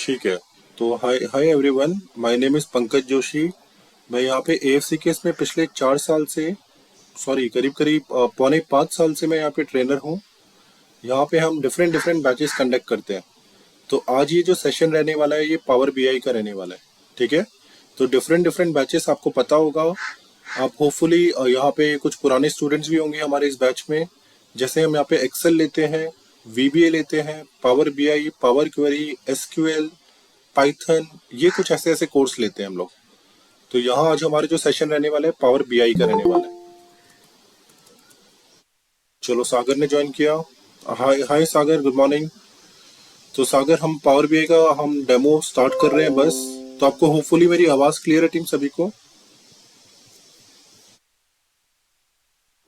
ठीक है। तो hi hi everyone, my name is Pankaj Joshi. मैं यहाँ पे एएफसीकेएस में पिछले 4 साल से, सॉरी करीब करीब पौने 5 साल से मैं यहाँ पे ट्रेनर हूँ। यहाँ पे हम डिफरेंट डिफरेंट बैचेस कंडक्ट करते हैं। तो आज ये जो सेशन रहने वाला है ये पावर बीआई का रहने वाला है। ठीक है। तो डिफरेंट डिफरेंट बैचेस आपको पता होगा। आप होपफुली यहाँ पे कुछ पुराने स्टूडेंट्स भी होंगे हमारे इस बैच में। जैसे हम यहाँ पे एक्सेल लेते हैं, वीबीए लेते हैं, power BI, power query, SQL, Python, ये कुछ ऐसे ऐसे कोर्स लेते हैं हम लोग। तो यहाँ आज हमारे जो सेशन रहने वाला है पावर बीआई का रहने वाला है। चलो सागर ने ज्वाइन किया। हाय हाय सागर, गुड मॉर्निंग। तो सागर, हम पावर बीआई का हम डेमो स्टार्ट कर रहे हैं बस। तो आपको होपफुली मेरी आवाज क्लियर है टीम सभी को,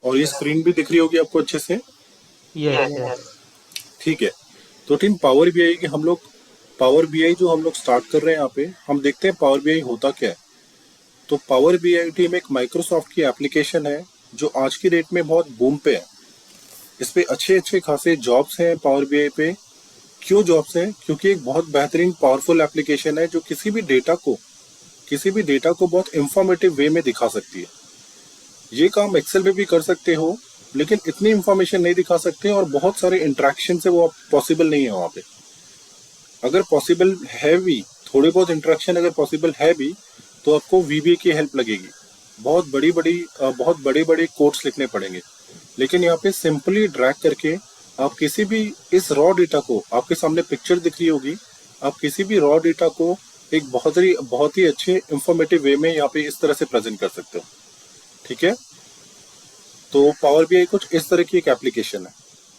और ये स्क्रीन भी दिख रही होगी आपको अच्छे से। Yes yes. ठीक है। तो टीम पावर बीआई की हम लोग, पावर बीआई जो हम लोग स्टार्ट कर रहे हैं यहाँ पे, हम देखते हैं पावर बीआई होता क्या है। तो पावर बीआई टीम एक माइक्रोसॉफ्ट की एप्लीकेशन है जो आज की डेट में बहुत बूम पे है। इस पे अच्छे अच्छे खासे जॉब्स हैं पावर बीआई पे। क्यों जॉब्स हैं? क्योंकि एक बहुत बेहतरीन पावरफुल एप्लीकेशन है जो किसी भी डेटा को बहुत इंफॉर्मेटिव वे में दिखा सकती है। ये काम एक्सेल पे भी कर सकते हो, लेकिन इतनी इंफॉर्मेशन नहीं दिखा सकते और बहुत सारे इंटरेक्शन से वो पॉसिबल नहीं है वहाँ पे। अगर पॉसिबल है भी, थोड़े बहुत इंटरेक्शन अगर पॉसिबल है भी, तो आपको वीबीए की हेल्प लगेगी। बहुत बड़े बड़े कोड्स लिखने पड़ेंगे। लेकिन यहाँ पे सिंपली ड्रैग करके आप किसी भी, इस रॉ डेटा को, आपके सामने पिक्चर दिख रही होगी, आप किसी भी रॉ डेटा को एक बहुत ही अच्छे इंफॉर्मेटिव वे में यहाँ पे इस तरह से प्रेजेंट कर सकते हो। ठीक है। तो पावर बीआई कुछ इस तरह की एक एप्लीकेशन है।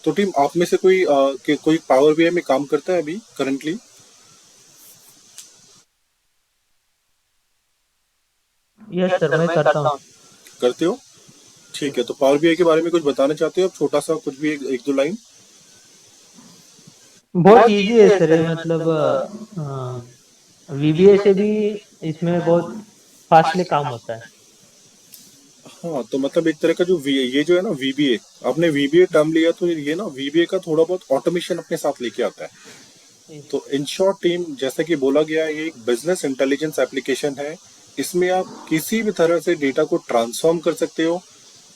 तो टीम, आप में से कोई पावर बीआई में काम करता है अभी करंटली? यस सर, मैं करता हूँ। करते हो? ठीक है। तो पावर बीआई के बारे में कुछ बताना चाहते हो आप, छोटा सा कुछ भी, एक दो लाइन? बहुत इजी है सर ये, मतलब वीबीए से भी इसमें बहुत फास्टली काम होता है। हाँ, तो मतलब एक तरह का ये जो है ना वीबीए, आपने वीबीए टर्म लिया तो ये ना वीबीए का थोड़ा बहुत ऑटोमेशन अपने साथ लेके आता है। तो इन शॉर्ट टीम, जैसे कि बोला गया, ये एक बिजनेस इंटेलिजेंस एप्लीकेशन है। इसमें आप किसी भी तरह से डेटा को ट्रांसफॉर्म कर सकते हो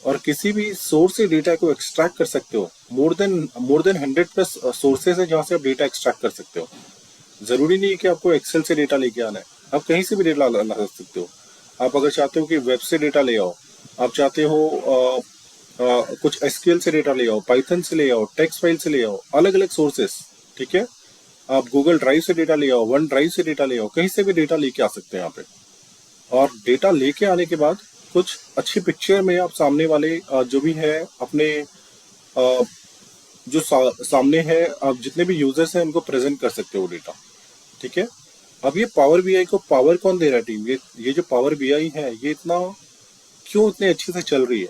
और किसी भी सोर्स से डेटा को एक्सट्रैक्ट कर सकते हो। मोर देन 100+ सोर्सेज है जहाँ से आप डेटा एक्सट्रैक्ट कर सकते हो। जरूरी नहीं है कि आपको एक्सेल से डेटा लेके आना है, आप कहीं से भी डेटा ला सकते हो। आप अगर चाहते हो कि वेब से डेटा ले आओ, आप चाहते हो कुछ एसक्यूएल से डेटा ले आओ, पाइथन से ले आओ, टेक्स्ट फाइल से ले आओ, अलग अलग सोर्सेस। ठीक है। आप गूगल ड्राइव से डेटा ले आओ, वन ड्राइव से डेटा ले आओ, कहीं से भी डेटा लेके आ सकते हैं यहाँ पे। और डेटा लेके आने के बाद कुछ अच्छी पिक्चर में आप सामने वाले जो भी है अपने अ, सामने है, आप जितने भी यूजर्स हैं उनको प्रेजेंट कर सकते हो डेटा। ठीक है। अब ये पावर बीआई को पावर कौन दे रहा है टीम? ये जो पावर बीआई है ये क्यों इतने अच्छे से चल रही है?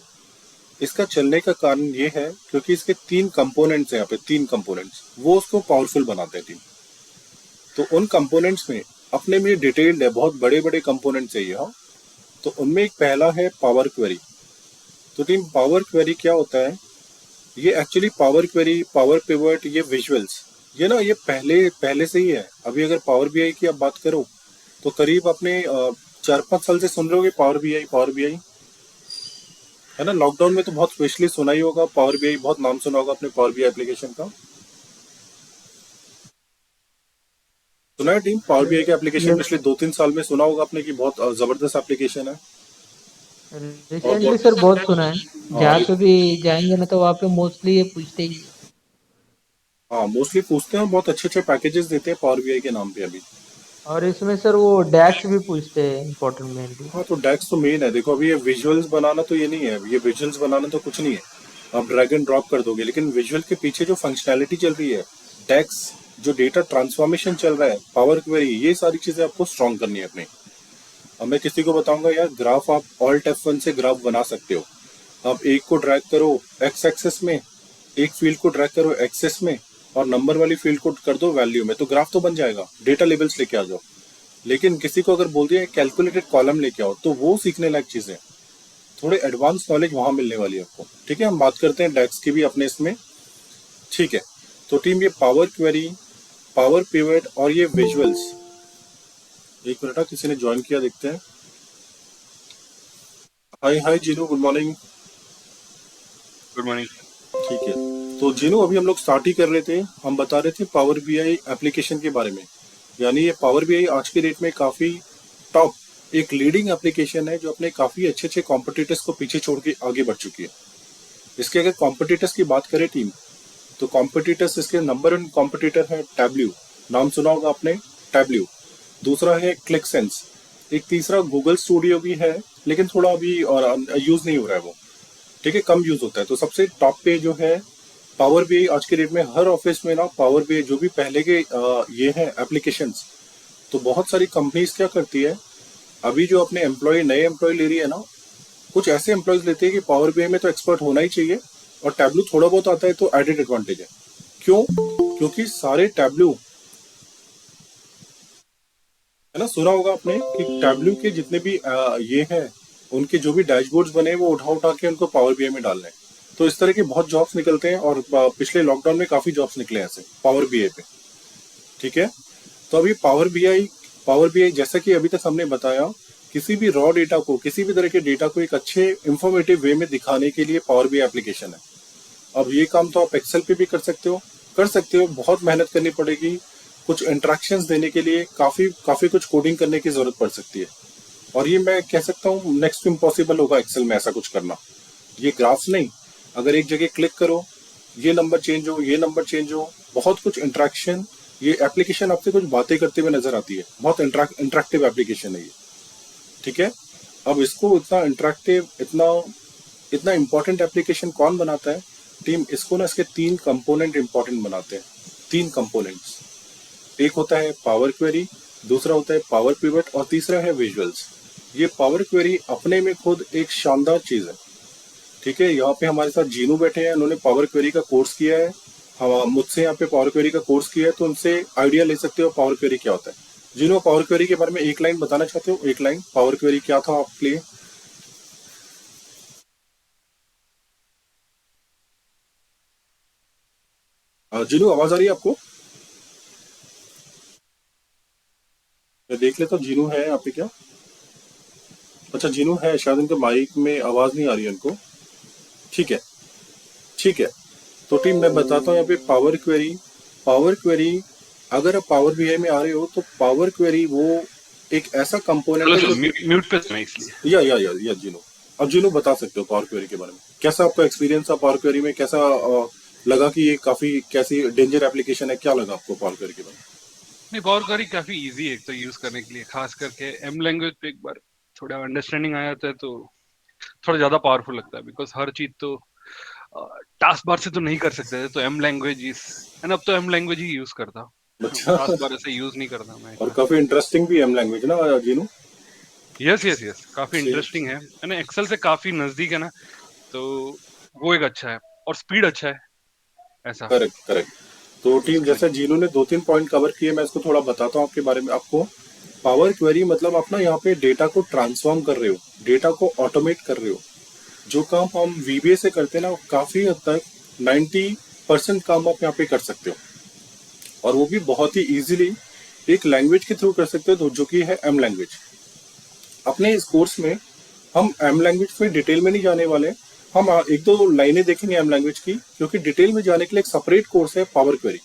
इसका चलने का कारण ये है क्योंकि इसके 3 कंपोनेंट्स हैं, यहाँ पे 3 कंपोनेंट्स, वो उसको पावरफुल बनाते हैं टीम। तो उन कंपोनेंट्स में अपने में डिटेल्ड है, बहुत बड़े बड़े कंपोनेंट्स है ये। हाँ। तो उनमें एक पहला है पावर क्वेरी। तो टीम, पावर क्वेरी क्या होता है? ये actually power query, power pivot, ये विजुअल्स, ये ना ये पहले पहले से ही है। अभी अगर पावर बीआई की आप बात करो तो करीब अपने 4-5 साल से सुन रहे होगे पावर बीआई पावर बीआई, है ना। लॉकडाउन में तो बहुत स्पेशली सुना ही होगा पावर बीआई, बहुत नाम सुना होगा अपने पावर बीआई एप्लीकेशन का। सुना है टीम पावर बीआई का एप्लीकेशन? यस, पिछले 2-3 साल में सुना होगा आपने कि बहुत जबरदस्त एप्लीकेशन है। और रिसेंटली बहुत, सर बहुत सुना है। हाँ जहाँ पे भी जाएंगे ना तो वहाँ पे मोस्टली ये पूछते ही। हाँ, मोस्टली पूछते हैं और बहुत अच्छे अच्छे पैकेजेस देते हैं पावर बीआई के नाम पे अभी। और इसमें सर वो डैक्स भी पूछते हैं, इम्पोर्टेंट मेनली। हाँ, तो डेक्स तो मेन है। देखो अभी ये विजुअल्स बनाना तो ये नहीं है, ये विजुअल्स बनाना तो कुछ नहीं है, आप ड्रैग एंड ड्रॉप कर दोगे। लेकिन विजुअल के पीछे जो फंक्शनैलिटी चल रही है, डेक्स, जो डेटा ट्रांसफॉर्मेशन चल रहा है, पावर क्वेरी, ये सारी चीजें आपको स्ट्रॉन्ग करनी है अपने। अब मैं किसी को बताऊंगा यार, ग्राफ आप ऑल्ट F1 से ग्राफ बना सकते हो। आप एक को ड्रैग करो एक्स एक्सेस में, एक फील्ड को ड्रैग करो एक्सेस में, और नंबर वाली फील्ड को कर दो वैल्यू में, तो ग्राफ तो बन जाएगा। डेटा लेबल्स लेके आ जाओ। लेकिन किसी को अगर बोल दिया कैलकुलेटेड कॉलम लेके आओ, तो वो सीखने लायक चीजें, थोड़े एडवांस नॉलेज वहां मिलने वाली है आपको। ठीक है। हम बात करते हैं डेक्स की भी अपने इसमें। ठीक है। तो टीम, ये पावर क्वेरी, पावर पिवट और ये विजुअल्स। एक मिनट, किसी ने ज्वाइन किया, देखते हैं। Hi hi Jinu, good morning. Good morning. ठीक है, तो जीनू अभी हम लोग स्टार्ट ही कर रहे थे, हम बता रहे थे पावर बीआई एप्लीकेशन के बारे में। यानी ये पावर बीआई आज के डेट में काफी टॉप, एक लीडिंग एप्लीकेशन है जो अपने काफी अच्छे अच्छे कॉम्पिटिटर्स को पीछे छोड़ के आगे बढ़ चुकी है। इसके अगर कॉम्पिटिटर्स की बात करें टीम, तो कॉम्पिटिटर्स, इसके नंबर 1 कॉम्पिटिटर है टैब्ल्यू, नाम सुना होगा आपने, टैब्ल्यू। दूसरा है क्लिक सेंस। एक तीसरा गूगल स्टूडियो भी है, लेकिन थोड़ा अभी और यूज नहीं हो रहा है वो, ठीक है, कम यूज होता है। तो सबसे टॉप पे जो है पावर बीआई आज के डेट में, हर ऑफिस में ना पावर बीआई जो भी पहले के ये है एप्लीकेशंस। तो बहुत सारी कंपनीज क्या करती है, अभी जो अपने एम्प्लॉय, नए एम्प्लॉय ले रही है ना, कुछ ऐसे एम्प्लॉयज लेते हैं कि पावर बीआई में तो एक्सपर्ट होना ही चाहिए, और टैब्लू थोड़ा बहुत आता है तो एडेड एडवांटेज है। क्यों? क्योंकि सारे टैब्लू, है ना, सुना होगा आपने कि टैब्लू के जितने भी ये हैं, उनके जो भी डैशबोर्ड्स बने वो उठा उठा के उनको पावर बीआई में डालना है। तो इस तरह के बहुत जॉब्स निकलते हैं, और पिछले लॉकडाउन में काफी जॉब्स निकले हैं ऐसे पावर बीआई पे, ठीक है। तो अभी पावर बीआई जैसा कि अभी तक हमने बताया, किसी भी रॉ डेटा को, किसी भी तरह के डेटा को एक अच्छे इंफॉर्मेटिव वे में दिखाने के लिए पावर बीआई एप्लीकेशन है। अब ये काम तो आप एक्सेल पे भी कर सकते हो, बहुत मेहनत करनी पड़ेगी, कुछ इंटरेक्शंस देने के लिए काफी काफी कुछ कोडिंग करने की जरूरत पड़ सकती है। और ये मैं कह सकता हूँ नेक्स्ट इम्पॉसिबल होगा एक्सेल में ऐसा कुछ करना। ये ग्राफ्स नहीं, अगर एक जगह क्लिक करो, ये नंबर चेंज हो, ये नंबर चेंज हो, बहुत कुछ इंटरेक्शन, ये एप्लीकेशन आपसे कुछ बातें करते हुए नजर आती है, बहुत इंटरेक्टिव एप्लीकेशन है ये, ठीक है। अब इसको इतना इंटरेक्टिव, इतना इतना इंपॉर्टेंट एप्लीकेशन कौन बनाता है टीम? इसको ना, इसके 3 कंपोनेंट इंपॉर्टेंट बनाते हैं, 3 कंपोनेंट्स। एक होता है पावर क्वेरी, दूसरा होता है पावर पिवट, और तीसरा है विजुअल्स। ये पावर क्वेरी अपने में खुद एक शानदार चीज है, ठीक है। यहाँ पे हमारे साथ जीनू बैठे हैं, उन्होंने पावर क्वेरी का कोर्स किया है, हम मुझसे यहाँ पे पावर क्वेरी का कोर्स किया है, तो उनसे आइडिया ले सकते हो पावर क्वेरी क्या होता है। जीनू, पावर क्वेरी के बारे में एक लाइन बताना चाहते हो? एक लाइन, पावर क्वेरी क्या था आपके लिए? जीनू, आवाज आ रही है आपको? मैं देख लेता हूँ जीनू है यहाँ पे क्या। अच्छा, जीनू है, शायद इनके माइक में आवाज नहीं आ रही है इनको, ठीक है, ठीक है। तो टीम मैं बताता हूँ यहाँ पे पावर क्वेरी, अगर आप पावर बीआई में आ रहे हो तो पावर क्वेरी वो एक ऐसा कंपोनेंट चलो है चलो, जो, म्यूट पे था मैं इसलिए। या जीनू, अब जीनू बता सकते हो पावर क्वेरी के बारे में, कैसा आपका एक्सपीरियंस था पावर क्वेरी में, कैसा लगा कि ये काफी कैसी डेंजर एप्लीकेशन है, क्या लगा आपको पावर क्वेरी के बारे में? नहीं, पावर क्वेरी काफी इजी है एक तो यूज करने के लिए, खास करके एम लैंग्वेज पे एक बार थोड़ा अंडरस्टैंडिंग आ जाता है तो थोड़ा ज्यादा पावरफुल लगता है, बिकॉज हर चीज तो टास्क बार से तो नहीं कर सकते थे, तो एम लैंग्वेज इज, एंड अब तो एम लैंग्वेज ही यूज करता, अच्छा। टास्क बार ऐसे यूज नहीं करता मैं और इतना। काफी इंटरेस्टिंग भी है लैंग्वेज ना जीनू? यस यस यस, काफी से इंटरेस्टिंग है ना, एक्सेल से काफी नजदीक है ना, तो वो एक अच्छा है, और स्पीड अच्छा है ऐसा करेक्ट करेक्ट। तो टीम, उसके लिए। जैसे जीनू ने 2-3 पॉइंट कवर किए, मैं इसको थोड़ा बताता हूँ आपके बारे में आपको। पावर क्वेरी मतलब आप ना यहाँ पे डेटा को ट्रांसफॉर्म कर रहे हो, डेटा को ऑटोमेट कर रहे हो। जो काम हम वीबीए से करते हैं ना, काफी हद तक 90% काम आप यहाँ पे कर सकते हो, और वो भी बहुत ही इजीली एक लैंग्वेज के थ्रू कर सकते हो, जो कि है एम लैंग्वेज। अपने इस कोर्स में हम एम लैंग्वेज में डिटेल में नहीं जाने वाले, हम एक दो लाइनें देखेंगे एम लैंग्वेज की, क्योंकि डिटेल में जाने के लिए एक सेपरेट कोर्स है पावर क्वेरी,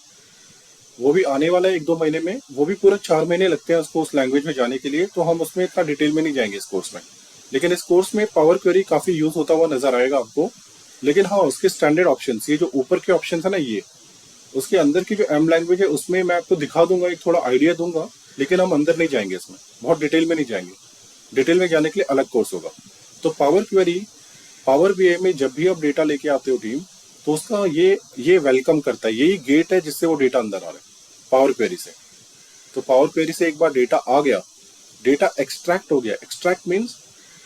वो भी आने वाला है 1-2 महीने में, वो भी पूरा 4 महीने लगते हैं उसको उस लैंग्वेज में जाने के लिए, तो हम उसमें इतना डिटेल में नहीं जाएंगे इस कोर्स में। लेकिन इस कोर्स में पावर क्वेरी काफी यूज होता हुआ नजर आएगा आपको। लेकिन हाँ, उसके स्टैंडर्ड ऑप्शन, ये जो ऊपर के ऑप्शन है ना, ये उसके अंदर की जो एम लैंग्वेज है उसमें मैं आपको दिखा दूंगा, एक थोड़ा आइडिया दूंगा, लेकिन हम अंदर नहीं जाएंगे, इसमें बहुत डिटेल में नहीं जाएंगे, डिटेल में जाने के लिए अलग कोर्स होगा। तो पावर क्वेरी, पावर बीआई में जब भी आप डेटा लेके आते हो टीम, तो उसका ये वेलकम करता है, यही गेट है जिससे वो डेटा अंदर आ रहा है पावर क्वेरी से। तो पावर क्वेरी से एक बार डेटा आ गया, डेटा एक्सट्रैक्ट हो गया, एक्सट्रैक्ट मीन्स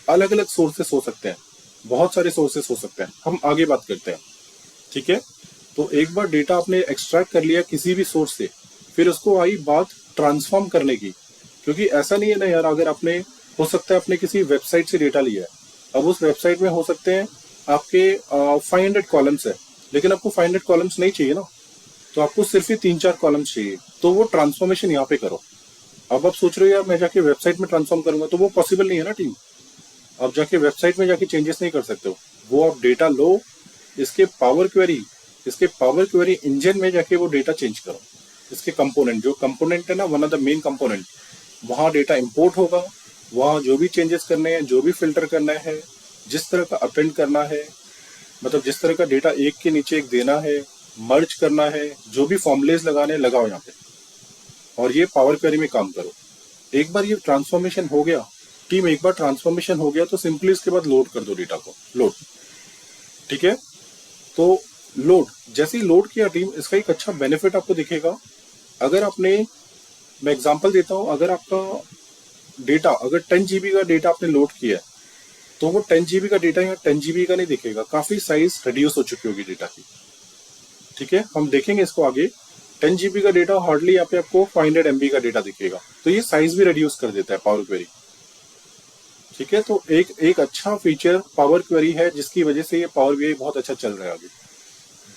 अलग अलग सोर्सेस हो सकते हैं, बहुत सारे सोर्सेस हो सकते हैं, हम आगे बात करते हैं, ठीक है। तो एक बार डेटा आपने एक्सट्रैक्ट कर लिया किसी भी सोर्स से, फिर उसको आई बात ट्रांसफॉर्म करने की, क्योंकि ऐसा नहीं है ना यार, अगर आपने, हो सकता है आपने किसी वेबसाइट से डेटा लिया है, अब उस वेबसाइट में हो सकते हैं आपके 500 कॉलम्स है, लेकिन आपको 500 कॉलम्स नहीं चाहिए ना, तो आपको सिर्फ ही 3-4 कॉलम्स चाहिए, तो वो ट्रांसफॉर्मेशन यहाँ पे करो। अब आप सोच रहे हो यार मैं जाके वेबसाइट में ट्रांसफॉर्म करूंगा, तो वो पॉसिबल नहीं है ना टीम। आप जाके वेबसाइट में जाके चेंजेस नहीं कर सकते हो। वो आप डेटा लो, इसके पावर क्वेरी इसके पावर क्वेरी इंजन में जाके वो डेटा चेंज करो। इसके कंपोनेंट, जो कंपोनेंट है ना, one of the main component, वहां डेटा इंपोर्ट होगा। वहां जो भी चेंजेस करने हैं, जो भी फिल्टर करना है, जिस तरह का अपेंड करना है, मतलब जिस तरह का डेटा एक के नीचे एक देना है, मर्ज करना है, जो भी फॉर्मुलेज लगाने हैं, लगाओ यहाँ पे, और ये पावर क्वेरी में काम करो। एक बार ये ट्रांसफॉर्मेशन हो गया टीम, एक बार ट्रांसफॉर्मेशन हो गया तो सिंपली इसके बाद लोड कर दो डेटा को, लोड। ठीक है, तो लोड, जैसे ही लोड किया टीम, इसका एक अच्छा बेनिफिट आपको दिखेगा। अगर आपने, मैं एग्जांपल देता हूं, अगर आपका डेटा, अगर 10 GB का डेटा आपने लोड किया है, तो वो 10 GB का डेटा यहाँ 10 GB का नहीं दिखेगा, काफी साइज रिड्यूस हो चुकी होगी डेटा की। ठीक है, हम देखेंगे इसको आगे। 10 GB का डेटा हार्डली यहाँ पे आपको 500 MB का डेटा दिखेगा, तो ये साइज भी रिड्यूस कर देता है पावर क्वेरी। ठीक है, तो एक एक अच्छा फीचर पावर क्वेरी है, जिसकी वजह से ये पावर बीआई बहुत अच्छा चल रहा है आगे।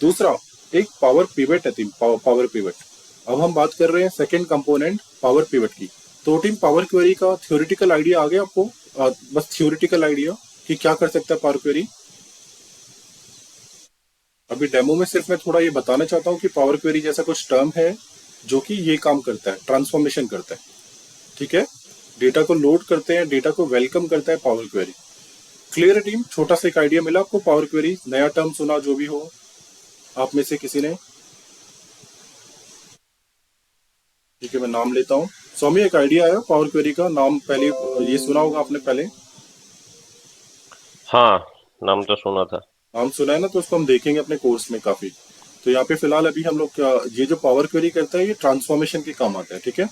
दूसरा, एक पावर पिवट है टीम, पावर पिवट। अब हम बात कर रहे हैं सेकंड कंपोनेंट पावर पिवट की। तो टीम, पावर क्वेरी का थ्योरेटिकल आइडिया आ गया आपको? बस थ्योरेटिकल आइडिया कि क्या कर सकता है पावर क्वेरी। अभी डेमो में सिर्फ मैं थोड़ा ये बताना चाहता हूँ कि पावर क्वेरी जैसा कुछ टर्म है जो कि ये काम करता है, ट्रांसफॉर्मेशन करता है। ठीक है, डेटा को लोड करते हैं, डेटा को वेलकम करता है पावर क्वेरी। क्लियर है टीम? छोटा सा एक आइडिया मिला आपको पावर क्वेरी, नया टर्म सुना जो भी हो आप में से किसी ने? ठीक है, मैं नाम लेता हूँ। सौम्य, एक आइडिया है पावर क्वेरी का नाम, पहले ये सुना होगा आपने पहले? हाँ, नाम तो सुना था। नाम सुना है ना, तो उसको हम देखेंगे अपने कोर्स में काफी। तो यहाँ पे फिलहाल अभी हम लोग ये जो पावर क्वेरी करता है, ये ट्रांसफॉर्मेशन के काम आता है। ठीक है,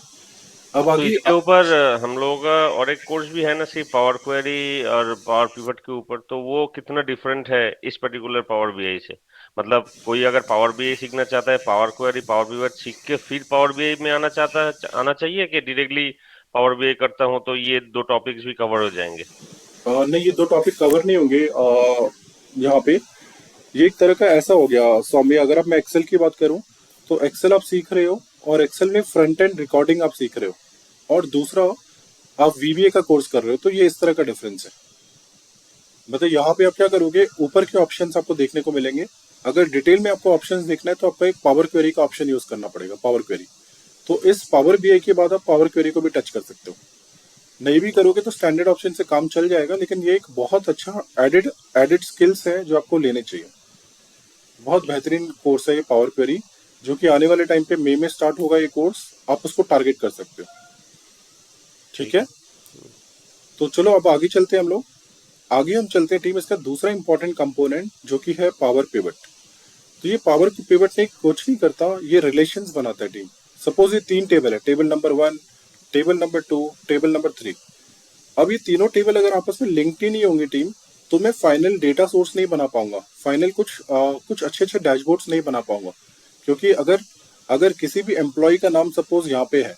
अब तो आगे इसके ऊपर हम लोग और एक कोर्स भी है ना, सिर्फ पावर क्वेरी और पावर पिवट के ऊपर, तो वो कितना डिफरेंट है इस पर्टिकुलर पावर बीआई से? मतलब कोई अगर पावर बीआई सीखना चाहता है, पावर क्वेरी पावर पिवट सीख के फिर पावर बीआई में आना चाहिए कि डायरेक्टली पावर बीआई करता हूँ तो ये दो टॉपिक्स भी कवर हो जाएंगे? नहीं, ये दो टॉपिक कवर नहीं होंगे यहाँ पे। ये एक तरह का ऐसा हो गया सौम्य, अगर आप, मैं एक्सेल की बात करूं, तो एक्सेल आप सीख रहे हो, और एक्सेल में फ्रंट एंड रिकॉर्डिंग आप सीख रहे हो, और दूसरा आप वीबीए का कोर्स कर रहे हो, तो ये इस तरह का डिफरेंस है। मतलब यहाँ पे आप क्या करोगे, ऊपर के ऑप्शंस आपको देखने को मिलेंगे। अगर डिटेल में आपको ऑप्शंस देखना है, तो आपको एक पावर क्वेरी का ऑप्शन यूज करना पड़ेगा, पावर क्वेरी। तो इस पावर बीआई के बाद आप पावर क्वेरी को भी टच कर सकते हो। नहीं भी करोगे तो स्टैंडर्ड ऑप्शन से काम चल जाएगा, लेकिन ये एक बहुत अच्छा एडेड एडेड स्किल्स है जो आपको लेने चाहिए। बहुत बेहतरीन कोर्स है ये पावर क्वेरी, जो कि आने वाले टाइम पे मई में स्टार्ट होगा ये कोर्स, आप उसको टारगेट कर सकते हो। ठीक है, तो चलो अब आगे चलते हैं हम लोग। आगे हम चलते हैं टीम, इसका दूसरा इंपॉर्टेंट कंपोनेंट जो कि है पावर पिवट। तो ये पावर पिवट ने कुछ नहीं करता, ये रिलेशंस बनाता है टीम। सपोज ये 3 टेबल है, table number 1, table number 2, table number 3। अब ये तीनों टेबल अगर आपस में लिंक्ड ही नहीं होंगी टीम, तो मैं फाइनल डेटा सोर्स नहीं बना पाऊंगा, फाइनल कुछ अच्छे अच्छे डैशबोर्ड्स नहीं बना पाऊंगा। क्योंकि अगर अगर किसी भी एम्प्लॉय का नाम सपोज यहाँ पे है,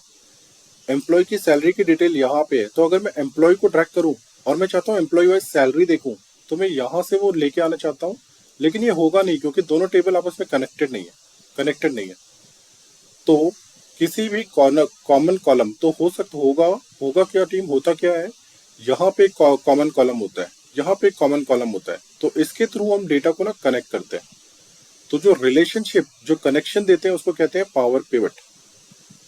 एम्प्लॉय की सैलरी की डिटेल यहाँ पे है, तो अगर मैं एम्प्लॉय को ट्रैक करूँ और मैं चाहता हूँ एम्प्लॉय वाइज सैलरी देखूँ, तो मैं यहाँ से वो लेके आना चाहता हूँ, लेकिन ये होगा नहीं क्योंकि दोनों टेबल आपस में कनेक्टेड नहीं है। तो किसी भी कॉमन कॉलम तो होगा होगा क्या टीम, होता क्या है, यहाँ पे कॉमन कॉलम होता है, यहाँ पे कॉमन कॉलम होता है, तो इसके थ्रू हम डेटा को ना कनेक्ट करते हैं। तो जो रिलेशनशिप, जो कनेक्शन देते हैं, उसको कहते हैं पावर पिवट।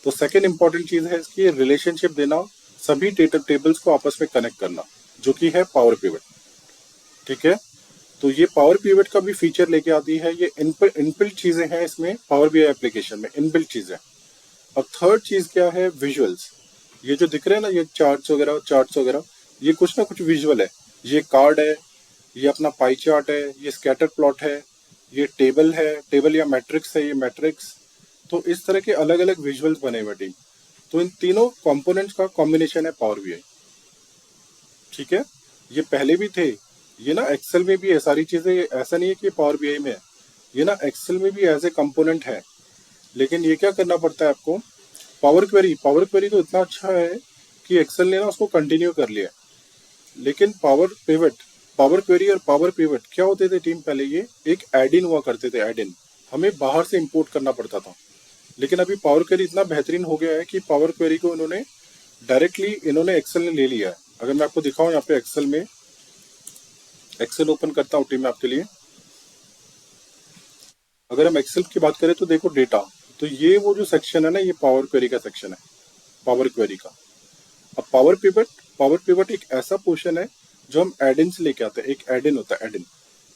तो सेकंड इंपॉर्टेंट चीज है इसकी रिलेशनशिप देना, सभी डेटा टेबल्स को आपस में कनेक्ट करना, जो कि है पावर पिवट। ठीक है, तो ये पावर पिवट का भी फीचर लेके आती है, ये इनबिल्ट चीजें हैं इसमें, पावर बीआई एप्लीकेशन में इनबिल्ट चीजें। अब थर्ड चीज क्या है, विजुअल्स। ये जो दिख रहे हैं ना, ये चार्ट्स वगैरह, ये कुछ ना कुछ विजुअल है। ये कार्ड है, ये अपना पाई चार्ट है, ये स्कैटर प्लॉट है, ये टेबल है, टेबल या मैट्रिक्स है, ये मैट्रिक्स। तो इस तरह के अलग अलग विजुअल्स बने हुए टीम। तो इन तीनों कंपोनेंट्स का कॉम्बिनेशन है पावर बीआई। ठीक है, ये पहले भी थे, ये ना एक्सेल में भी है सारी चीजें, ऐसा नहीं है कि पावर बीआई में है, ये ना एक्सेल में भी एज ए कंपोनेंट है। लेकिन ये क्या करना पड़ता है आपको, पावर क्वेरी तो इतना अच्छा है कि एक्सेल ने ना उसको कंटिन्यू कर लिया। लेकिन पावर क्वेरी और पावर पिवट क्या होते थे टीम, पहले ये एक एड इन हुआ करते थे, एड इन। हमें बाहर से इंपोर्ट करना पड़ता था। लेकिन अभी पावर क्वेरी इतना बेहतरीन हो गया है कि पावर क्वेरी को इन्होंने एक्सेल ने ले लिया है। अगर मैं आपको दिखाऊं यहाँ पे एक्सेल ओपन करता हूँ टीम में आपके लिए। अगर हम एक्सेल की बात करें तो देखो डेटा, तो ये वो जो सेक्शन है ना, ये पावर क्वेरी का सेक्शन है, पावर क्वेरी का। अब पावर पिवट एक ऐसा पोर्शन है जो हम एडिन से लेके आते हैं। एक एडिन होता है एडिन।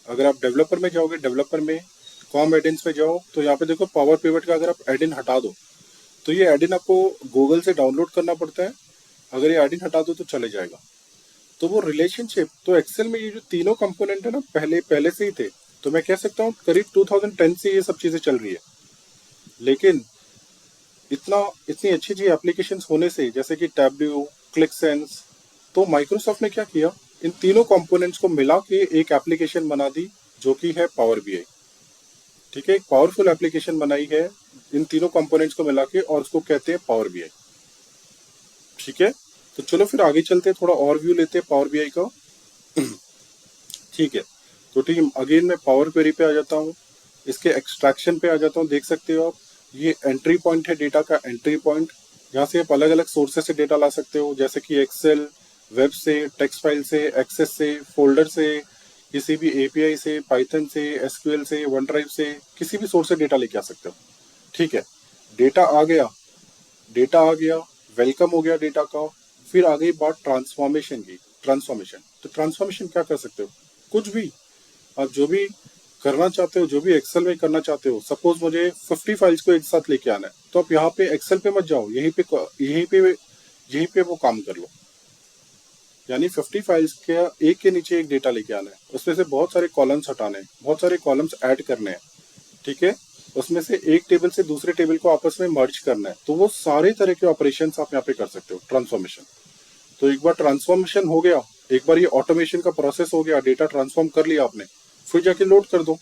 अगर आप डेवलपर में जाओगे, डेवलपर में कॉम एडिन्स में जाओ, तो यहाँ पे देखो पावर पिवट का अगर आप एडिन हटा दो तो ये एडिन आपको गूगल से डाउनलोड करना पड़ता है। अगर ये एडिन हटा दो तो चले जाएगा। तो वो रिलेशनशिप, तो एक्सेल में ये जो तीनों कंपोनेंट है ना, पहले पहले से ही थे। तो मैं कह सकता हूँ करीब 2010 से ये सब चीजें चल रही है। लेकिन इतना इतनी अच्छी अच्छी एप्लीकेशंस होने से, जैसे कि टैबल्यू, क्लिक सेंस, तो माइक्रोसॉफ्ट ने क्या किया, इन तीनों कंपोनेंट्स को मिला के एक एप्लीकेशन बना दी जो कि है पावर बीआई। ठीक है, एक पावरफुल एप्लीकेशन बनाई है इन तीनों कंपोनेंट्स को मिला के, और उसको कहते हैं पावर बीआई। ठीक है, तो चलो फिर आगे चलते हैं, थोड़ा और व्यू लेते हैं पावर बीआई का। ठीक है, तो टीम अगेन मैं पावर क्वेरी पे आ जाता हूँ, इसके एक्सट्रैक्शन पे आ जाता हूँ। देख सकते हो आप, ये एंट्री पॉइंट है, डेटा का एंट्री पॉइंट। यहाँ से आप अलग अलग सोर्सेस से डेटा ला सकते हो, जैसे कि एक्सेल, वेब से, टेक्स्ट फाइल से, एक्सेस से, फोल्डर से, किसी भी एपीआई से, पाइथन से, एसक्यूएल से, वन ड्राइव से, किसी भी सोर्स से डेटा लेके आ सकते हो। ठीक है, डेटा आ गया, डेटा आ गया, वेलकम हो गया डेटा का। फिर आ गई बात ट्रांसफॉर्मेशन की। तो ट्रांसफॉर्मेशन क्या कर सकते हो, कुछ भी आप जो भी करना चाहते हो, जो भी एक्सेल में करना चाहते हो। सपोज मुझे 50 फाइल्स को एक साथ लेके आना है, तो आप यहाँ पे एक्सेल पे मत जाओ, यहीं पे वो काम कर लो। यानी 50 फाइल्स के नीचे एक डेटा लेके आना है, उसमें से बहुत सारे कॉलम्स हटाने हैं, बहुत सारे कॉलम्स ऐड करने हैं। ठीक है, उसमें से एक टेबल से दूसरे टेबल को आपस में मर्ज करना है। तो वो सारे तरह के ऑपरेशंस आप यहाँ पे कर सकते हो, ट्रांसफॉर्मेशन। तो एक बार ट्रांसफॉर्मेशन हो गया, एक बार ये ऑटोमेशन का प्रोसेस हो गया, डेटा ट्रांसफॉर्म कर लिया आपने, फिर जाके लोड कर दो।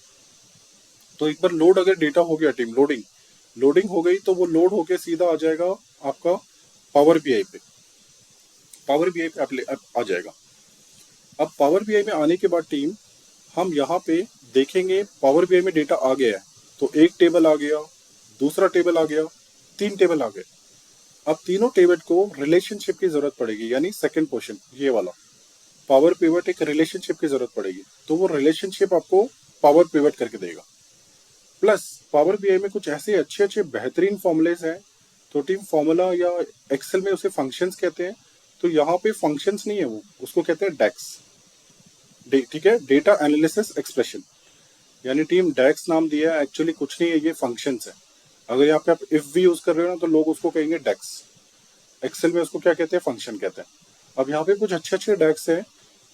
तो एक बार लोड अगर डेटा हो गया, टीम लोडिंग लोडिंग हो गई, तो वो लोड होके सीधा आ जाएगा आपका पावर बीआई पे। पावर बीआई पे आ जाएगा। अब पावर बीआई में आने के बाद टीम, हम यहाँ पे देखेंगे पावर बीआई में डेटा आ गया है, तो एक टेबल आ गया, दूसरा टेबल आ गया, तीन टेबल आ गए। अब तीनों टेबल को रिलेशनशिप की जरूरत पड़ेगी, यानी सेकंड पोर्शन ये वाला पावर पिवट, एक रिलेशनशिप की जरूरत पड़ेगी। तो वो रिलेशनशिप आपको पावर पिवट करके देगा। प्लस पावर बीआई में कुछ ऐसे अच्छे अच्छे बेहतरीन फॉर्मूलेज हैं। तो टीम फॉर्मूला, या एक्सेल में उसे फंक्शंस कहते हैं, तो यहाँ पे फंक्शंस नहीं है, वो उसको कहते हैं डेक्स। ठीक है, डेटा एनालिसिस एक्सप्रेशन, यानी टीम डेक्स नाम दिया है, एक्चुअली कुछ नहीं है, ये फंक्शंस है। अगर यहाँ पे आप इफ भी यूज कर रहे हो ना, तो लोग उसको कहेंगे डेक्स। एक्सेल में उसको क्या कहते हैं, फंक्शन कहते हैं। अब यहाँ पे कुछ अच्छे अच्छे डेक्स हैं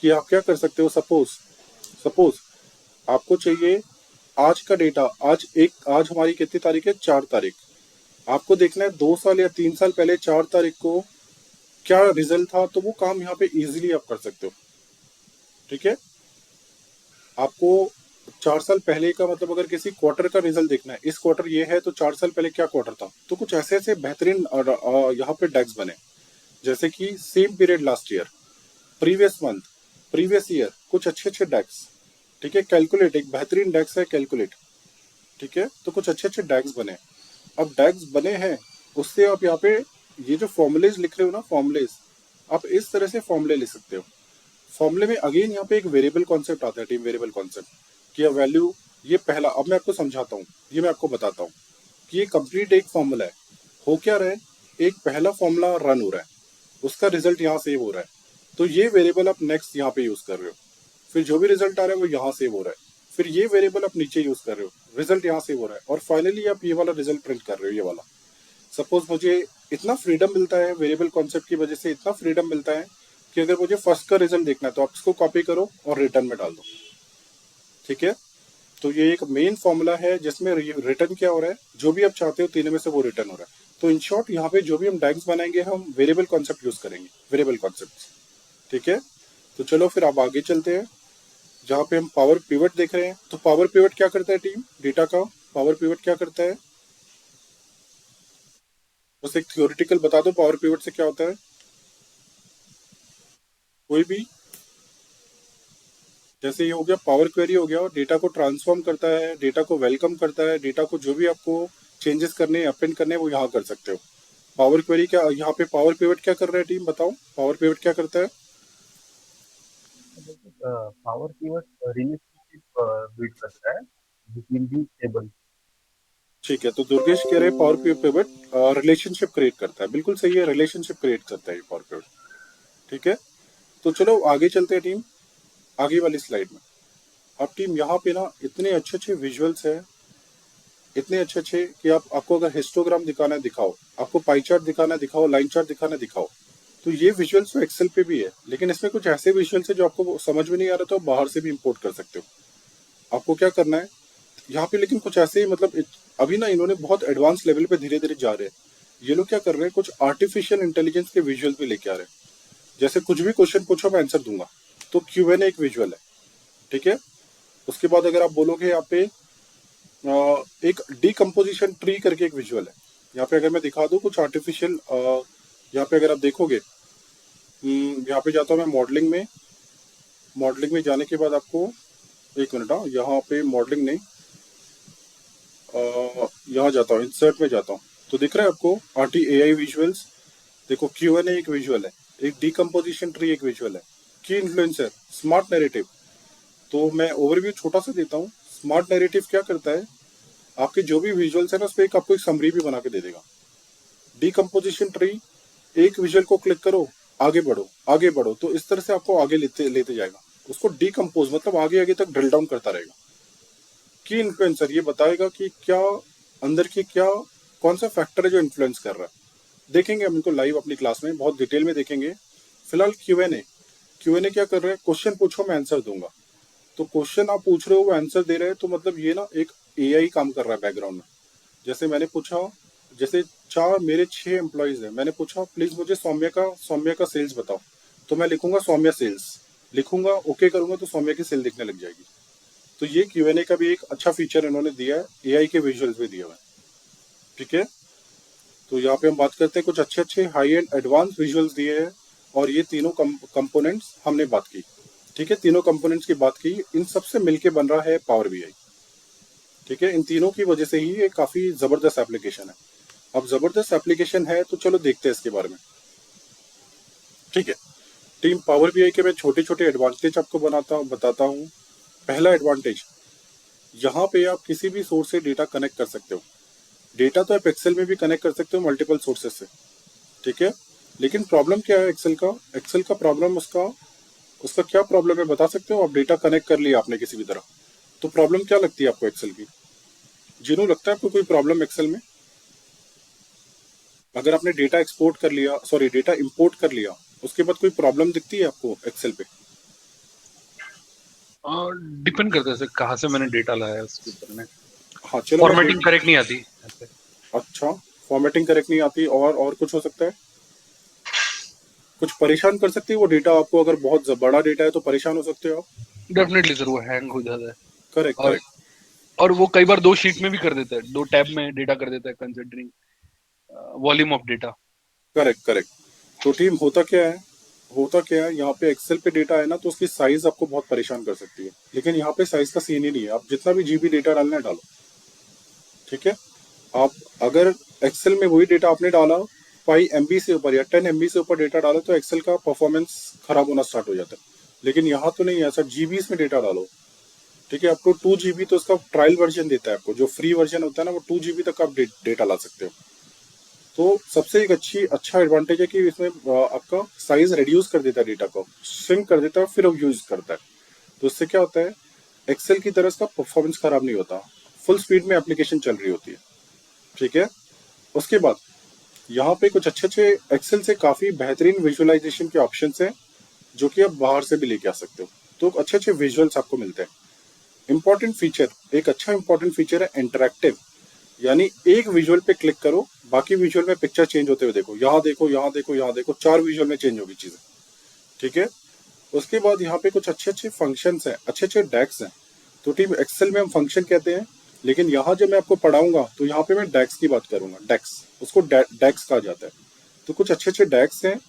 कि आप क्या कर सकते हो। सपोज आपको चाहिए आज का डेटा, आज हमारी कितनी तारीख है, 4 तारीख। आपको देखना है 2 साल या 3 साल पहले 4 तारीख को क्या रिजल्ट था, तो वो काम यहाँ पे इजीली आप कर सकते हो। ठीक है, आपको 4 साल पहले का, मतलब अगर किसी क्वार्टर का रिजल्ट देखना है, इस क्वार्टर ये है तो 4 साल पहले क्या क्वार्टर था, तो कुछ ऐसे ऐसे बेहतरीन यहाँ पे डेक्स बने, जैसे कि same period last year, previous month, previous year, कुछ अच्छे अच्छे डेक्स। ठीक है, कैलकुलेट एक बेहतरीन डेक्स है, कैलकुलेट। ठीक है, तो कुछ अच्छे अच्छे डैग्स बने। अब डैग्स बने हैं, उससे आप यहाँ पे ये जो फॉर्मुलेज लिख रहे हो ना, फॉर्मुलेज, आप इस तरह से फॉर्मुले लिख सकते हो। फॉर्मुले में अगेन यहाँ पे एक वेरिएबल कॉन्सेप्ट आता है टीम, वेरिएबल कॉन्सेप्ट कि यह वैल्यू, ये पहला, अब मैं आपको समझाता हूँ, ये मैं आपको बताता हूँ कि ये कंप्लीट एक फॉर्मूला है। हो क्या रहा है, एक पहला फॉर्मूला रन हो रहा है, उसका रिजल्ट यहाँ सेव हो रहा है, तो ये वेरिएबल आप नेक्स्ट यहाँ पे यूज कर रहे हो। फिर जो भी रिजल्ट आ रहा है वो यहाँ सेव हो रहा है, फिर ये वेरिएबल आप नीचे यूज कर रहे हो, रिजल्ट यहाँ सेव हो रहा है, और फाइनली आप ये वाला रिजल्ट प्रिंट कर रहे हो, ये वाला। सपोज मुझे इतना फ्रीडम मिलता है, वेरिएबल कॉन्सेप्ट की वजह से इतना फ्रीडम मिलता है कि अगर मुझे फर्स्ट का रिजल्ट देखना है तो आप इसको कॉपी करो और रिटर्न में डाल दो। ठीक है, तो ये एक मेन फॉर्मूला है जिसमें रिटर्न क्या हो रहा है, जो भी आप चाहते हो तीनों में से वो रिटर्न हो रहा है। तो इन शॉर्ट यहाँ पे जो भी हम डैग्स बनाएंगे, हम वेरिएबल कॉन्सेप्ट यूज करेंगे, वेरिएबल कॉन्सेप्ट। ठीक है, तो चलो फिर आप आगे चलते हैं, जहाँ पे हम पावर पिवट देख रहे हैं। तो पावर पिवट क्या करता है टीम, डेटा का पावर पिवट क्या करता है, बस एक थियोरिटिकल बता दो, पावर पिवट से क्या होता है, कोई भी जैसे ये हो गया पावर क्वेरी हो गया, डेटा को ट्रांसफॉर्म करता है, डेटा को वेलकम करता है, डेटा को जो भी आपको चेंजेस करने हैं अपेंड करने हैं वो यहाँ कर सकते हो। पावर क्वेरी क्या, यहाँ पे पावर पिवट क्या कर रहा है टीम, बताओ पावर पिवट क्या करता है? पावर पिवट रिलेशनशिप बिल्ड करता है बिटवीन दी टेबल। ठीक है, तो दुर्गेश कह रहे हैं पावर पिवट रिलेशनशिप क्रिएट करता है, बिल्कुल सही है, रिलेशनशिप क्रिएट करता है ये पावर पिवट। ठीक है, तो चलो आगे चलते हैं टीम, आगे वाली स्लाइड में। अब टीम यहाँ पे ना इतने अच्छे अच्छे विजुअल्स है, इतने अच्छे अच्छे कि आपको अगर हिस्टोग्राम दिखाना है दिखाओ, आपको पाई चार्ट दिखाना है दिखाओ, लाइन चार्ट दिखाना है दिखाओ। तो ये विजुअल्स तो एक्सेल पे भी है, लेकिन इसमें कुछ ऐसे विजुअल्स है जो आपको समझ में नहीं आ रहा तो आप बाहर से भी इंपोर्ट कर सकते हो। आपको क्या करना है यहाँ पे, लेकिन कुछ ऐसे मतलब अभी ना इन्होंने बहुत एडवांस लेवल पे धीरे धीरे जा रहे हैं। ये लोग क्या कर रहे हैं, कुछ आर्टिफिशियल इंटेलिजेंस के विजुअल भी लेके आ रहे हैं। जैसे कुछ भी क्वेश्चन पूछो मैं आंसर दूंगा, तो Q&A एक विजुअल है। ठीक है, उसके बाद अगर आप बोलोगे यहाँ पे एक डीकम्पोजिशन ट्री करके एक विजुअल है। यहाँ पे अगर मैं दिखा दूँ कुछ आर्टिफिशियल, यहाँ पे अगर आप देखोगे, यहाँ पे जाता हूँ मैं मॉडलिंग में। मॉडलिंग में जाने के बाद आपको एक मिनट, हाँ यहाँ पे मॉडलिंग नहीं, यहाँ जाता हूँ इंसर्ट में जाता हूँ, तो दिख रहा है आपको RTAI विजुअल्स। देखो Q&A एक विजुअल है, एक डीकम्पोजिशन ट्री एक विजुअल है, की इन्फ्लुएंसर, स्मार्ट नैरेटिव। तो मैं ओवरव्यू छोटा सा देता हूँ। स्मार्ट नैरेटिव क्या करता है, आपके जो भी विजुअल्स है ना उस पर आपको एक समरी भी बना के दे देगा। डीकम्पोजिशन ट्री, एक विजुअल को क्लिक करो, आगे बढ़ो आगे बढ़ो, तो इस तरह से आपको आगे लेते लेते जाएगा। उसको डीकम्पोज मतलब आगे आगे तक ड्रिल डाउन करता रहेगा। की इन्फ्लुएंसर ये बताएगा कि क्या अंदर की क्या कौन सा फैक्टर है जो इन्फ्लुएंस कर रहा है। देखेंगे हम इनको लाइव अपनी क्लास में बहुत डिटेल में देखेंगे। फिलहाल Q&A क्या कर रहे हैं, क्वेश्चन पूछो मैं आंसर दूंगा। तो क्वेश्चन आप पूछ रहे हो वो आंसर दे रहे हैं, तो मतलब ये ना एक AI काम कर रहा है बैकग्राउंड में। जैसे मैंने पूछा, जैसे मेरे 6 एम्प्लॉयज हैं, मैंने पूछा प्लीज मुझे सौम्या का सेल्स बताओ, तो मैं लिखूंगा सौम्या सेल्स, लिखूंगा ओके करूंगा तो सौम्या की सेल दिखने लग जाएगी। तो ये Q&A का भी एक अच्छा फीचर इन्होंने दिया है, AI के विजुअल्स भी दिए हुए हैं। ठीक है, तो यहाँ पे हम बात करते हैं कुछ अच्छे अच्छे हाई एंड एडवांस विजुअल्स दिए हैं, और ये तीनों कंपोनेंट्स हमने बात की। ठीक है, तीनों कंपोनेंट्स की बात की, इन सबसे मिलके बन रहा है पावर BI। ठीक है, इन तीनों की वजह से ही ये काफी जबरदस्त एप्लीकेशन है। अब जबरदस्त एप्लीकेशन है तो चलो देखते हैं इसके बारे में। ठीक है टीम, पावर BI के मैं छोटे छोटे एडवांटेज आपको बताता हूँ। पहला एडवांटेज, यहाँ पे आप किसी भी सोर्स से डेटा कनेक्ट कर सकते हो। डेटा तो आप एक्सेल में भी कनेक्ट कर सकते हो मल्टीपल सोर्सेज से। ठीक है, लेकिन प्रॉब्लम क्या है एक्सेल का प्रॉब्लम, उसका क्या प्रॉब्लम है बता सकते हो? आप डेटा कनेक्ट कर लिया आपने किसी भी तरह, तो प्रॉब्लम क्या लगती है आपको एक्सेल की? जिन्हों लगता है आपको कोई प्रॉब्लम एक्सेल में? अगर आपने डेटा एक्सपोर्ट कर लिया, सॉरी डेटा इंपोर्ट कर लिया, उसके बाद कोई प्रॉब्लम दिखती है आपको एक्सेल पे? डिपेंड करता है सर कहाँ से मैंने डेटा लाया है उसके ऊपर में। हाँ चलो, फॉर्मेटिंग करेक्ट नहीं आती। अच्छा, फॉर्मेटिंग करेक्ट नहीं आती, और कुछ हो सकता है? कुछ परेशान कर सकती है वो डेटा आपको? अगर बहुत बड़ा डेटा है तो परेशान हो सकते हो आप। डेफिनेटली सर वो हैंग हो जाता है। करेक्ट और करेक्ट और वो कई बार 2 शीट में भी कर देता है, 2 टैब में डेटा कर देता है considering volume of data. Correct correct. तो टीम होता क्या है यहाँ पे एक्सेल पे डेटा है ना, तो उसकी साइज आपको बहुत परेशान कर सकती है, लेकिन यहाँ पे साइज का सीन ही नहीं है। आप जितना भी GB डेटा डालना है डालो। ठीक है, आप अगर एक्सेल में वही डेटा आपने डाला 5 MB से ऊपर या 10 MB से ऊपर डेटा डालो तो एक्सेल का परफॉर्मेंस खराब होना स्टार्ट हो जाता है। लेकिन यहाँ तो नहीं है ऐसा, GBs में डेटा डालो। ठीक है, आपको 2 GB तो उसका ट्रायल वर्जन देता है आपको, जो फ्री वर्जन होता है ना वो 2 GB तक आप डेटा ला सकते हो। तो सबसे एक अच्छा एडवांटेज है कि इसमें आपका साइज रिड्यूस कर देता है, डेटा को श्रिंक कर देता है, फिर यूज करता है। तो इससे क्या होता है, एक्सेल की तरह इसका परफॉर्मेंस खराब नहीं होता, फुल स्पीड में एप्लीकेशन चल रही होती है। ठीक है, उसके बाद यहाँ पे कुछ अच्छे एक्सेल से काफी बेहतरीन विजुअलाइजेशन के ऑप्शन हैं जो कि आप बाहर से भी लेके आ सकते हो। तो अच्छे विजुअल्स आपको मिलते हैं। इंपॉर्टेंट फीचर, एक अच्छा इंपॉर्टेंट फीचर है इंटरैक्टिव, यानी एक विजुअल पे क्लिक करो, बाकी विजुअल में पिक्चर चेंज होते हुए देखो, यहाँ देखो यहाँ देखो यहाँ देखो, 4 विजुअल में चेंज होगी चीजें। ठीक है, उसके बाद यहाँ पे कुछ अच्छे फंक्शंस हैं, अच्छे डैक्स हैं। तो टीम एक्सेल में हम फंक्शन कहते हैं, लेकिन यहाँ जब मैं आपको पढ़ाऊंगा तो यहाँ पे मैं डैक्स की बात करूंगा। डैक्स, उसको डैक्स कहा जाता है। तो कुछ अच्छे डैक्स हैं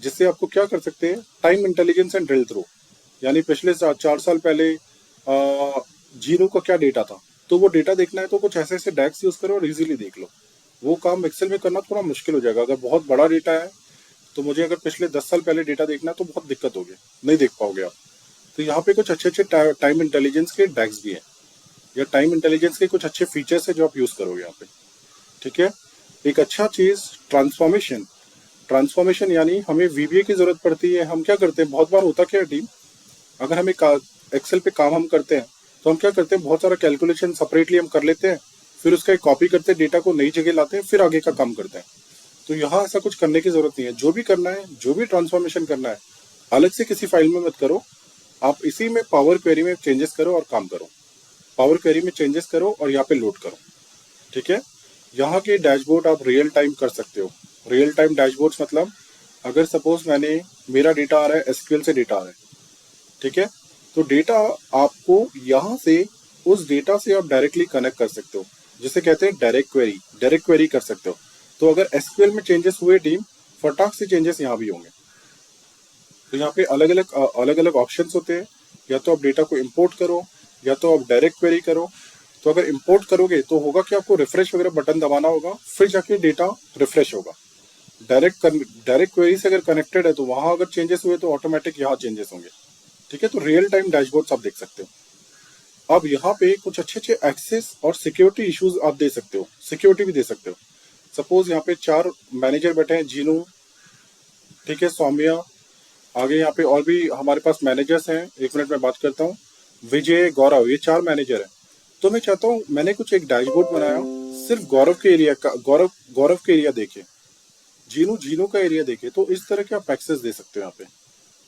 जिससे आपको क्या कर सकते हैं, time intelligence and drill through, यानी पिछले 4 साल पहले जीरो का क्या डेटा था, तो वो डेटा देखना है तो कुछ ऐसे ऐसे डैक्स यूज करो और इजीली देख लो। वो काम एक्सेल में करना थोड़ा मुश्किल हो जाएगा। अगर बहुत बड़ा डेटा है तो मुझे अगर पिछले 10 साल पहले डेटा देखना है तो बहुत दिक्कत होगी, नहीं देख पाओगे आप। तो यहाँ पे कुछ अच्छे अच्छे टाइम इंटेलिजेंस के डैक्स भी हैं, या टाइम इंटेलिजेंस के कुछ अच्छे फीचर्स है जो आप यूज करोगे यहाँ पे। ठीक है। एक अच्छा चीज ट्रांसफॉर्मेशन। ट्रांसफॉर्मेशन यानी हमें वीबीए की जरूरत पड़ती है। हम क्या करते हैं, बहुत बार होता क्या है टीम, अगर हमें एक्सेल पे काम हम करते हैं तो हम क्या करते हैं, बहुत सारा कैलकुलेशन सेपरेटली हम कर लेते हैं, फिर उसका एक कॉपी करते हैं, डेटा को नई जगह लाते हैं, फिर आगे का काम करते हैं। तो यहाँ ऐसा कुछ करने की जरूरत नहीं है। जो भी करना है, जो भी ट्रांसफॉर्मेशन करना है, अलग से किसी फाइल में मत करो, आप इसी में पावर क्वेरी में चेंजेस करो और काम करो। पावर क्वेरी में चेंजेस करो और यहाँ पे लोड करो। ठीक है। यहाँ के डैशबोर्ड आप रियल टाइम कर सकते हो। रियल टाइम डैशबोर्ड्स मतलब अगर सपोज मेरा डेटा आ रहा है, एसक्यूएल से डेटा आ रहा है, ठीक है, तो डेटा आपको यहाँ से उस डेटा से आप डायरेक्टली कनेक्ट कर सकते हो, जिसे कहते हैं डायरेक्ट क्वेरी कर सकते हो। तो अगर एसक्यूएल में चेंजेस हुए टीम, फटाक से चेंजेस यहाँ भी होंगे। तो यहाँ पे अलग अलग ऑप्शंस होते हैं, या तो आप डेटा को इंपोर्ट करो या तो आप डायरेक्ट क्वेरी करो। तो अगर इंपोर्ट करोगे तो होगा कि आपको रिफ्रेश वगैरह बटन दबाना होगा, फिर जाके डेटा रिफ्रेश होगा। डायरेक्ट क्वेरी से अगर कनेक्टेड है तो वहां अगर चेंजेस हुए तो ऑटोमेटिक यहाँ चेंजेस होंगे। ठीक है। तो रियल टाइम डैशबोर्ड्स आप देख सकते हो। अब यहाँ पे कुछ अच्छे अच्छे एक्सेस और सिक्योरिटी इश्यूज आप दे सकते हो, सिक्योरिटी भी दे सकते हो। सपोज यहाँ पे 4 मैनेजर बैठे हैं, जीनू, ठीक है, सौम्या, आगे यहाँ पे और भी हमारे पास मैनेजर्स हैं, 1 मिनट में बात करता हूँ, विजय, गौरव, ये 4 मैनेजर हैं। तो मैं चाहता हूँ, मैंने कुछ एक डैशबोर्ड बनाया सिर्फ गौरव के एरिया का, गौरव के एरिया देखे, जीनू का एरिया देखे। तो इस तरह के आप एक्सेस दे सकते हो यहाँ पे।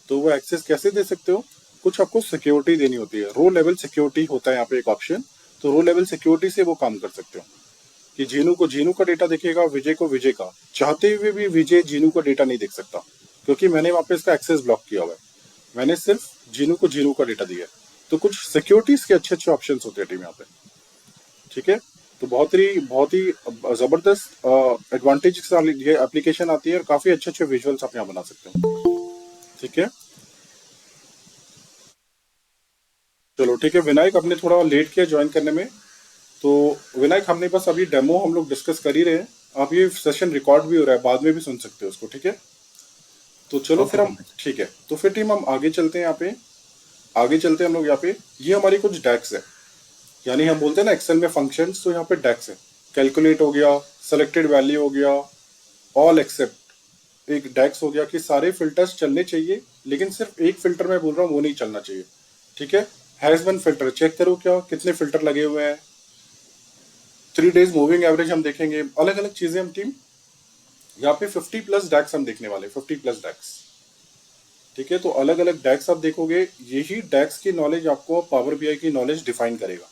तो वो एक्सेस कैसे दे सकते हो, कुछ आपको सिक्योरिटी देनी होती है, रो लेवल सिक्योरिटी होता है यहाँ पे एक ऑप्शन। तो रो लेवल सिक्योरिटी से वो काम कर सकते हो कि जीनू का डेटा दिखेगा, विजय को विजय का, चाहते हुए भी विजय जीनू का डेटा नहीं देख सकता, क्योंकि मैंने वहां पे इसका एक्सेस ब्लॉक किया हुआ है। मैंने सिर्फ जीनू का डेटा दिया है। तो कुछ सिक्योरिटीज के अच्छे अच्छे ऑप्शन होते हैं टीम यहाँ पे। ठीक है। तो बहुत ही जबरदस्त एडवांटेज के साथ ये एप्लीकेशन आती है और काफी अच्छे अच्छे विजुअल्स आप यहाँ बना सकते हो। ठीक है। चलो ठीक है। विनायक आपने थोड़ा लेट किया ज्वाइन करने में, तो विनायक हमने बस अभी डेमो हम लोग डिस्कस कर ही रहे हैं। आप ये सेशन रिकॉर्ड भी हो रहा है, बाद में भी सुन सकते हो उसको। ठीक है। तो चलो फिर हम, ठीक है, तो फिर टीम हम आगे चलते हैं। यहाँ पे आगे चलते हैं हम लोग। यहाँ पे ये हमारी कुछ डैक्स है, यानी हम बोलते हैं ना एक्सेल में फंक्शंस, तो यहाँ पे डैक्स है। कैलकुलेट हो गया, सेलेक्टेड वैल्यू हो गया, ऑल एक्सेप्ट एक डैक्स हो गया कि सारे फिल्टर्स चलने चाहिए, लेकिन सिर्फ एक फिल्टर मैं बोल रहा हूँ वो नहीं चलना चाहिए। ठीक है। हैज वन फिल्टर चेक करो क्या कितने फिल्टर लगे हुए हैं, 3 डेज मूविंग एवरेज हम देखेंगे, अलग अलग चीजें हम टीम यहाँ पे 50+ डैक्स हम देखने वाले, 50+ डैक्स। ठीक है। तो अलग अलग डैक्स आप देखोगे, यही डैक्स की नॉलेज आपको पावर बीआई की नॉलेज डिफाइन करेगा।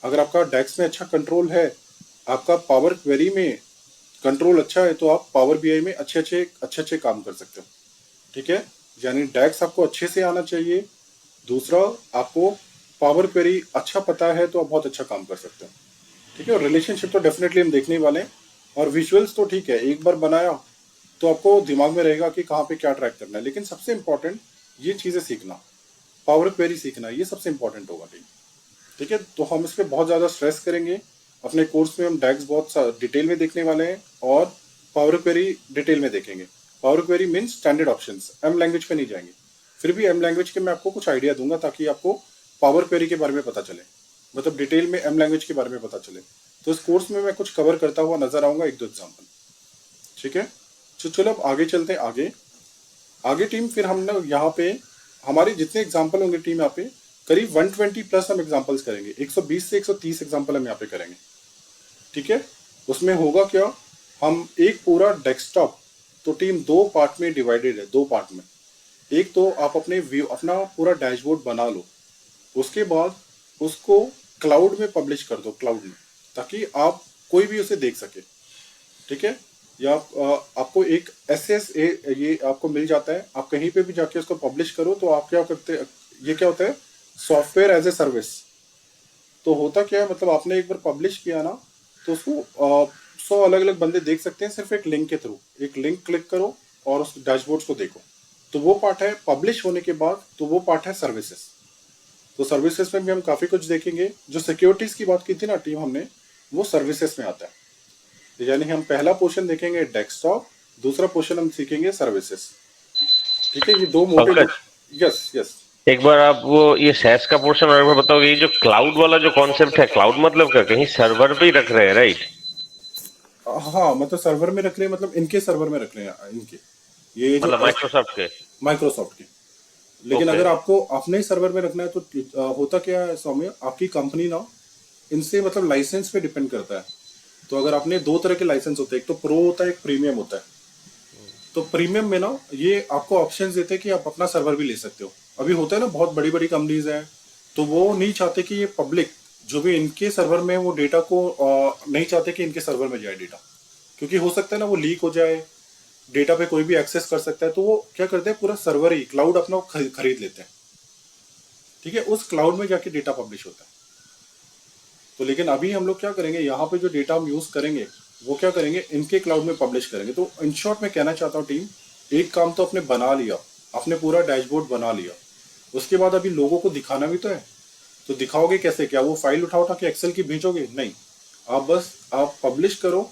अगर आपका डैक्स में अच्छा कंट्रोल है, आपका पावर क्वेरी में कंट्रोल अच्छा है, तो आप पावर बीआई में अच्छे अच्छे काम कर सकते हो। ठीक है। यानी डैक्स आपको अच्छे से आना चाहिए। दूसरा, आपको पावर क्वेरी अच्छा पता है तो आप बहुत अच्छा काम कर सकते हो। ठीक है। और रिलेशनशिप तो डेफिनेटली हम देखने ही वाले हैं। और विजुअल्स तो ठीक है, एक बार बनाया तो आपको दिमाग में रहेगा कि कहाँ पे क्या ट्रैक करना है। लेकिन सबसे इंपॉर्टेंट ये चीजें सीखना, पावर क्वेरी सीखना, ये सबसे इंपॉर्टेंट होगा। ठीक है। तो हम इस पर बहुत ज्यादा स्ट्रेस करेंगे अपने कोर्स में। हम डैक्स बहुत डिटेल में देखने वाले हैं और पावर क्वेरी डिटेल में देखेंगे। Power query means standard options, M language पे नहीं जाएंगे। फिर भी एम लैंग्वेज के मैं आपको कुछ आइडिया दूंगा ताकि आपको पावर क्वेरी के बारे में पता चले, मतलब डिटेल में एम लैंग्वेज के बारे में पता चले। तो इस कोर्स में मैं कुछ कवर करता हुआ नजर आऊंगा, 1-2 एग्जाम्पल। ठीक है। तो चलो अब आगे चलते हैं। आगे टीम, फिर हम ना यहाँ पे हमारे जितने एग्जाम्पल होंगे टीम, यहाँ पे करीब 120+ हम एग्जाम्पल्स करेंगे, 120 से 130 एग्जाम्पल हम यहाँ पे करेंगे। ठीक है। उसमें होगा क्या, हम एक पूरा डेस्कटॉप, तो टीम 2 पार्ट में डिवाइडेड है, 2 पार्ट में। एक तो आप अपना पूरा डैशबोर्ड बना लो, उसके बाद उसको क्लाउड में पब्लिश कर दो, क्लाउड में, ताकि आप कोई भी उसे देख सके। ठीक है। या आपको एक SSA ये आपको मिल जाता है, आप कहीं पे भी जाके उसको पब्लिश करो तो आप क्या करते हैं, ये क्या होता है, सॉफ्टवेयर एज ए सर्विस। तो होता क्या है, मतलब आपने एक बार पब्लिश किया ना, तो उसको 100 अलग अलग बंदे देख सकते हैं सिर्फ एक लिंक के थ्रू। एक लिंक क्लिक करो और उस डैशबोर्ड को देखो। तो वो पार्ट है पब्लिश होने के बाद, तो वो पार्ट है सर्विसेज। तो सर्विसेज में भी हम काफी कुछ देखेंगे। जो सिक्योरिटीज की बात की थी ना टीम हमने, वो सर्विसेज में आता है। यानी हम पहला पोर्शन देखेंगे डेस्कटॉप, दूसरा पोर्शन हम सीखेंगे सर्विसेज। ठीक है, ये दो मोटे। Pankaj, yes yes. एक बार आप वो ये सैस का पोर्शन और एक बार बताओगे, ये जो क्लाउड वाला जो कॉन्सेप्ट है, क्लाउड मतलब क्या, कहीं सर्वर पे ही रख रहे हैं, राइट? हाँ, मतलब सर्वर में रख रहे हैं, मतलब इनके सर्वर में रख रहे हैं, इनके ये जो मतलब माइक्रोसॉफ्ट के? माइक्रोसॉफ्ट के। लेकिन ओके। अगर आपको अपने सर्वर में रखना है तो होता क्या है सौम्य, आपकी कंपनी ना इनसे मतलब लाइसेंस पे डिपेंड करता है। तो अगर आपने दो तरह के लाइसेंस होते हैं, एक तो प्रो होता है, एक प्रीमियम होता है। तो प्रीमियम में ना ये आपको ऑप्शन देते हैं कि आप अपना सर्वर भी ले सकते हो। अभी होता है ना, बहुत बड़ी बड़ी कंपनीज हैं, तो वो नहीं चाहते कि ये पब्लिक जो भी इनके सर्वर में वो डेटा को नहीं चाहते कि इनके सर्वर में जाए डेटा, क्योंकि हो सकता है ना वो लीक हो जाए, डेटा पे कोई भी एक्सेस कर सकता है। तो वो क्या करते हैं, पूरा सर्वर ही क्लाउड अपना खरीद लेते हैं। ठीक है, उस क्लाउड में जाके डेटा पब्लिश होता है। तो लेकिन अभी हम लोग क्या करेंगे, यहाँ पे जो डेटा हम यूज करेंगे वो क्या करेंगे, इनके क्लाउड में पब्लिश करेंगे। तो इन शॉर्ट मैं कहना चाहता हूँ टीम, एक काम तो अपने बना लिया, आपने पूरा डैशबोर्ड बना लिया, उसके बाद अभी लोगों को दिखाना भी तो है। तो दिखाओगे कैसे, क्या वो फाइल उठा उठा के एक्सेल की भेजोगे? नहीं, आप बस आप पब्लिश करो,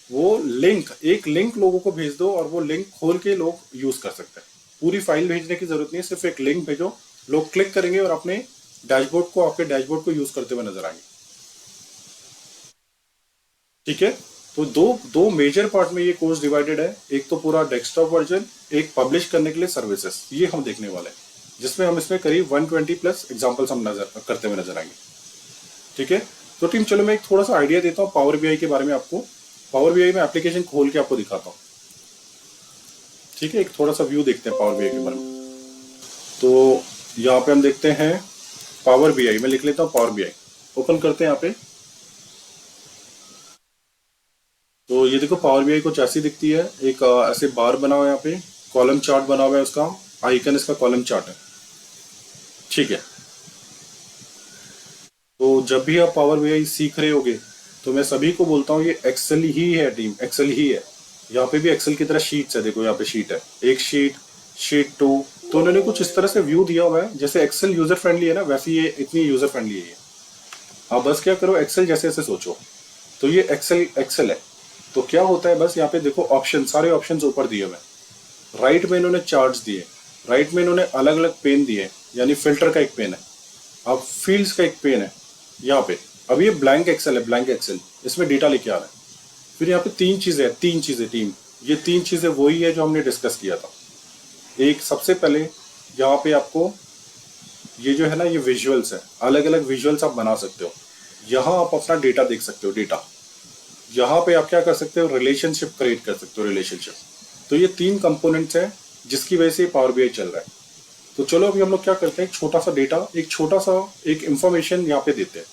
वो लिंक, एक लिंक लोगों को भेज दो और वो लिंक खोल के लोग यूज कर सकते हैं। पूरी फाइल भेजने की जरूरत नहीं है, सिर्फ एक लिंक भेजो, लोग क्लिक करेंगे और अपने डैशबोर्ड को, आपके डैशबोर्ड को यूज करते हुए नजर आएंगे। ठीक है, तो दो दो मेजर पार्ट में ये कोर्स डिवाइडेड है। एक तो पूरा डेस्कटॉप वर्जन, एक पब्लिश करने के लिए सर्विसेज, ये हम देखने वाले हैं, जिसमें हम इसमें करीब 120 प्लस एग्जांपल्स हम नजर करते हुए नजर आएंगे। ठीक है, तो टीम चलो मैं एक थोड़ा सा आइडिया देता हूँ पावर बीआई के बारे में आपको। पावर बीआई में एप्लीकेशन खोल के आपको दिखाता हूँ। ठीक है, एक थोड़ा सा व्यू देखते हैं पावर बीआई के बारे में। तो यहाँ पे हम देखते हैं पावर बीआई, मैं लिख लेता हूँ पावर बीआई, ओपन करते हैं यहाँ पे। तो ये देखो पावर बीआई कुछ ऐसी दिखती है, एक ऐसे बार बना हुआ है यहाँ पे, कॉलम चार्ट बना हुआ है, उसका आइकन इसका कॉलम चार्ट है। ठीक है, तो जब भी आप पावर बीआई सीख रहे होगे तो मैं सभी को बोलता हूँ ये एक्सेल ही है टीम, एक्सेल ही है। यहाँ पे भी एक्सेल की तरह शीट्स है, देखो यहाँ पे शीट है, एक शीट, शीट 2। तो उन्होंने कुछ इस तरह से व्यू दिया हुआ है, जैसे एक्सेल यूजर फ्रेंडली है ना, वैसे ये इतनी यूजर फ्रेंडली है ये। आप बस क्या करो, एक्सेल जैसे ऐसे सोचो। तो ये एक्सेल है। तो क्या होता है, बस यहाँ पे देखो ऑप्शन, सारे ऑप्शंस ऊपर दिए हुए। राइट में इन्होंने चार्ट्स दिए, राइट में इन्होंने अलग अलग पेन दिए, यानी फिल्टर का एक पेन है, अब फील्ड्स का एक पेन है यहाँ पे। अब ये ब्लैंक एक्सेल है, ब्लैंक एक्सेल, इसमें डेटा लेके आ रहा है। फिर यहाँ पे तीन चीजें टीम, ये तीन चीजें वही है जो हमने डिस्कस किया था। एक सबसे पहले यहाँ पे आपको ये जो है ना, ये विजुअल्स है, अलग अलग विजुअल्स आप बना सकते हो। यहाँ आप अपना डेटा देख सकते हो, डेटा। यहाँ पे आप क्या कर सकते हो, रिलेशनशिप क्रिएट कर सकते हो, रिलेशनशिप। तो ये तीन कंपोनेंट्स हैं जिसकी वजह से पावर बीआई चल रहा है। तो चलो अभी हम लोग क्या करते हैं, एक छोटा सा डेटा, एक छोटा सा एक इंफॉर्मेशन यहाँ पे देते हैं।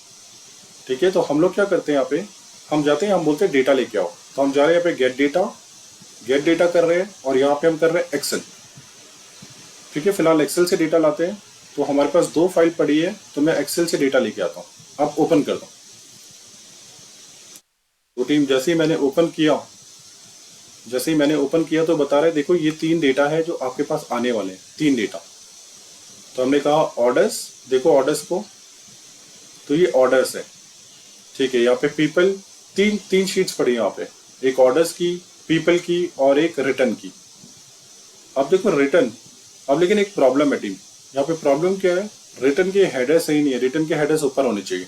ठीक है, तो हम लोग क्या करते हैं, यहाँ पे हम जाते हैं, हम बोलते हैं डेटा लेके आओ। तो हम जा रहे हैं यहाँ पे गेट डेटा कर रहे हैं, और यहाँ पे हम कर रहे हैं एक्सेल। ठीक है, फिलहाल एक्सेल से डेटा लाते हैं। तो हमारे पास दो फाइल पड़ी है, तो मैं एक्सेल से डेटा लेके आता हूँ। अब ओपन करता हूँ। तो टीम जैसे ही मैंने ओपन किया तो बता रहे देखो ये तीन डेटा है जो आपके पास आने वाले हैं, तीन डेटा। तो हमने कहा ऑर्डर्स, देखो ऑर्डर्स को, तो ये ऑर्डर्स है। ठीक है, यहाँ पे पीपल, तीन शीट्स पड़ी यहाँ पे, एक ऑर्डर्स की, पीपल की और एक रिटर्न की। अब देखो रिटर्न, अब लेकिन एक प्रॉब्लम है टीम, यहाँ पे प्रॉब्लम क्या है, रिटर्न के हेडर सही नहीं है, रिटर्न के हेडर्स ऊपर होने चाहिए।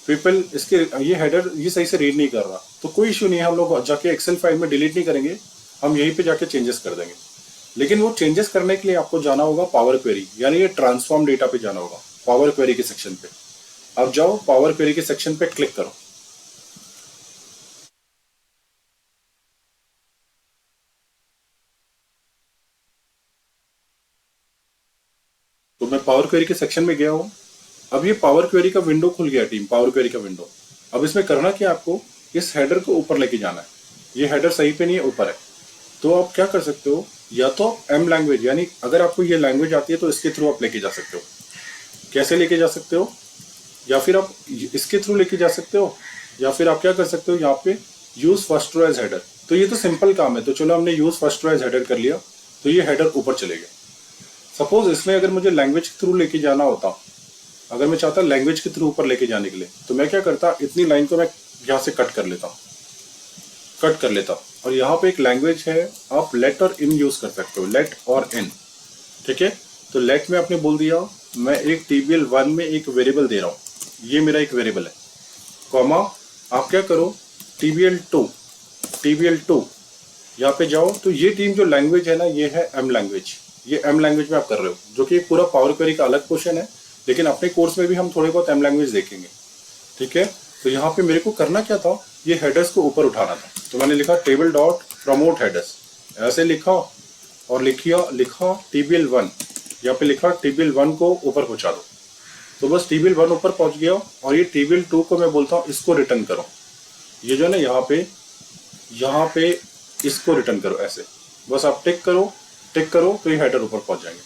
पीपल, इसके ये हेडर ये सही से रीड नहीं कर रहा। तो कोई इशू नहीं है, हम लोग जाके एक्सेल फाइल में डिलीट नहीं करेंगे, हम यहीं पे जाके चेंजेस कर देंगे। लेकिन वो चेंजेस करने के लिए आपको जाना होगा पावर क्वेरी, यानी ये ट्रांसफॉर्म डेटा पे जाना होगा, पावर क्वेरी के सेक्शन पे। अब जाओ पावर क्वेरी के सेक्शन पे क्लिक करो। तो मैं पावर क्वेरी के सेक्शन में गया हूँ। अब ये पावर क्वेरी का विंडो खुल गया टीम, पावर क्वेरी का विंडो। अब इसमें करना क्या, आपको इस हेडर को ऊपर लेके जाना है। ये हेडर सही पे नहीं है, ऊपर है। तो आप क्या कर सकते हो, या तो एम लैंग्वेज, यानी अगर आपको ये लैंग्वेज आती है तो इसके थ्रू आप लेके जा सकते हो। कैसे लेके जा सकते हो, या फिर आप इसके थ्रू लेके जा सकते हो, या फिर आप क्या कर सकते हो, यहाँ पे use first row as header. तो ये तो सिंपल काम है। तो चलो हमने use first row as header कर लिया। तो तो ये हेडर ऊपर चले गए। सपोज इसमें अगर मुझे लैंग्वेज के थ्रू लेके जाना होता, अगर मैं चाहता लैंग्वेज के थ्रू ऊपर लेके जाने के लिए, तो मैं क्या करता, इतनी लाइन को मैं यहाँ से कट कर लेता और यहाँ पे एक लैंग्वेज है, आप लेट और इन यूज कर सकते हो, लेट और इन। ठीक है, तो लेट में आपने बोल दिया मैं एक TBL1 में एक वेरिएबल दे रहा हूँ, ये मेरा एक वेरिएबल है, कॉमा आप क्या करो TBL2 यहाँ पे जाओ, तो ये टीम जो लैंग्वेज है ना, ये है M लैंग्वेज, ये M लैंग्वेज में आप कर रहे हो, जो कि पूरा पावर क्वेरी का अलग क्वेश्चन है, लेकिन अपने कोर्स में भी हम थोड़े बहुत M लैंग्वेज देखेंगे। ठीक है, तो यहाँ पे मेरे को करना क्या था, ये हेडर्स को ऊपर उठाना था, तो मैंने लिखा टेबल डॉट प्रमोट हेडर्स, ऐसे लिखा और लिखा TBL1, यहाँ पे लिखा TBL1 को ऊपर पहुंचा दो, तो बस TBL1 ऊपर पहुंच गया। और ये TBL2 को मैं बोलता हूँ इसको रिटर्न करो, ये जो है ना यहाँ पे इसको रिटर्न करो, ऐसे बस आप टिक करो तो ये हेडर ऊपर पहुंच जाएंगे।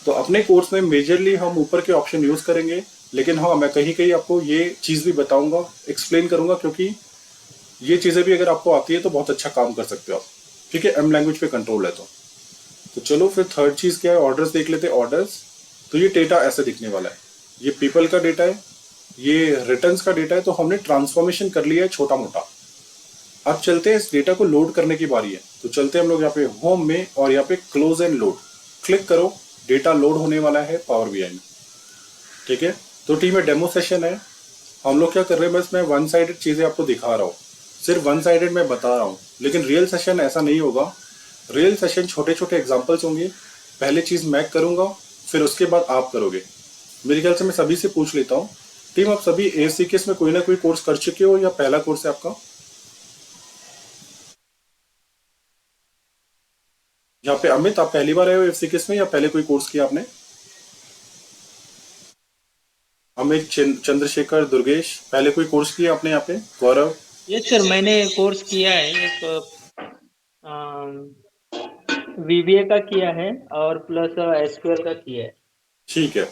तो अपने कोर्स में मेजरली हम ऊपर के ऑप्शन यूज करेंगे, लेकिन हाँ मैं कहीं आपको ये चीज भी बताऊंगा, एक्सप्लेन करूंगा, क्योंकि ये चीजें भी अगर आपको आती है तो बहुत अच्छा काम कर सकते हो आप। ठीक है, M लैंग्वेज पे कंट्रोल है तो चलो फिर थर्ड चीज क्या है, ऑर्डर्स देख लेते हैं। ऑर्डर्स, तो ये डेटा ऐसे दिखने वाला है, ये पीपल का डेटा है, ये रिटर्न्स का डेटा है, तो हमने ट्रांसफॉर्मेशन कर लिया है छोटा मोटा। अब चलते हैं, इस डेटा को लोड करने की बारी है, तो चलते हैं हम लोग यहाँ पे होम में और यहाँ पे क्लोज एंड लोड क्लिक करो, डेटा लोड होने वाला है पावर BI में। ठीक है, तो टीम में डेमो सेशन है, हम लोग क्या कर रहे हैं, बस मैं वन साइडेड चीजें आपको दिखा रहा हूँ, सिर्फ वन साइडेड मैं बता रहा हूँ, लेकिन रियल सेशन ऐसा नहीं होगा। रियल सेशन छोटे छोटे एग्जाम्पल्स होंगे, पहले चीज मैं करूंगा, फिर उसके बाद आप करोगे। मेरे ख्याल से मैं सभी से पूछ लेता हूँ, टीम आप सभी AFCKS में कोई ना कोई कोर्स कर चुके हो या पहला कोर्स है आपका? यहाँ पे अमित, आप पहली बार आए हो AFCKS में या पहले कोई कोर्स किया आपने? अमित, चंद्रशेखर, दुर्गेश, पहले कोई कोर्स किया आपने यहाँ पे? गौरव? यस सर, मैंने कोर्स किया है, एक VBA का किया है और प्लस SQL का किया है। ठीक है,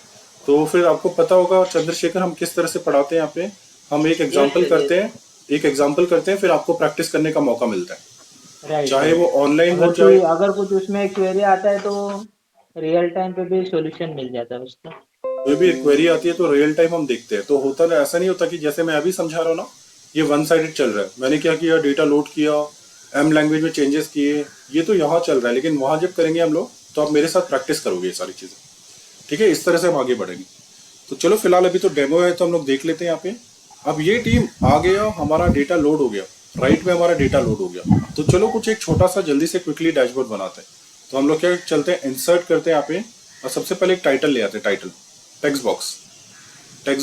तो फिर आपको पता होगा चंद्रशेखर हम किस तरह से पढ़ाते हैं यहाँ पे। हम एक एग्जाम्पल करते हैं, फिर आपको प्रैक्टिस करने का मौका मिलता है, राइट, चाहे वो ऑनलाइन हो चाहे। अगर कुछ उसमें क्वेरी आता है तो रियल टाइम पे भी सॉल्यूशन मिल जाता है उसका। कोई भी क्वेरी आती है तो रियल टाइम हम देखते हैं, तो होता है ऐसा नहीं होता कि जैसे मैं अभी समझा रहा हूँ ना, ये वन साइडेड चल रहा है, मैंने क्या किया, डेटा लोड किया, M लैंग्वेज में चेंजेस किए, ये तो यहाँ चल रहा है, लेकिन वहां जब करेंगे हम लोग तो आप मेरे साथ प्रैक्टिस करोगे ये सारी चीजें। ठीक है, इस तरह से हम आगे बढ़ेंगे। तो चलो फिलहाल अभी तो डेमो है, तो हम लोग देख लेते हैं यहाँ पे। अब ये टीम आ गया, हमारा डेटा लोड हो गया, राइट में हमारा डेटा लोड हो गया, तो चलो कुछ एक छोटा सा जल्दी से क्विकली डैशबोर्ड बनाते हैं। तो हम लोग क्या चलते हैं, इंसर्ट करते हैं यहाँ पे, और सबसे पहले एक टाइटल ले आते हैं, टाइटल टेक्स्ट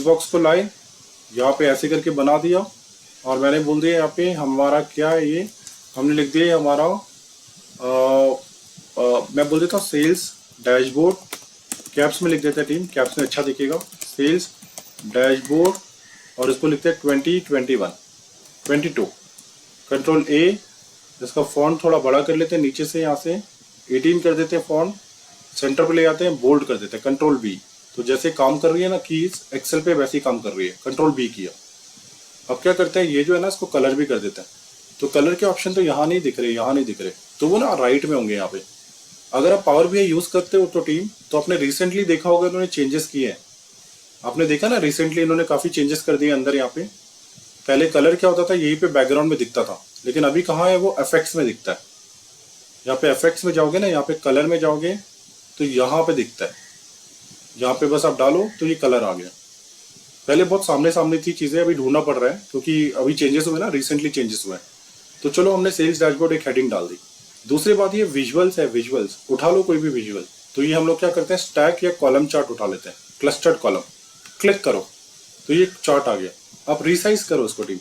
बॉक्स को लाए, यहाँ पे ऐसे करके बना दिया, और मैंने बोल दिया यहाँ पे हमारा क्या है, ये हमने लिख दिया हमारा मैं बोल देता हूँ सेल्स डैशबोर्ड, कैप्स में लिख देते हैं टीम, कैप्स में अच्छा दिखेगा, सेल्स डैशबोर्ड, और इसको लिखते हैं 2021-22, कंट्रोल A, इसका फॉन्ट थोड़ा बड़ा कर लेते हैं, नीचे से यहाँ से 18 कर देते हैं फॉन्ट, सेंटर पे ले आते हैं, बोल्ड कर देते हैं, कंट्रोल B। तो जैसे काम कर रही है ना कीज एक्सेल पे, वैसे ही काम कर रही है, कंट्रोल B किया। अब क्या करते हैं, ये जो है ना इसको कलर भी कर देते हैं, तो कलर के ऑप्शन तो यहाँ नहीं दिख रहे, तो वो ना राइट में होंगे यहाँ पे। अगर आप पावर BI यूज करते हो तो टीम, तो आपने रिसेंटली देखा होगा इन्होंने चेंजेस किए हैं, आपने देखा ना रिसेंटली इन्होंने काफी चेंजेस कर दिए अंदर। यहाँ पे पहले कलर क्या होता था, यहीं पे बैकग्राउंड में दिखता था, लेकिन अभी कहाँ है, वो इफेक्ट्स में दिखता है। यहाँ पे इफेक्ट्स में जाओगे ना, यहाँ पे कलर में जाओगे तो यहाँ पे दिखता है, यहाँ पे बस आप डालो तो ये कलर आ गया। पहले बहुत सामने थी चीजें, अभी ढूंढना पड़ रहा है क्योंकि अभी चेंजेस हुए ना, रिसेंटली चेंजेस हुए हैं। तो चलो हमने सेल्स डैशबोर्ड एक हेडिंग डाल दी। दूसरी बात ये विजुअल्स है, विजुअल्स उठा लो कोई भी विजुअल, तो ये हम लोग क्या करते हैं, स्टैक या कॉलम चार्ट उठा लेते हैं, क्लस्टर्ड कॉलम, क्लिक करो तो ये चार्ट आ गया। अब रिसाइज करो उसको टीम,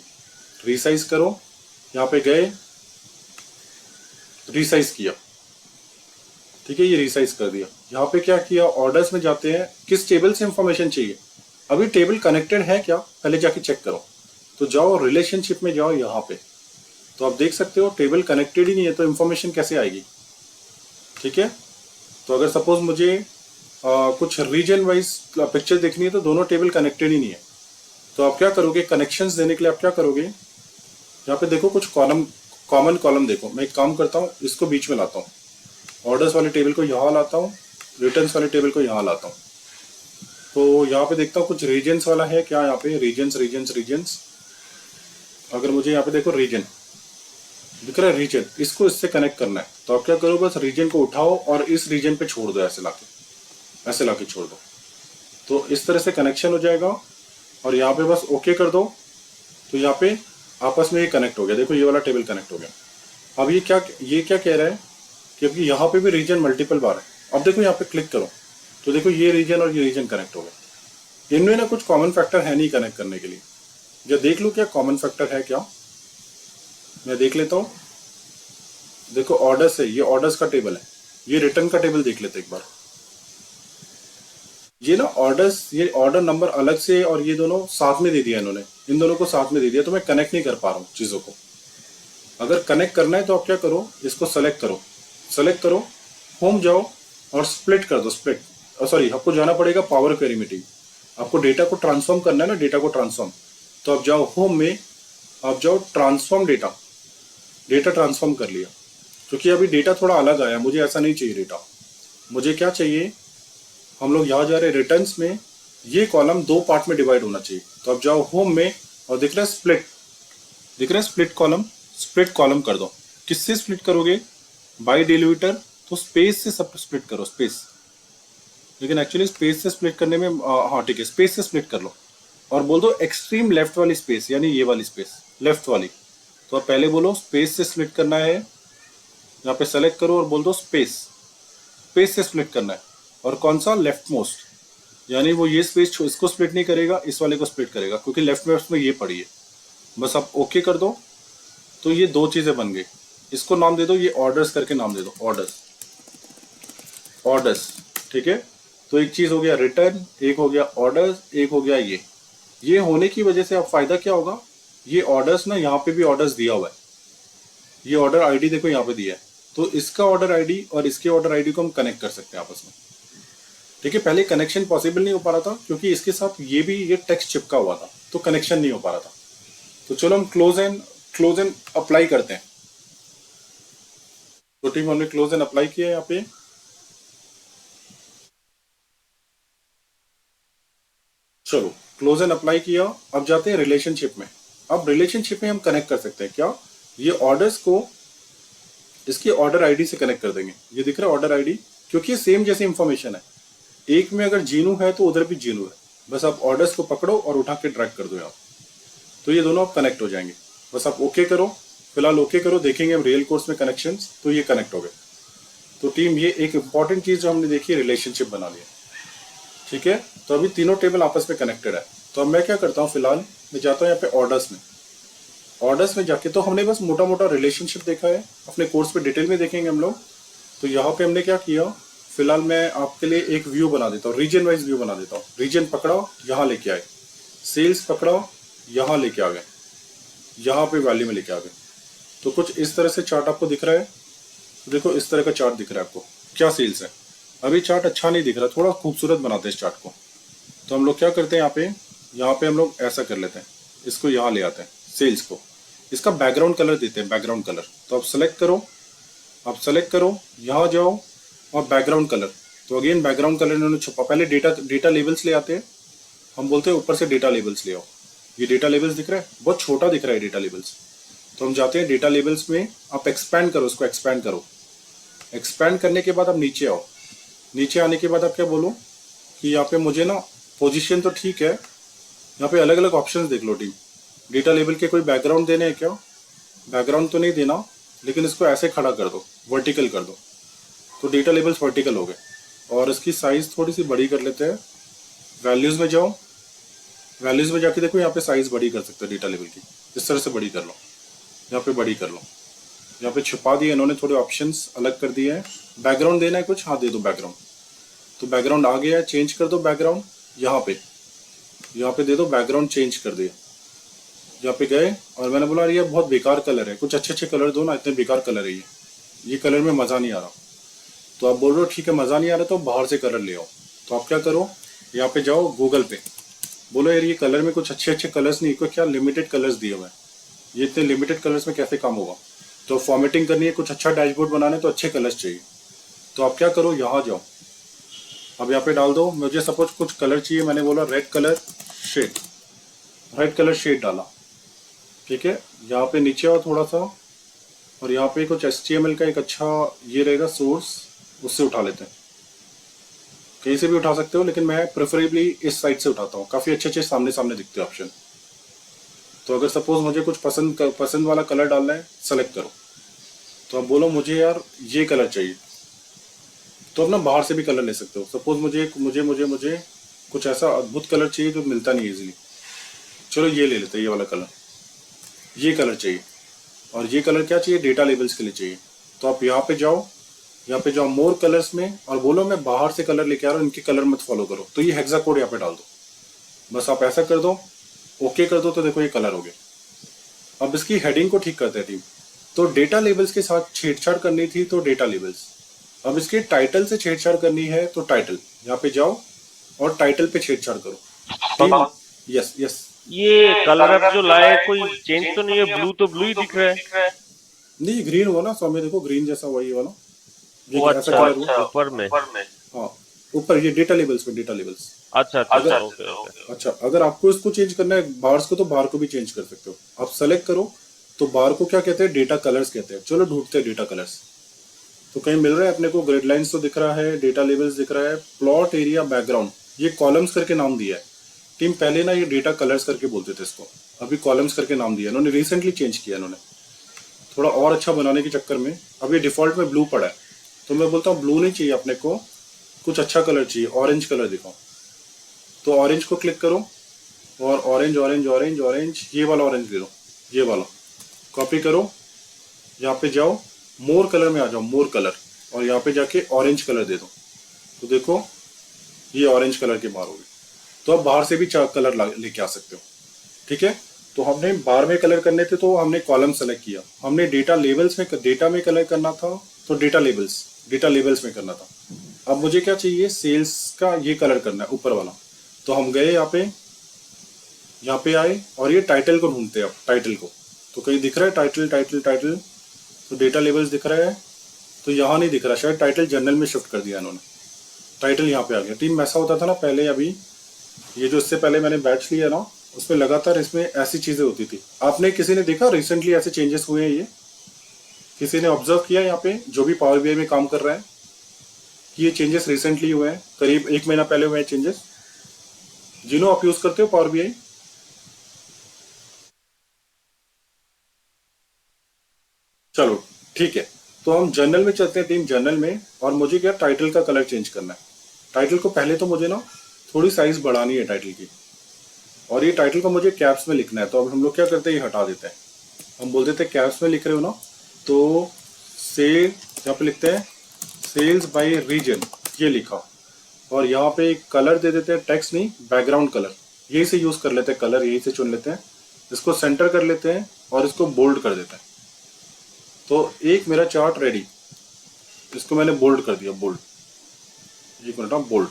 रिसाइज करो, यहाँ पे गए, रिसाइज किया, ठीक है, ये रिसाइज कर दिया। यहाँ पे क्या किया, ऑर्डर्स में जाते हैं, किस टेबल से इंफॉर्मेशन चाहिए, अभी टेबल कनेक्टेड है क्या, पहले जाके चेक करो, तो जाओ रिलेशनशिप में जाओ, यहाँ पे तो आप देख सकते हो टेबल कनेक्टेड ही नहीं है, तो इंफॉर्मेशन कैसे आएगी। ठीक है, तो अगर सपोज मुझे कुछ रीजन वाइज पिक्चर देखनी है तो दोनों टेबल कनेक्टेड ही नहीं है, तो आप क्या करोगे, कनेक्शंस देने के लिए आप क्या करोगे, यहाँ पे देखो कुछ कॉलम, कॉमन कॉलम देखो, मैं एक काम करता हूँ, इसको बीच में लाता हूँ, ऑर्डर्स वाले टेबल को यहाँ लाता हूँ, रिटर्न्स वाले टेबल को यहाँ लाता हूँ। तो यहाँ पे देखता हूँ कुछ रीजन्स वाला है क्या, यहाँ पे रीजन्स। अगर मुझे यहाँ पे देखो रीजन दिख रहा है, रीजन, इसको इससे कनेक्ट करना है। तो आप क्या करो, बस रीजन को उठाओ और इस रीजन पे छोड़ दो, ऐसे लाके छोड़ दो। तो इस तरह से कनेक्शन हो जाएगा और यहाँ पे बस ओके कर दो। तो यहाँ पे आपस में ये कनेक्ट हो गया, देखो ये वाला टेबल कनेक्ट हो गया। अब ये क्या कह रहा है कि अब यहाँ पे भी रीजन मल्टीपल बार है। अब देखो यहाँ पे क्लिक करो तो देखो ये रीजन और ये रीजन कनेक्ट हो गए। इनमें ना कुछ कॉमन फैक्टर है नहीं कनेक्ट करने के लिए। जो देख लो क्या कॉमन फैक्टर है क्या, मैं देख लेता हूँ। देखो ऑर्डर्स है, ये ऑर्डर्स का टेबल है, ये रिटर्न का टेबल देख लेते एक बार। ये ना ऑर्डर्स, ये ऑर्डर नंबर अलग से और ये दोनों साथ में दे दिया इन्होंने, इन दोनों को साथ में दे दिया। तो मैं कनेक्ट नहीं कर पा रहा हूँ चीज़ों को। अगर कनेक्ट करना है तो आप क्या करो, इसको सेलेक्ट करो, होम जाओ और स्प्लिट कर दो। सॉरी, आपको जाना पड़ेगा पावर क्वेरी मीटिंग। आपको डेटा को ट्रांसफॉर्म करना है ना, डेटा को ट्रांसफॉर्म। तो आप जाओ होम में, आप जाओ ट्रांसफॉर्म डेटा ट्रांसफॉर्म कर लिया। क्योंकि अभी डेटा थोड़ा अलग आया, मुझे ऐसा नहीं चाहिए डेटा। मुझे क्या चाहिए, हम लोग यहाँ जा रहे हैं रिटर्न्स में, ये कॉलम 2 पार्ट में डिवाइड होना चाहिए। तो आप जाओ होम में और दिख रहा है स्प्लिट कॉलम कर दो। किससे स्प्लिट करोगे, बाय डिलीमीटर। तो स्पेस से सब स्प्लिट करो, स्पेस। लेकिन एक्चुअली स्पेस से स्प्लिट करने में हाँ ठीक है, स्पेस से स्प्लिट कर लो और बोल दो एक्सट्रीम लेफ्ट वाली स्पेस, यानी ये वाली स्पेस लेफ्ट वाली। तो आप पहले बोलो स्पेस से स्प्लिट करना है, यहाँ पे सेलेक्ट करो और बोल दो स्पेस से स्प्लिट करना है। और कौन सा, लेफ्ट मोस्ट, यानी वो ये स्पेस इसको स्प्लिट नहीं करेगा, इस वाले को स्प्लिट करेगा, क्योंकि लेफ्ट मोस्ट में ये पड़ी है। बस आप ओके कर दो। तो ये 2 चीजें बन गई। इसको नाम दे दो, ये ऑर्डर्स करके नाम दे दो, ऑर्डर्स। ठीक है, तो एक चीज हो गया रिटर्न, एक हो गया ऑर्डर्स, एक हो गया ये होने की वजह से अब फायदा क्या होगा, ये ऑर्डर्स ना यहाँ पे भी ऑर्डर्स दिया हुआ है। ये ऑर्डर आईडी देखो यहाँ पे दिया है, तो इसका ऑर्डर आईडी और इसके ऑर्डर आईडी को हम कनेक्ट कर सकते हैं आपस में। ठीक है, पहले कनेक्शन पॉसिबल नहीं हो पा रहा था क्योंकि इसके साथ ये टेक्स्ट चिपका हुआ था, तो कनेक्शन नहीं हो पा रहा था। तो चलो हम क्लोज एंड अप्लाई करते हैं। तो टीम हमने क्लोज एंड अप्लाई किया यहाँ पे। चलो क्लोज एंड अप्लाई किया। अब जाते हैं रिलेशनशिप में। अब रिलेशनशिप में हम कनेक्ट कर सकते हैं क्या, ये ऑर्डर्स को इसकी ऑर्डर आईडी से कनेक्ट कर देंगे। ये दिख रहा है ऑर्डर आईडी, क्योंकि ये सेम जैसी इंफॉर्मेशन है। एक में अगर जीनू है तो उधर भी जीनू है, बस आप ऑर्डर्स को पकड़ो और उठा के ड्रैग कर दो यहाँ, तो ये दोनों आप कनेक्ट हो जाएंगे। बस आप ओके करो, फिलहाल ओके करो, देखेंगे हम रियल कोर्स में कनेक्शंस। तो ये कनेक्ट हो गए। तो टीम ये एक इंपॉर्टेंट चीज जो हमने देखी, रिलेशनशिप बना लिया। ठीक है, तो अभी तीनों टेबल आपस में कनेक्टेड है। तो अब मैं क्या करता हूँ, फिलहाल मैं जाता हूँ यहाँ पे ऑर्डर्स में जाके। तो हमने बस मोटा मोटा रिलेशनशिप देखा है, अपने कोर्स पे डिटेल में देखेंगे हम लोग। तो यहाँ पे हमने क्या किया, फिलहाल मैं आपके लिए एक व्यू बना देता हूँ, रीजन वाइज व्यू बना देता हूँ। रीजन पकड़ा, यहाँ लेके आए, सेल्स पकड़ा, यहाँ लेके आ गए, यहाँ पे वैल्यू में लेके आ गए। तो कुछ इस तरह से चार्ट आपको दिख रहा है। तो देखो इस तरह का चार्ट दिख रहा है आपको, क्या सेल्स है। अभी चार्ट अच्छा नहीं दिख रहा, थोड़ा खूबसूरत बनाते हैं इस चार्ट को। तो हम लोग क्या करते हैं, यहाँ पे हम लोग ऐसा कर लेते हैं, इसको यहाँ ले आते हैं, सेल्स को, इसका बैकग्राउंड कलर देते हैं, बैकग्राउंड कलर। तो आप सेलेक्ट करो, यहाँ जाओ और बैकग्राउंड कलर। तो अगेन बैकग्राउंड कलर इन्होंने छुपा। पहले डेटा लेबल्स ले आते हैं, हम बोलते हैं ऊपर से डेटा लेबल्स ले आओ। ये डेटा लेबल्स दिख रहा है, बहुत छोटा दिख रहा है डेटा लेबल्स। तो हम जाते हैं डेटा लेबल्स में, आप एक्सपैंड करो, इसको एक्सपैंड करो। एक्सपैंड करने के बाद आप नीचे आओ, नीचे आने के बाद आप क्या बोलो कि यहाँ पे मुझे ना पोजीशन तो ठीक है, यहाँ पे अलग अलग ऑप्शंस देख लो टीम। डेटा लेबल के कोई बैकग्राउंड देने हैं क्या, बैकग्राउंड तो नहीं देना, लेकिन इसको ऐसे खड़ा कर दो, वर्टिकल कर दो। तो डेटा लेबल्स वर्टिकल हो गए। और इसकी साइज थोड़ी सी बड़ी कर लेते हैं। वैल्यूज में जाओ, वैल्यूज में जाके देखो, यहाँ पे साइज बड़ी कर सकते हो डेटा लेबल की, इस तरह से बड़ी कर लो, यहाँ पे बड़ी कर लो। यहाँ पे छुपा दिए इन्होंने, थोड़े ऑप्शंस अलग कर दिए हैं। बैकग्राउंड देना है कुछ, हाँ दे दो बैकग्राउंड। तो बैकग्राउंड आ गया है, चेंज कर दो बैकग्राउंड, यहाँ पे दे दो बैकग्राउंड, चेंज कर दिया। यहाँ पे गए और मैंने बोला ये बहुत बेकार कलर है, कुछ अच्छे कलर दो ना, इतने बेकार कलर है ये कलर में मज़ा नहीं आ रहा। तो आप बोल रहे हो ठीक है मज़ा नहीं आ रहा, तो बाहर से कलर ले आओ। तो आप क्या करो, यहाँ पे जाओ गूगल पे, बोलो यार ये कलर में कुछ अच्छे कलर्स नहीं, कोई क्या लिमिटेड कलर्स दिए हुए हैं, ये इतने लिमिटेड कलर्स में कैसे काम होगा। तो फॉर्मेटिंग करनी है, कुछ अच्छा डैशबोर्ड बनाना है तो अच्छे कलर्स चाहिए। तो आप क्या करो, यहाँ जाओ, अब यहाँ पे डाल दो। मुझे सपोज कुछ कलर चाहिए, मैंने बोला red colour shade, red colour shade डाला, ठीक है। यहाँ पे नीचे आओ थोड़ा सा, और यहाँ पे कुछ HTML का एक अच्छा ये रहेगा सोर्स, उससे उठा लेते हैं। कहीं से भी उठा सकते हो, लेकिन मैं प्रेफरेबली इस साइड से उठाता हूँ, काफ़ी अच्छे अच्छे सामने सामने दिखते हैं ऑप्शन। तो अगर सपोज मुझे कुछ पसंद वाला कलर डालना है, सेलेक्ट करो, तो आप बोलो मुझे यार ये कलर चाहिए, तो अपना बाहर से भी कलर ले सकते हो। सपोज मुझे मुझे मुझे मुझे कुछ ऐसा अद्भुत कलर चाहिए जो मिलता नहीं इजीली, चलो ये ले लेते हैं, ये वाला कलर, ये कलर चाहिए। और ये कलर क्या चाहिए, डेटा लेबल्स के लिए चाहिए। तो आप यहाँ पे जाओ, यहाँ पे जाओ मोर कलर्स में, और बोलो मैं बाहर से कलर लेके आ रहा हूँ, इनके कलर मत फॉलो करो। तो ये हेक्सा कोड यहाँ पे डाल दो, बस आप ऐसा कर दो, ओके कर दो, तो देखो ये कलर हो गया। अब इसकी हेडिंग को ठीक करते हैं टीम। तो डेटा लेबल्स के साथ छेड़छाड़ करनी थी, तो डेटा लेबल्स। अब इसके टाइटल से छेड़छाड़ करनी है, तो टाइटल, यहाँ पे जाओ और टाइटल पे छेड़छाड़ करो टीम। यस यस, ये कलर अप जो लाए कोई चेंज तो नहीं है, ब्लू तो ब्लू ही दिख रहा है। नहीं ग्रीन हुआ ना स्वामी, देखो ग्रीन जैसा हुआ ये वाला, ये वो ऐसा अच्छा कलर हुआ। अच्छा ऊपर में। हाँ ऊपर ये डेटा लेबल्स में, डेटा लेबल्स। अच्छा अच्छा ओके ओके। अच्छा अगर आपको इसको चेंज करना है बाहर को, तो बाहर को भी चेंज कर सकते हो। आप सेलेक्ट करो, तो बाहर को क्या कहते हैं, डेटा कलर्स कहते हैं। चलो ढूंढते हैं डेटा कलर्स। तो कहीं मिल रहा है अपने को, ग्रिड लाइंस तो दिख रहा है, डेटा लेबल्स दिख रहा है, प्लॉट एरिया बैकग्राउंड, ये कॉलम्स करके नाम दिया है टीम। पहले ना ये डेटा कलर्स करके बोलते थे इसको, अभी कॉलम्स करके नाम दिया इन्होंने, रिसेंटली चेंज किया इन्होंने थोड़ा और अच्छा बनाने के चक्कर में। अब ये डिफॉल्ट में ब्लू पड़ा है, तो मैं बोलता हूँ ब्लू नहीं चाहिए अपने को, कुछ अच्छा कलर चाहिए, ऑरेंज कलर दिखाओ। तो ऑरेंज को क्लिक करो, और ऑरेंज ऑरेंज ऑरेंज ऑरेंज, ये वाला ऑरेंज ले लो, ये वाला कॉपी करो, यहाँ पे जाओ मोर कलर में आ जाओ, मोर कलर, और यहाँ पे जाके ऑरेंज कलर दे दो। तो देखो ये ऑरेंज कलर के बाहर हो गए। तो आप बाहर से भी कलर लेके आ सकते हो, ठीक है। तो हमने बाहर में कलर करने थे, तो हमने कॉलम सेलेक्ट किया। हमने डेटा लेबल्स में, डेटा में कलर करना था, तो डेटा लेबल्स में करना था। अब मुझे क्या चाहिए, सेल्स का ये कलर करना है ऊपर वाला। तो हम गए यहाँ पे आए, और ये टाइटल को ढूंढते हैं अब, टाइटल को। तो कहीं दिख रहा है टाइटल टाइटल टाइटल, तो डेटा लेबल्स दिख रहा है, तो यहाँ नहीं दिख रहा, शायद टाइटल जनरल में शिफ्ट कर दिया इन्होंने, टाइटल यहाँ पे आ गया। टीम ऐसा होता था ना पहले, अभी ये जो इससे पहले मैंने बैच लिया ना, उसमें लगातार इसमें ऐसी चीजें होती थी। आपने किसी ने देखा रिसेंटली ऐसे चेंजेस हुए हैं, ये किसी ने ऑब्जर्व किया यहाँ पे जो भी पावर बीआई में काम कर रहा है, कि ये चेंजेस रिसेंटली हुए हैं, करीब 1 महीना पहले हुए हैं चेंजेस। जिन्हों आप यूज करते हो पावर बीआई, चलो ठीक है। तो हम जर्नल में चलते हैं टीम, जर्नल में। और मुझे क्या, टाइटल का कलर चेंज करना है। टाइटल को पहले तो मुझे ना थोड़ी साइज बढ़ानी है टाइटल की, और ये टाइटल को मुझे कैप्स में लिखना है। तो अब हम लोग क्या करते हैं, ये हटा देते हैं, हम बोल देते हैं कैप्स में लिख रहे हो ना, तो सेल यहाँ पे लिखते हैं सेल्स बाय रीजन, ये लिखा। और यहाँ पे एक कलर दे देते हैं, टेक्स्ट नहीं, बैकग्राउंड कलर, यही से यूज कर लेते हैं, कलर यही से चुन लेते हैं। इसको सेंटर कर लेते हैं और इसको बोल्ड कर देते हैं। तो एक मेरा चार्ट रेडी, इसको मैंने बोल्ड कर दिया, बोल्ड, एक मिनट, बोल्ड।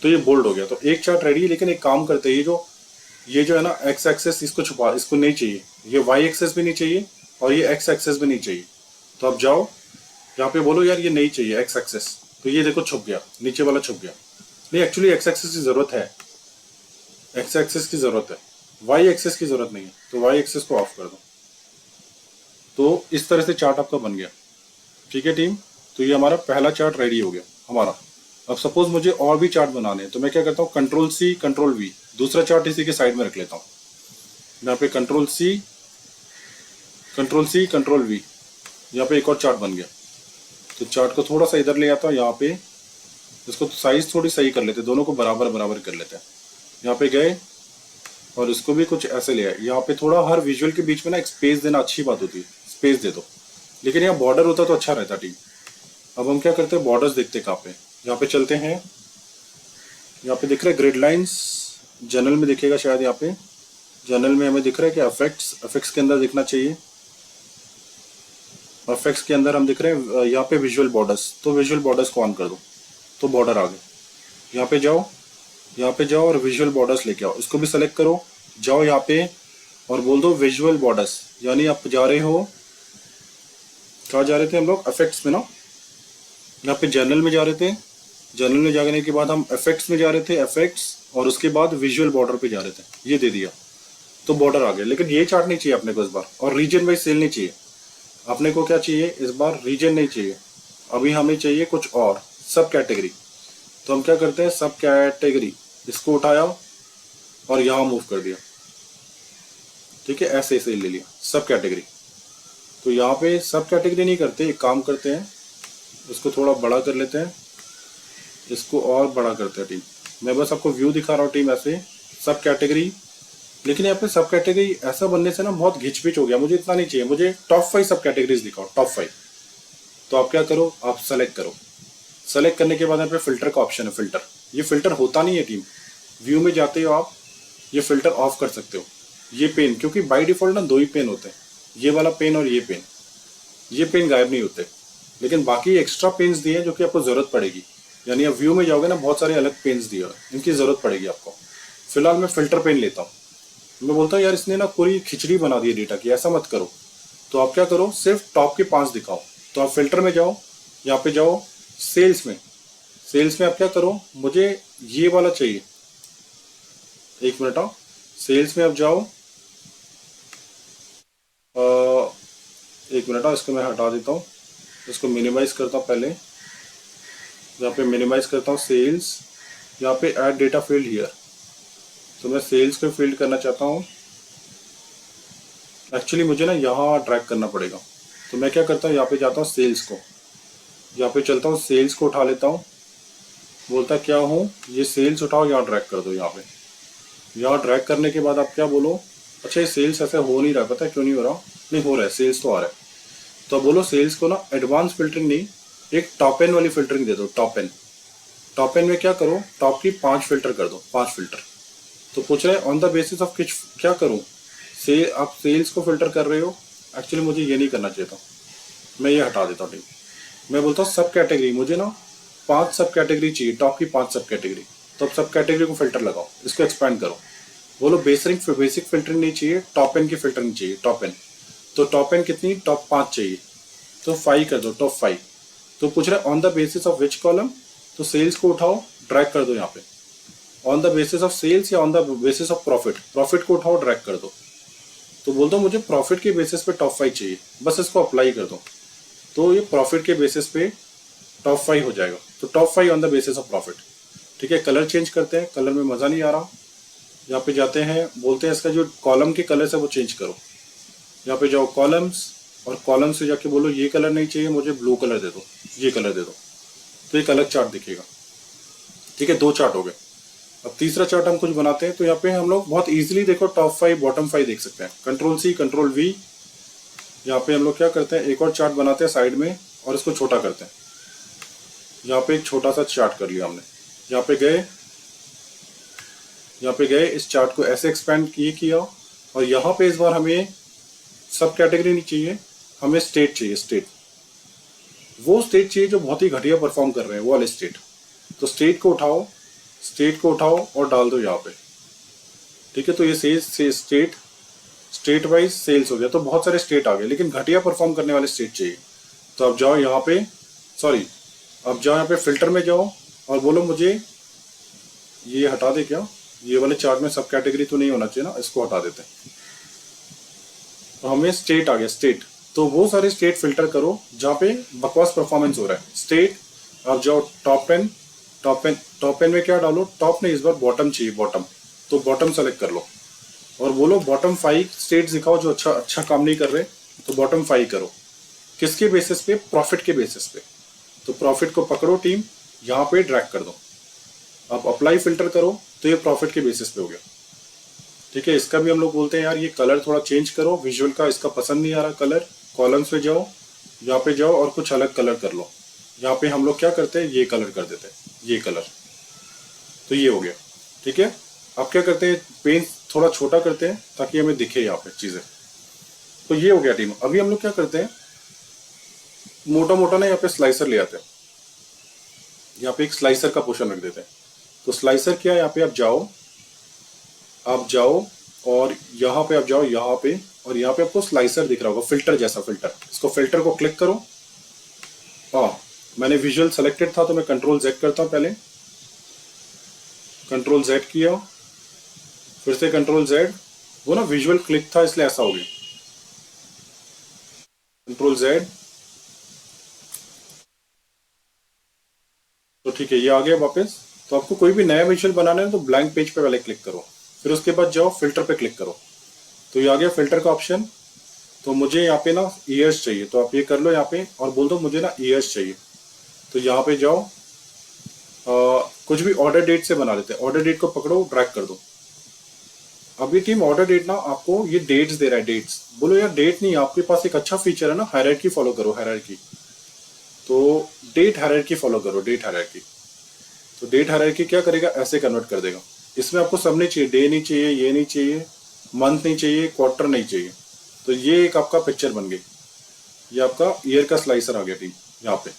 तो ये बोल्ड हो गया। तो एक चार्ट रेडी है, लेकिन एक काम करते हैं, ये जो है ना एक्स एक्सेस, इसको छुपा, इसको नहीं चाहिए। ये वाई एक्सेस भी नहीं चाहिए, और ये एक्स एक्सेस भी नहीं चाहिए। तो अब जाओ यहाँ पे बोलो यार ये नहीं चाहिए एक्स एक्सेस, तो ये देखो छुप गया, नीचे वाला छुप गया। नहीं, एक्चुअली एक्स एक्सेस की जरूरत है, एक्स एक्सेस की जरूरत है, वाई एक्सेस की जरूरत नहीं है। तो वाई एक्सेस को ऑफ कर दो। तो इस तरह से चार्ट आपका बन गया, ठीक है टीम। तो ये हमारा पहला चार्ट रेडी हो गया हमारा। अब सपोज मुझे और भी चार्ट बनाने हैं, तो मैं क्या करता हूँ, कंट्रोल सी कंट्रोल वी, दूसरा चार्ट इसी के साइड में रख लेता हूँ। यहाँ पे कंट्रोल सी कंट्रोल वी, यहाँ पे एक और चार्ट बन गया। तो चार्ट को थोड़ा सा इधर ले आता हूँ, यहाँ पे इसको साइज थोड़ी सही कर लेते हैं, दोनों को बराबर बराबर कर लेते हैं। यहाँ पे गए और इसको भी कुछ ऐसे ले आए। यहाँ पे थोड़ा हर विजुअल के बीच में ना एक स्पेस देना अच्छी बात होती है, स्पेस दे दो। लेकिन यहाँ बॉर्डर होता तो अच्छा रहता टीम। अब हम क्या करते हैं, बॉर्डर्स देखते हैं कहाँ पे। यहाँ पे चलते हैं, यहाँ पे दिख रहा है ग्रिड लाइंस, जनरल में दिखेगा शायद। यहाँ पे जनरल में हमें दिख रहा है कि अफेक्ट्स के अंदर दिखना चाहिए। अफेक्ट्स के अंदर हम दिख रहे हैं यहाँ पे विजुअल बॉर्डर्स, तो विजुअल बॉर्डर्स को ऑन कर दो, तो बॉर्डर आ गए। यहाँ पे जाओ और विजुअल बॉर्डर्स लेके आओ, इसको भी सेलेक्ट करो, जाओ यहाँ पे और बोल दो विजुअल बॉर्डर्स। यानी आप जा रहे हो, कहाँ जा रहे थे हम लोग, अफेक्ट्स में ना, यहाँ पे जर्नल में जा रहे थे, जर्नल में जाने के बाद हम इफेक्ट्स में जा रहे थे, इफेक्ट्स, और उसके बाद विजुअल बॉर्डर पे जा रहे थे, ये दे दिया तो बॉर्डर आ गया। लेकिन ये चार्ट नहीं चाहिए अपने को इस बार, और रीजन वाइज सेल नहीं चाहिए अपने को। क्या चाहिए इस बार? रीजन नहीं चाहिए, अभी हमें चाहिए कुछ और, सब कैटेगरी। तो हम क्या करते हैं, सब कैटेगरी, इसको उठाया और यहाँ मूव कर दिया, ठीक है, ऐसे ऐसे ले लिया सब कैटेगरी। तो यहाँ पे सब कैटेगरी नहीं करते, एक काम करते हैं, इसको थोड़ा बड़ा कर लेते हैं, इसको और बड़ा करते हैं टीम। मैं बस आपको व्यू दिखा रहा हूँ टीम, ऐसे सब कैटेगरी। लेकिन यहाँ पे सब कैटेगरी ऐसा बनने से ना बहुत घिचपिच हो गया, मुझे इतना नहीं चाहिए, मुझे टॉप 5 सब कैटेगरीज दिखाओ, टॉप 5। तो आप क्या करो, आप सेलेक्ट करो, सेलेक्ट करने के बाद यहाँ पे फिल्टर का ऑप्शन है, फिल्टर। ये फिल्टर होता नहीं है टीम, व्यू में जाते हो आप, ये फिल्टर ऑफ कर सकते हो। ये पेन, क्योंकि बाय डिफॉल्ट ना 2 ही पेन होते हैं, ये वाला पेन और ये पेन, ये पेन गायब नहीं होते, लेकिन बाकी एक्स्ट्रा पेन्स दिए हैं जो कि आपको जरूरत पड़ेगी। यानी आप व्यू में जाओगे ना, बहुत सारे अलग पेन्स दिए हैं, इनकी जरूरत पड़ेगी आपको। फिलहाल मैं फिल्टर पेन लेता हूँ। मैं बोलता हूँ यार इसने ना पूरी खिचड़ी बना दी है डेटा की, ऐसा मत करो। तो आप क्या करो, सिर्फ टॉप के 5 दिखाओ। तो आप फिल्टर में जाओ, यहाँ पे जाओ सेल्स में, सेल्स में आप क्या करो, मुझे ये वाला चाहिए, एक मिनट आओ, सेल्स में आप जाओ, एक मिनट आओ, इसको मैं हटा देता हूँ, इसको मिनिमाइज करता हूँ पहले, यहाँ पे मिनिमाइज करता हूँ सेल्स, यहाँ पे ऐड डेटा फील्ड हियर। तो मैं सेल्स को फील्ड करना चाहता हूँ, एक्चुअली मुझे ना यहाँ ड्रैग करना पड़ेगा। तो मैं क्या करता हूँ, यहाँ पे जाता हूँ सेल्स को, यहाँ पे चलता हूँ, सेल्स को उठा लेता हूँ, बोलता क्या हूँ, ये सेल्स उठाओ, यहाँ ड्रैग कर दो। यहाँ ड्रैग करने के बाद आप क्या बोलो, अच्छा ये सेल्स ऐसे हो नहीं रहा है, पता है क्यों नहीं हो रहा? नहीं हो रहा है, सेल्स तो आ रहा है। तो आप बोलो सेल्स को ना एडवांस फिल्टरिंग नहीं, एक टॉप एन वाली फिल्टरिंग दे दो, टॉप एन। टॉप एन में क्या करो, टॉप की 5 फिल्टर कर दो, 5 फिल्टर। तो पूछ रहे हैं ऑन द बेसिस ऑफ किच क्या करूँ, से आप सेल्स को फिल्टर कर रहे हो, एक्चुअली मुझे ये नहीं करना चाहिए था, मैं ये हटा देता हूँ टीम। मैं बोलता हूँ सब कैटेगरी, मुझे ना 5 सब कैटेगरी चाहिए, टॉप की 5 सब कैटेगरी। तो अब सब कैटेगरी को फिल्टर लगाओ, इसको एक्सपैंड करो, बोलो बेसिक फिल्टरिंग नहीं चाहिए, टॉप एन की फिल्टरिंग चाहिए, टॉप एन। तो टॉप एन कितनी, टॉप 5 चाहिए, तो 5 कर दो, टॉप 5। तो पूछ रहे on the basis of which column, तो सेल्स को उठाओ, ड्रैग कर दो यहाँ पे, on the basis of sales या on the basis of profit, profit को उठाओ, ड्रैग कर दो। तो बोल दो मुझे प्रॉफिट के बेसिस पे टॉप 5 चाहिए, बस इसको अप्लाई कर दो, तो ये प्रॉफिट के बेसिस पे टॉप 5 हो जाएगा। तो top 5 on the basis of profit, ठीक है। कलर चेंज करते हैं, कलर में मज़ा नहीं आ रहा, यहाँ पे जाते हैं, बोलते हैं इसका जो कॉलम के कलर है वो चेंज करो। यहाँ पे जाओ कॉलम्स, और कॉलम से जाके बोलो ये कलर नहीं चाहिए मुझे, ब्लू कलर दे दो, ये कलर दे दो, तो एक अलग चार्ट दिखेगा, ठीक है। 2 चार्ट हो गए। अब तीसरा चार्ट हम कुछ बनाते हैं, तो यहाँ पे हम लोग बहुत इजीली देखो टॉप 5 बॉटम 5 देख सकते हैं, कंट्रोल C कंट्रोल V। यहाँ पे हम लोग क्या करते हैं, एक और चार्ट बनाते हैं साइड में, और इसको छोटा करते हैं। यहाँ पे एक छोटा सा चार्ट कर लिया हमने, यहाँ पे गए, इस चार्ट को ऐसे एक्सपेंड किया, और यहाँ पे इस बार हमें सब कैटेगरी नहीं चाहिए, हमें स्टेट चाहिए, स्टेट, वो स्टेट चाहिए जो बहुत ही घटिया परफॉर्म कर रहे हैं, वो वाले स्टेट। तो स्टेट को उठाओ और डाल दो यहाँ पे, ठीक है। तो ये स्टेट वाइज सेल्स हो गया, तो बहुत सारे स्टेट आ गए, लेकिन घटिया परफॉर्म करने वाले स्टेट चाहिए। तो अब जाओ यहाँ पे, यहाँ पे फिल्टर में जाओ, और बोलो मुझे ये हटा दे, क्या ये वाले चार्ट में सब कैटेगरी तो नहीं होना चाहिए ना, इसको हटा देते हैं। तो हमें स्टेट आ गया, स्टेट। तो वो सारे स्टेट फिल्टर करो जहाँ पे बकवास परफॉर्मेंस हो रहा है, स्टेट। अब जाओ टॉप एन में क्या डालो, टॉप ने इस बार बॉटम चाहिए, बॉटम, तो बॉटम सेलेक्ट कर लो, और बोलो बॉटम 5 स्टेट दिखाओ जो अच्छा काम नहीं कर रहे, तो बॉटम 5 करो। किसके बेसिस पे, प्रॉफिट के बेसिस पे। तो प्रॉफिट को पकड़ो टीम, यहाँ पे ड्रैग कर दो, आप अप्लाई फिल्टर करो, तो ये प्रॉफिट के बेसिस पे हो गया, ठीक है। इसका भी हम लोग बोलते हैं यार ये कलर थोड़ा चेंज करो, विजुअल का इसका पसंद नहीं आ रहा कलर। कॉलम्स पे जाओ, यहाँ पे जाओ और कुछ अलग कलर कर लो। यहाँ पे हम लोग क्या करते हैं, ये कलर कर देते हैं, ये कलर, तो ये हो गया, ठीक है। अब क्या करते हैं, पेन थोड़ा छोटा करते हैं ताकि हमें दिखे यहाँ पे चीज़ें। तो ये हो गया टीम। अभी हम लोग क्या करते हैं, मोटा मोटा ना यहाँ पे स्लाइसर ले आते हैं, यहाँ पे एक स्लाइसर का पोर्शन रख देते हैं। तो स्लाइसर क्या है, यहाँ पे आप जाओ और यहाँ पे आप जाओ, यहाँ पे, और यहाँ पे आपको स्लाइसर दिख रहा होगा, फिल्टर जैसा फिल्टर। इसको फिल्टर को क्लिक करो, मैंने विजुअल सेलेक्टेड था तो मैं कंट्रोल जेड करता हूँ पहले, कंट्रोल जेड किया, फिर से कंट्रोल जेड, वो ना विजुअल क्लिक था इसलिए ऐसा हो गया, कंट्रोल जेड। तो ठीक है, ये आ गया वापस। तो आपको कोई भी नया विजुअल बनाना है तो ब्लैंक पेज पे पहले क्लिक करो, फिर उसके बाद जाओ फिल्टर पे क्लिक करो। तो ये आ गया फिल्टर का ऑप्शन। तो मुझे यहाँ पे ना ईयर्स चाहिए, तो आप ये कर लो यहाँ पे और बोल दो मुझे ना ईयर्स चाहिए। तो यहाँ पे जाओ, कुछ भी ऑर्डर डेट से बना लेते हैं, ऑर्डर डेट को पकड़ो, ड्रैग कर दो। अभी टीम ऑर्डर डेट ना आपको ये डेट्स दे रहा है, डेट्स। बोलो यार डेट नहीं, आपके पास एक अच्छा फीचर है ना, हायरार्की फॉलो करो, हायरार्की। तो डेट हायरार्की फॉलो करो, डेट हायरार्की। तो डेट हायरार्की क्या करेगा, ऐसे कन्वर्ट कर देगा। इसमें आपको सब नहीं चाहिए, डे नहीं चाहिए, ये नहीं चाहिए, मंथ नहीं चाहिए, क्वार्टर नहीं चाहिए। तो ये एक आपका पिक्चर बन गई, ये आपका ईयर का स्लाइसर आ गया टीम। यहाँ पे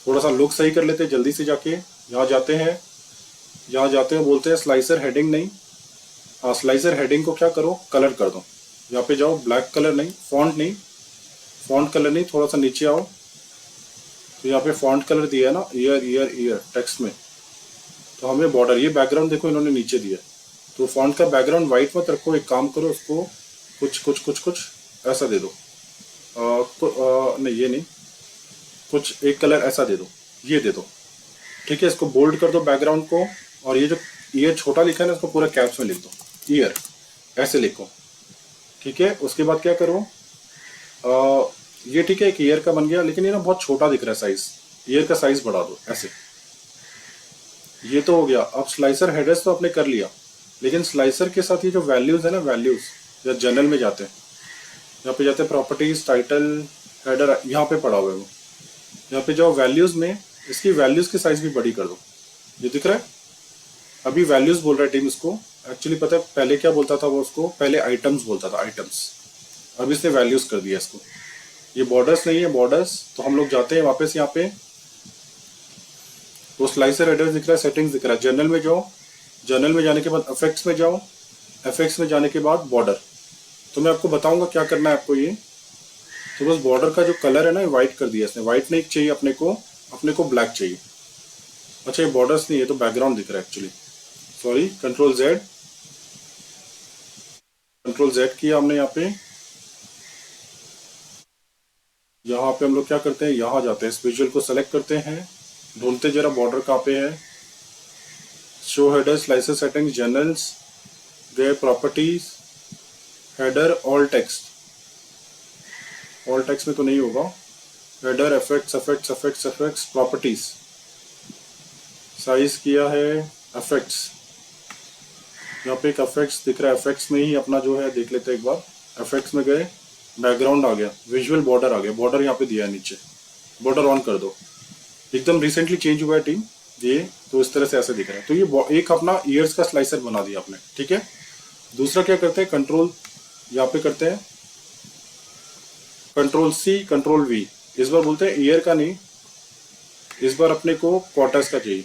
थोड़ा सा लुक सही कर लेते हैं, जल्दी से जाके यहाँ जाते हैं, यहाँ जाते हैं, बोलते हैं स्लाइसर हेडिंग नहीं, हाँ स्लाइसर हेडिंग को क्या करो, कलर कर दो। यहाँ पे जाओ, ब्लैक कलर नहीं, फॉन्ट नहीं, फॉन्ट कलर नहीं, थोड़ा सा नीचे आओ। तो यहाँ पे फॉन्ट कलर दिया है ना, ईयर ईयर ईयर टेक्स्ट में। तो हमें बॉर्डर, ये बैकग्राउंड देखो इन्होंने नीचे दिया। तो फॉन्ट का बैकग्राउंड व्हाइट मत रखो, एक काम करो उसको कुछ कुछ कुछ कुछ ऐसा दे दो, नहीं ये नहीं, कुछ एक कलर ऐसा दे दो, ये दे दो। ठीक है, इसको बोल्ड कर दो बैकग्राउंड को, और ये जो ईयर छोटा लिखा है ना, इसको पूरा कैप्स में लिख दो, ईयर ऐसे लिखो। ठीक है, उसके बाद क्या करो, ये ठीक है एक ईयर का बन गया, लेकिन ये ना बहुत छोटा दिख रहा है साइज, ईयर का साइज बढ़ा दो ऐसे। ये तो हो गया। अब स्लाइसर हेडर्स तो आपने कर लिया, लेकिन स्लाइसर के साथ ये जो वैल्यूज है ना, वैल्यूज या जनरल में जाते हैं, यहाँ पे जाते हैं प्रॉपर्टीज, टाइटल, हेडर, यहाँ पे पड़ा हुआ है वो। यहाँ पे जाओ वैल्यूज में, इसकी वैल्यूज की साइज भी बड़ी कर दो। ये दिख रहा है, अभी वैल्यूज बोल रहा है टीम इसको। एक्चुअली पता है पहले क्या बोलता था वो, उसको पहले आइटम्स बोलता था, आइटम्स। अब इसने वैल्यूज कर दिया इसको। ये बॉर्डर्स नहीं है, बॉर्डर्स। तो हम लोग जाते हैं वापस यहाँ पे, वो स्लाइसर हेडर्स दिख रहा है, सेटिंग्स दिख रहा है, जनरल में जाओ, जनरल में जाने के बाद इफेक्ट्स में जाओ, इफेक्ट्स में जाने के बाद बॉर्डर। तो मैं आपको बताऊंगा क्या करना है आपको ये। तो बस बॉर्डर का जो कलर है ना, व्हाइट कर दिया इसने, व्हाइट नहीं चाहिए अपने को ब्लैक चाहिए। अच्छा ये बॉर्डर्स नहीं है, तो बैकग्राउंड दिख रहा है एक्चुअली, सॉरी। कंट्रोल जेड किया हमने यहाँ पे। यहाँ पे हम लोग क्या करते हैं, यहाँ जाते हैं, इस विजुअल को सेलेक्ट करते हैं, ढूंढते जरा बॉर्डर कहाँ पे है। Show header, slicer settings, generals गए, properties, header, all text. All text में तो नहीं होगा, header, effects effects effects effects, properties, size किया है, इफेक्ट्स। यहाँ पे एक इफेक्ट्स दिख रहा है, इफेक्ट्स में ही अपना जो है देख लेते हैं एक बार। इफेक्ट्स में गए, बैकग्राउंड आ गया, विजुअल बॉर्डर आ गया, बॉर्डर यहाँ पे दिया है नीचे, बॉर्डर ऑन कर दो। एकदम रिसेंटली चेंज हुआ है टीम ये, तो इस तरह से ऐसे दिख रहा है। तो ये एक अपना ईयर्स का स्लाइसर बना दिया आपने। ठीक है, दूसरा क्या करते हैं, कंट्रोल यहाँ पे करते हैं, कंट्रोल सी, कंट्रोल वी। इस बार बोलते हैं ईयर का नहीं, इस बार अपने को क्वार्टर्स का चाहिए।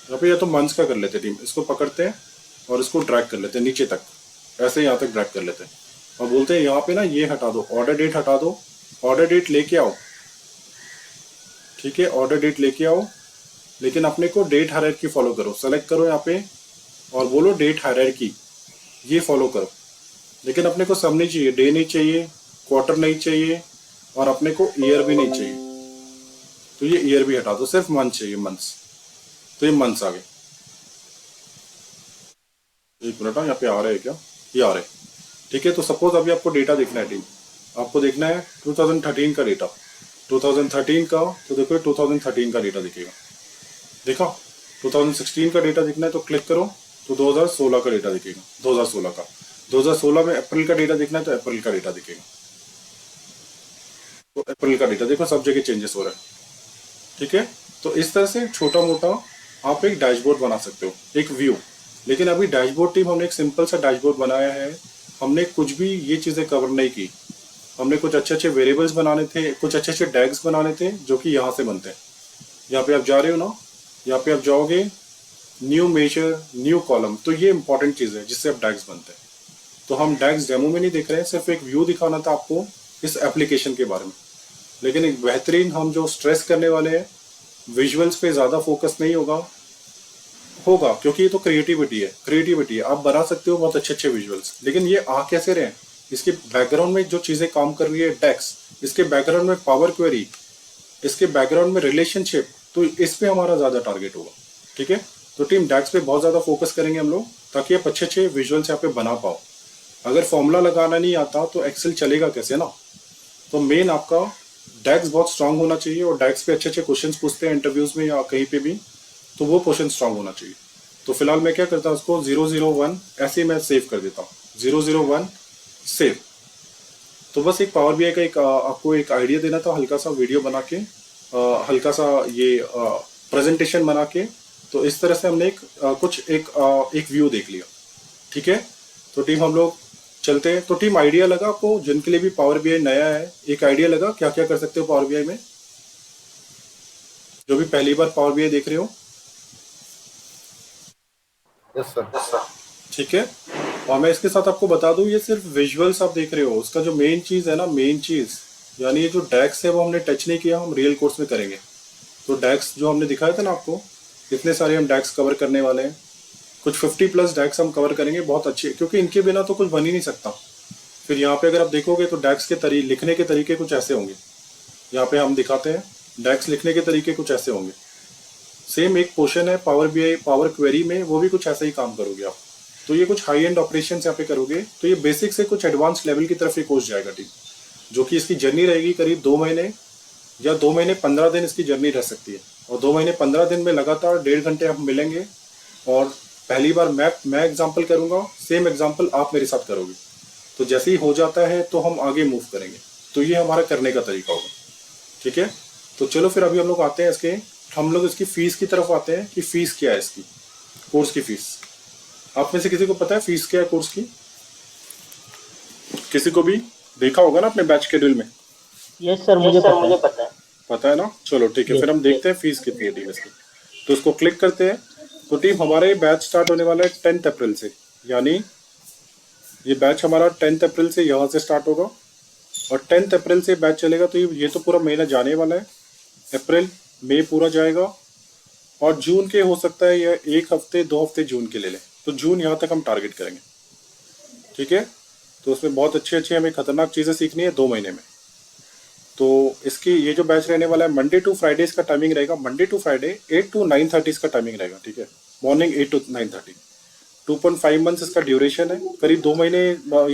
यहाँ पे या तो मंथ्स का कर लेते हैं टीम, इसको पकड़ते हैं और इसको ड्रैग कर लेते हैं नीचे तक, ऐसे यहाँ तक ड्रैग कर लेते हैं, और बोलते हैं यहाँ पे ना ये हटा दो, ऑर्डर डेट हटा दो, ऑर्डर डेट लेके आओ। ठीक है, ऑर्डर डेट लेके आओ, लेकिन अपने को डेट हायरार्की फॉलो करो। सेलेक्ट करो यहाँ पे और बोलो डेट हायरार्की, ये फॉलो करो। लेकिन अपने को सब नहीं चाहिए, डे नहीं चाहिए, क्वार्टर नहीं चाहिए, और अपने को ईयर भी नहीं चाहिए। तो ये ईयर भी हटा दो, सिर्फ मंथ चाहिए, मंथ्स। तो ये मंथ्स आ गए। एक मिनट, यहाँ पे आ रहे हैं क्या, ये आ रहे हैं। ठीक है, तो सपोज अभी आपको डेटा देखना है टीम, आपको देखना है 2013 का डेटा, 2013 का। तो देखो 2013 का डेटा दिखेगा, देखा। 2016 का डेटा दिखना है तो क्लिक करो, तो 2016 का डेटा दिखेगा, 2016 का। 2016 में अप्रैल का डेटा दिखना है तो अप्रैल का डेटा दिखेगा, तो अप्रैल का डेटा देखो, सब जगह चेंजेस हो रहा है। ठीक है, तो इस तरह से छोटा मोटा आप एक डैशबोर्ड बना सकते हो, एक व्यू। लेकिन अभी डैशबोर्ड टीम हमने एक सिंपल सा डैशबोर्ड बनाया है, हमने कुछ भी ये चीज़ें कवर नहीं की। हमने कुछ अच्छे अच्छे वेरिएबल्स बनाने थे, कुछ अच्छे अच्छे टैग्स बनाने थे, जो कि यहाँ से बनते हैं। यहाँ पे आप जा रहे हो ना, यहाँ पे आप जाओगे, न्यू मेजर, न्यू कॉलम, तो ये इंपॉर्टेंट चीज़ है जिससे आप टैग्स बनते हैं। तो हम टैग्स डेमो में नहीं देख रहे हैं, सिर्फ एक व्यू दिखाना था आपको इस एप्लीकेशन के बारे में। लेकिन एक बेहतरीन हम जो स्ट्रेस करने वाले हैं, विजुअल्स पे ज्यादा फोकस नहीं होगा होगा क्योंकि ये तो क्रिएटिविटी है, आप बना सकते हो बहुत अच्छे अच्छे विजुअल्स, लेकिन ये आ कैसे रहे हैं, इसके बैकग्राउंड में जो चीजें काम कर रही है डेक्स, इसके बैकग्राउंड में पावर क्वेरी, इसके बैकग्राउंड में रिलेशनशिप, तो इस पे हमारा ज्यादा टारगेट होगा। ठीक है, तो टीम डेक्स पे बहुत ज्यादा फोकस करेंगे हम लोग, ताकि आप अच्छे अच्छे विजुअल्स यहाँ पे बना पाओ। अगर फॉर्मूला लगाना नहीं आता तो एक्सेल चलेगा कैसे ना। तो मेन आपका डेक्स बहुत स्ट्रांग होना चाहिए, और डेक्स पे अच्छे अच्छे क्वेश्चन पूछते हैं इंटरव्यूज में या कहीं पे भी, तो वो क्वेश्चन स्ट्रांग होना चाहिए। तो फिलहाल मैं क्या करता हूँ, उसको 001 ऐसे ही मैं सेव कर देता हूँ, 001 सेव। तो बस एक पावर बीआई का एक आपको एक आइडिया देना था, हल्का सा वीडियो बना के, हल्का सा ये प्रेजेंटेशन बना के। तो इस तरह से हमने एक व्यू देख लिया। ठीक है, तो टीम हम लोग चलते हैं। तो टीम आइडिया लगा आपको, जिनके लिए भी पावर बीआई नया है, एक आइडिया लगा क्या क्या कर सकते हो पावर बीआई में, जो भी पहली बार पावर बीआई देख रहे हो? Yes sir. ठीक है, और मैं इसके साथ आपको बता दूं, ये सिर्फ विजुअल्स आप देख रहे हो, उसका जो मेन चीज है ना, मेन चीज यानी ये जो डैक्स है वो हमने टच नहीं किया, हम रियल कोर्स में करेंगे। तो डैक्स जो हमने दिखाया था ना आपको, इतने सारे हम डैक्स कवर करने वाले हैं, कुछ 50+ डैक्स हम कवर करेंगे, बहुत अच्छे, क्योंकि इनके बिना तो कुछ बन ही नहीं सकता। फिर यहाँ पे अगर आप देखोगे तो डैक्स के लिखने के तरीके कुछ ऐसे होंगे, यहाँ पे हम दिखाते हैं डैक्स लिखने के तरीके कुछ ऐसे होंगे। सेम एक पोर्शन है पावर बीआई पावर क्वेरी में, वो भी कुछ ऐसा ही काम करोगे आप। तो ये कुछ हाई एंड ऑपरेशन यहाँ पे करोगे, तो ये बेसिक से कुछ एडवांस लेवल की तरफ ये कोर्स जाएगा टीम, जो कि इसकी जर्नी रहेगी करीब 2 महीने या 2 महीने 15 दिन इसकी जर्नी रह सकती है। और 2 महीने 15 दिन में लगातार 1.5 घंटे हम मिलेंगे, और पहली बार मैं एग्जाम्पल करूंगा, सेम एग्जाम्पल आप मेरे साथ करोगे। तो जैसे ही हो जाता है तो हम आगे मूव करेंगे। तो ये हमारा करने का तरीका होगा। ठीक है, तो चलो फिर अभी हम लोग आते हैं हम लोग इसकी फीस की तरफ आते हैं कि फीस क्या है इसकी, कोर्स की फीस। आप में से किसी को पता है फीस क्या है कोर्स की? किसी को भी देखा होगा ना अपने बैच शेड्यूल में? यस सर, मुझे पता है। पता है ना, चलो ठीक है, फिर हम देखते हैं फीस कितनी है टीम इसकी। तो उसको क्लिक करते हैं। तो टीम हमारा ये बैच स्टार्ट होने वाला है 10 अप्रैल से, यानी ये बैच हमारा 10 अप्रैल से यहाँ से स्टार्ट होगा, और 10 अप्रैल से बैच चलेगा। तो ये तो पूरा महीना जाने वाला है, अप्रैल मई पूरा जाएगा, और जून के हो सकता है या 1 हफ्ते 2 हफ्ते जून के ले लें, तो जून यहाँ तक हम टारगेट करेंगे। ठीक है, तो उसमें बहुत अच्छी अच्छी हमें खतरनाक चीज़ें सीखनी है 2 महीने में। तो इसकी ये जो बैच रहने वाला है, मंडे टू फ्राइडे इसका टाइमिंग रहेगा, मंडे टू फ्राइडे 8 to 9:30 इसका टाइमिंग रहेगा। ठीक है, मॉर्निंग 8 to 9:30। 2.5 मंथ्स इसका ड्यूरेशन है, करीब 2 महीने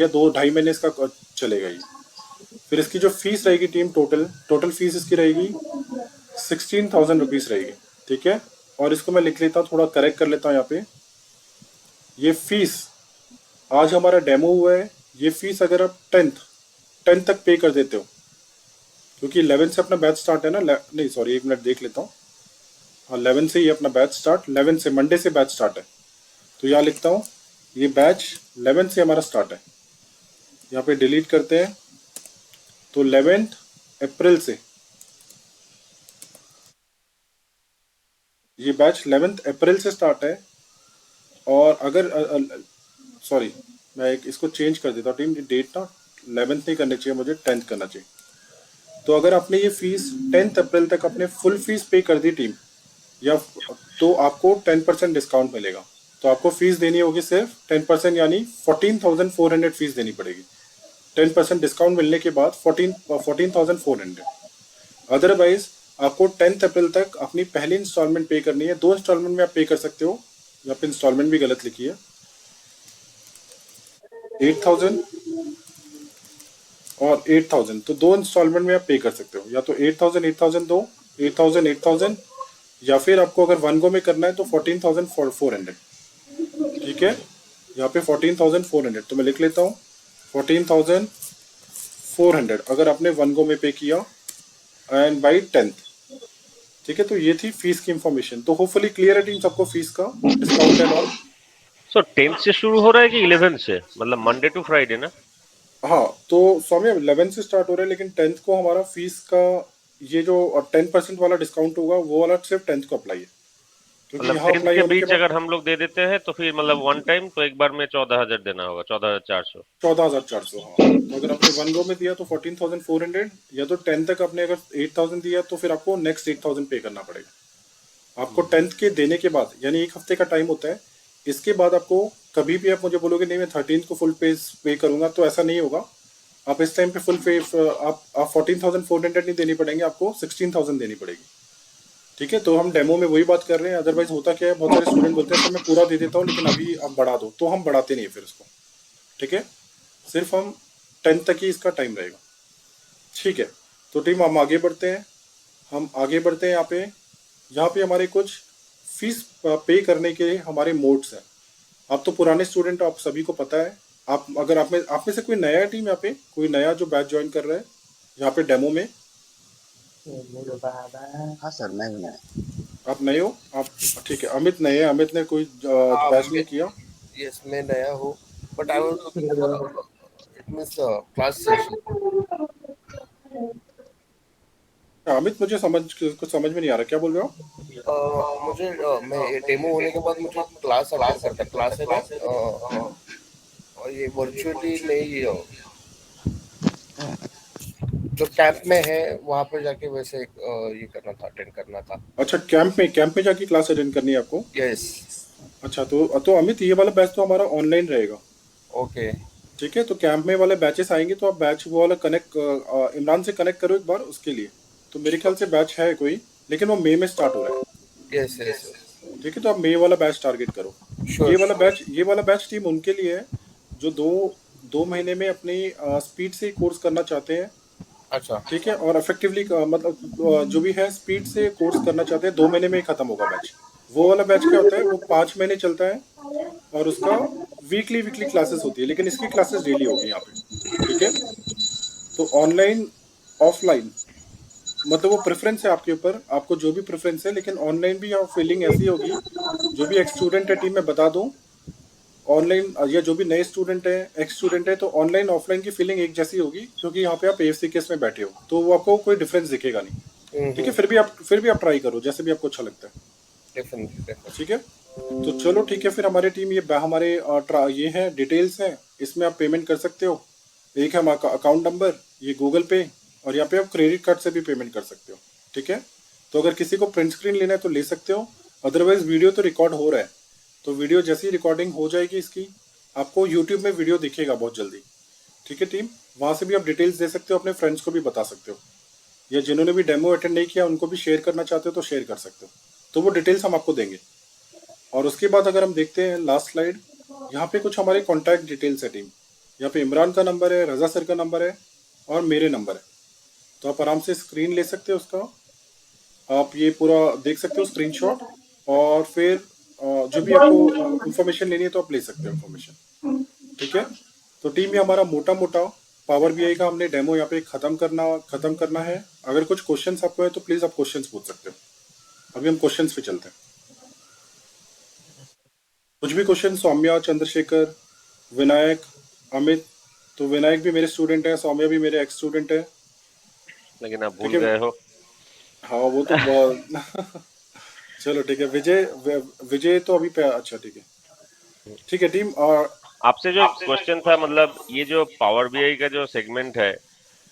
या 2-2.5 महीने इसका चलेगा ये। फिर इसकी जो फीस रहेगी टीम, टोटल फीस इसकी रहेगी 16,000 रुपीज़ रहेगी। ठीक है, और इसको मैं लिख लेता हूँ, थोड़ा करेक्ट कर लेता हूँ यहाँ पे। ये फीस आज हमारा डेमो हुआ है, ये फीस अगर आप 10 तक पे कर देते हो, क्योंकि 11 से अपना बैच स्टार्ट है ना, नहीं सॉरी 1 मिनट देख लेता हूँ। हाँ, 11 से ये अपना बैच स्टार्ट, 11 से मंडे से बैच स्टार्ट है। तो यहाँ लिखता हूँ ये बैच 11 से हमारा स्टार्ट है, यहाँ पे डिलीट करते हैं। तो 11 अप्रैल से ये बैच 11 अप्रैल से स्टार्ट है। और अगर सॉरी मैं इसको चेंज कर देता हूँ टीम, डेट ना 11th नहीं करनी चाहिए, मुझे 10th करना चाहिए। तो अगर आपने ये फीस 10 अप्रैल तक अपने फुल फीस पे कर दी टीम, या तो आपको 10% डिस्काउंट मिलेगा। तो आपको फीस देनी होगी सिर्फ 10%, यानी 14,400 फीस देनी पड़ेगी। 10% डिस्काउंट मिलने के बाद 14,400। अदरवाइज आपको 10 अप्रैल तक अपनी पहली इंस्टॉलमेंट पे करनी है। 2 इंस्टॉलमेंट में आप पे कर सकते हो, यहाँ पे इंस्टॉलमेंट भी गलत लिखी है, 8,000 और 8,000। तो 2 इंस्टॉलमेंट में आप पे कर सकते हो, या तो 8,000 दो, 8,000, या फिर आपको अगर 1 गो में करना है तो 14,400। ठीक है, यहाँ पे 14,400, तो मैं लिख लेता हूँ 14,400 अगर आपने 1 गो में पे किया, एंड बाई 10th। ठीक है, तो ये थी फीस की इंफॉर्मेशन। तो होपफुली क्लियर है टीम सबको फीस का, discount and all. So 10th से शुरू हो रहा है कि 11th से, मतलब मंडे टू फ्राइडे ना? हाँ, तो स्वामी 11 से स्टार्ट हो रहा है, लेकिन 10th को हमारा फीस का ये जो 10% वाला डिस्काउंट होगा, वो वाला सिर्फ 10th को अप्लाई है। क्योंकि मतलब यहाँ 10th अप्लाई के होने के बीच बाद अगर हम लोग दे देते हैं तो फिर मतलब वन टाइम तो एक बार में 14,000 देना होगा, 14,400। 14,400, हाँ। तो अगर आपने 1 गो में दिया तो 14,400, या तो 10 तक आपने अगर 8,000 दिया तो फिर आपको नेक्स्ट 8,000 पे करना पड़ेगा। आपको 10th के देने के बाद, यानी 1 हफ्ते का टाइम होता है। इसके बाद आपको कभी भी आप मुझे बोलोगे नहीं मैं 13th को फुल पे करूंगा, तो ऐसा नहीं होगा। आप इस टाइम पे फुल पे आप 14,400 नहीं देनी पड़ेंगे, आपको 16,000 देनी पड़ेगी। ठीक है, तो हम डेमो में वही बात कर रहे हैं। अदरवाइज होता क्या है, बहुत सारे स्टूडेंट बोलते हैं सर मैं पूरा दे देता हूँ लेकिन अभी आप बढ़ा दो, तो हम बढ़ाते नहीं है फिर उसको। ठीक है, सिर्फ हम 10 तक ही इसका टाइम रहेगा। ठीक है, तो टीम हम आगे बढ़ते हैं। यहाँ पे हमारे कुछ फीस पे करने के हमारे मोड्स हैं। आप तो पुराने स्टूडेंट, आप सभी को पता है। आप अगर आप में से कोई नया टीम, यहाँ पे कोई नया जो बैच ज्वाइन कर रहा है यहाँ पे डेमो में, मेरे बाबा। हाँ सर, मैं हूँ। आप नए हो आप? ठीक है, अमित नए है, अमित ने कोई हाँ बैच मैं नहीं किया। यस मैं नया हूँ but I was looking for it means class session Amit मुझे कुछ समझ में नहीं आ रहा, क्या बोल रहे हो? मुझे मैं डेमो होने के बाद मुझे क्लास अटेंड करता क्लास है ना और ये वर्चुअली नहीं जो कैंप में है वहाँ पे जाके वैसे ये करना था अटेंड करना था अच्छा, कैंप में जाके क्लास अटेंड करनी है आपको? यस अच्छा, तो अमित ये वाला बैच तो हमारा ऑनलाइन रहेगा। ओके ठीक है, तो कैंप में वाले बैचेस आएंगे तो आप बैच वो वाला कनेक्ट, इमरान से कनेक्ट करो एक बार उसके लिए। तो मेरे ख्याल से बैच है कोई, लेकिन वो मई में स्टार्ट हो रहा है। यस यस ठीक है, तो आप मई वाला बैच टारगेट करो। श्योर ये वाला बैच टीम उनके लिए है जो दो महीने में अपनी स्पीड से कोर्स करना चाहते हैं। अच्छा ठीक है, और इफेक्टिवली मतलब जो भी है स्पीड से कोर्स करना चाहते हैं, 2 महीने में ही खत्म होगा बैच। वो वाला बैच क्या होता है, वो 5 महीने चलता है और उसका वीकली क्लासेस होती है, लेकिन इसकी क्लासेस डेली होगी यहाँ पे। ठीक है, तो ऑनलाइन ऑफलाइन मतलब वो प्रेफरेंस है आपके ऊपर, आपको जो भी प्रेफरेंस है, लेकिन ऑनलाइन भी यहाँ फीलिंग ऐसी होगी। जो भी एक्स स्टूडेंट है टीम में बता दूं, ऑनलाइन या जो भी नए स्टूडेंट है, एक्स स्टूडेंट है, तो ऑनलाइन ऑफलाइन की फीलिंग एक जैसी होगी, क्योंकि यहाँ पे आप एएफसी केस में बैठे हो, तो वो आपको कोई डिफरेंस दिखेगा नहीं। ठीक है, फिर भी आप ट्राई करो जैसे भी आपको अच्छा लगता है। डेफिनेटली ठीक है, तो चलो ठीक है, फिर हमारे टीम ये है डिटेल्स है, इसमें आप पेमेंट कर सकते हो। एक है हमारा अकाउंट नंबर, ये गूगल पे, और यहाँ पे आप क्रेडिट कार्ड से भी पेमेंट कर सकते हो। ठीक है, तो अगर किसी को प्रिंट स्क्रीन लेना है तो ले सकते हो, अदरवाइज वीडियो तो रिकॉर्ड हो रहा है, तो वीडियो जैसी रिकॉर्डिंग हो जाएगी इसकी, आपको यूट्यूब में वीडियो दिखेगा बहुत जल्दी। ठीक है टीम, वहाँ से भी आप डिटेल्स दे सकते हो, अपने फ्रेंड्स को भी बता सकते हो, या जिन्होंने भी डेमो अटेंड नहीं किया उनको भी शेयर करना चाहते हो तो शेयर कर सकते हो, तो वो डिटेल्स हम आपको देंगे। और उसके बाद अगर हम देखते हैं लास्ट स्लाइड, यहाँ पे कुछ हमारे कॉन्टैक्ट डिटेल्स है टीम। यहाँ पे इमरान का नंबर है, रजा सर का नंबर है, और मेरे नंबर है, तो आप आराम से स्क्रीन ले सकते हो उसका, आप ये पूरा देख सकते हो स्क्रीनशॉट, और फिर जो भी आपको इंफॉर्मेशन लेनी है तो आप ले सकते हो इंफॉर्मेशन। ठीक है, तो टीम ये हमारा मोटा मोटा पावर बीआई का हमने डेमो यहाँ पे खत्म करना है। अगर कुछ क्वेश्चंस आपको है तो प्लीज आप क्वेश्चंस पूछ सकते हो। अभी हम क्वेश्चंस पे चलते हैं, कुछ भी क्वेश्चन। सौम्या, चंद्रशेखर, विनायक, अमित, तो विनायक भी मेरे स्टूडेंट है, सौम्या भी मेरे एक्स स्टूडेंट है। लेकिन आप ठीक भूल है, गए हो। हाँ वो तो चलो ठीक है, विजय तो अभी पे, अच्छा ठीक है टीम। और आपसे जो क्वेश्चन था, मतलब ये जो पावर बीआई का जो सेगमेंट है,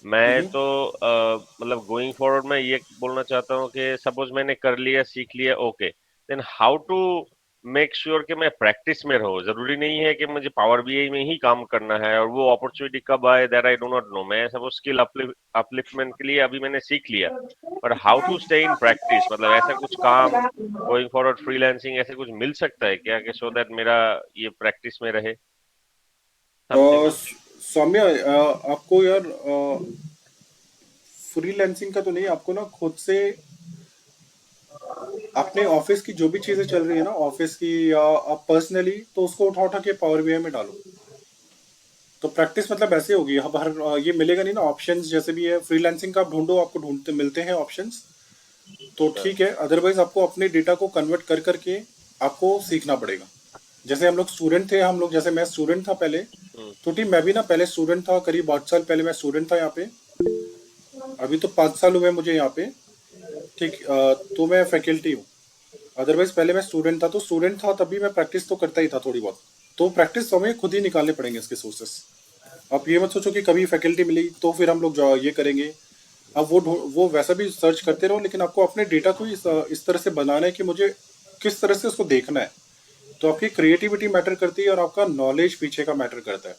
मैं तो मतलब गोइंग फॉरवर्ड मैं ये बोलना चाहता हूँ कि सपोज मैंने कर लिया, सीख लिया, okay, then how to make sure कि मैं प्रैक्टिस में रहूँ। जरूरी नहीं है कि मुझे पावर बीआई में ही काम करना है, और वो अपॉर्चुनिटी कब आए that I do not know. मैं सपोज स्किल अपलिफ्टमेंट के लिए अभी मैंने सीख लिया, पर how to stay in practice, मतलब ऐसा कुछ काम गोइंग फॉरवर्ड फ्रीलांसिंग ऐसे कुछ मिल सकता है क्या, कि सो दैट मेरा ये प्रैक्टिस में रहे समथिंग। सौम्या, आपको यार फ्रीलांसिंग का तो नहीं, आपको ना खुद से अपने ऑफिस की जो भी चीजें चल रही है ना ऑफिस की, या आप पर्सनली, तो उसको उठा उठा के पावर बीआई में डालो। तो प्रैक्टिस मतलब ऐसे होगी, अब ये मिलेगा नहीं ना ऑप्शंस, जैसे भी है फ्रीलांसिंग का आप ढूंढो, आपको ढूंढते मिलते हैं ऑप्शंस, तो ठीक है। अदरवाइज आपको अपने डेटा को कन्वर्ट कर करके आपको सीखना पड़ेगा। जैसे हम लोग स्टूडेंट थे, जैसे मैं स्टूडेंट था पहले, तो टीम मैं भी ना पहले स्टूडेंट था, करीब 8 साल पहले मैं स्टूडेंट था यहाँ पे। अभी तो 5 साल हुए मुझे यहाँ पे। ठीक, तो मैं फैकल्टी हूँ। अदरवाइज पहले मैं स्टूडेंट था, तो स्टूडेंट था तभी मैं प्रैक्टिस तो करता ही था थोड़ी बहुत, तो प्रैक्टिस तो हमें खुद ही निकालने पड़ेंगे इसके सोर्सेस। आप ये मत सोचो कि कभी फैकल्टी मिली तो फिर हम लोग ये करेंगे। अब वो वैसा भी सर्च करते रहो, लेकिन आपको अपने डेटा को इस तरह से बनाना है कि मुझे किस तरह से उसको देखना है। तो आपकी क्रिएटिविटी मैटर करती है और आपका नॉलेज पीछे का मैटर करता है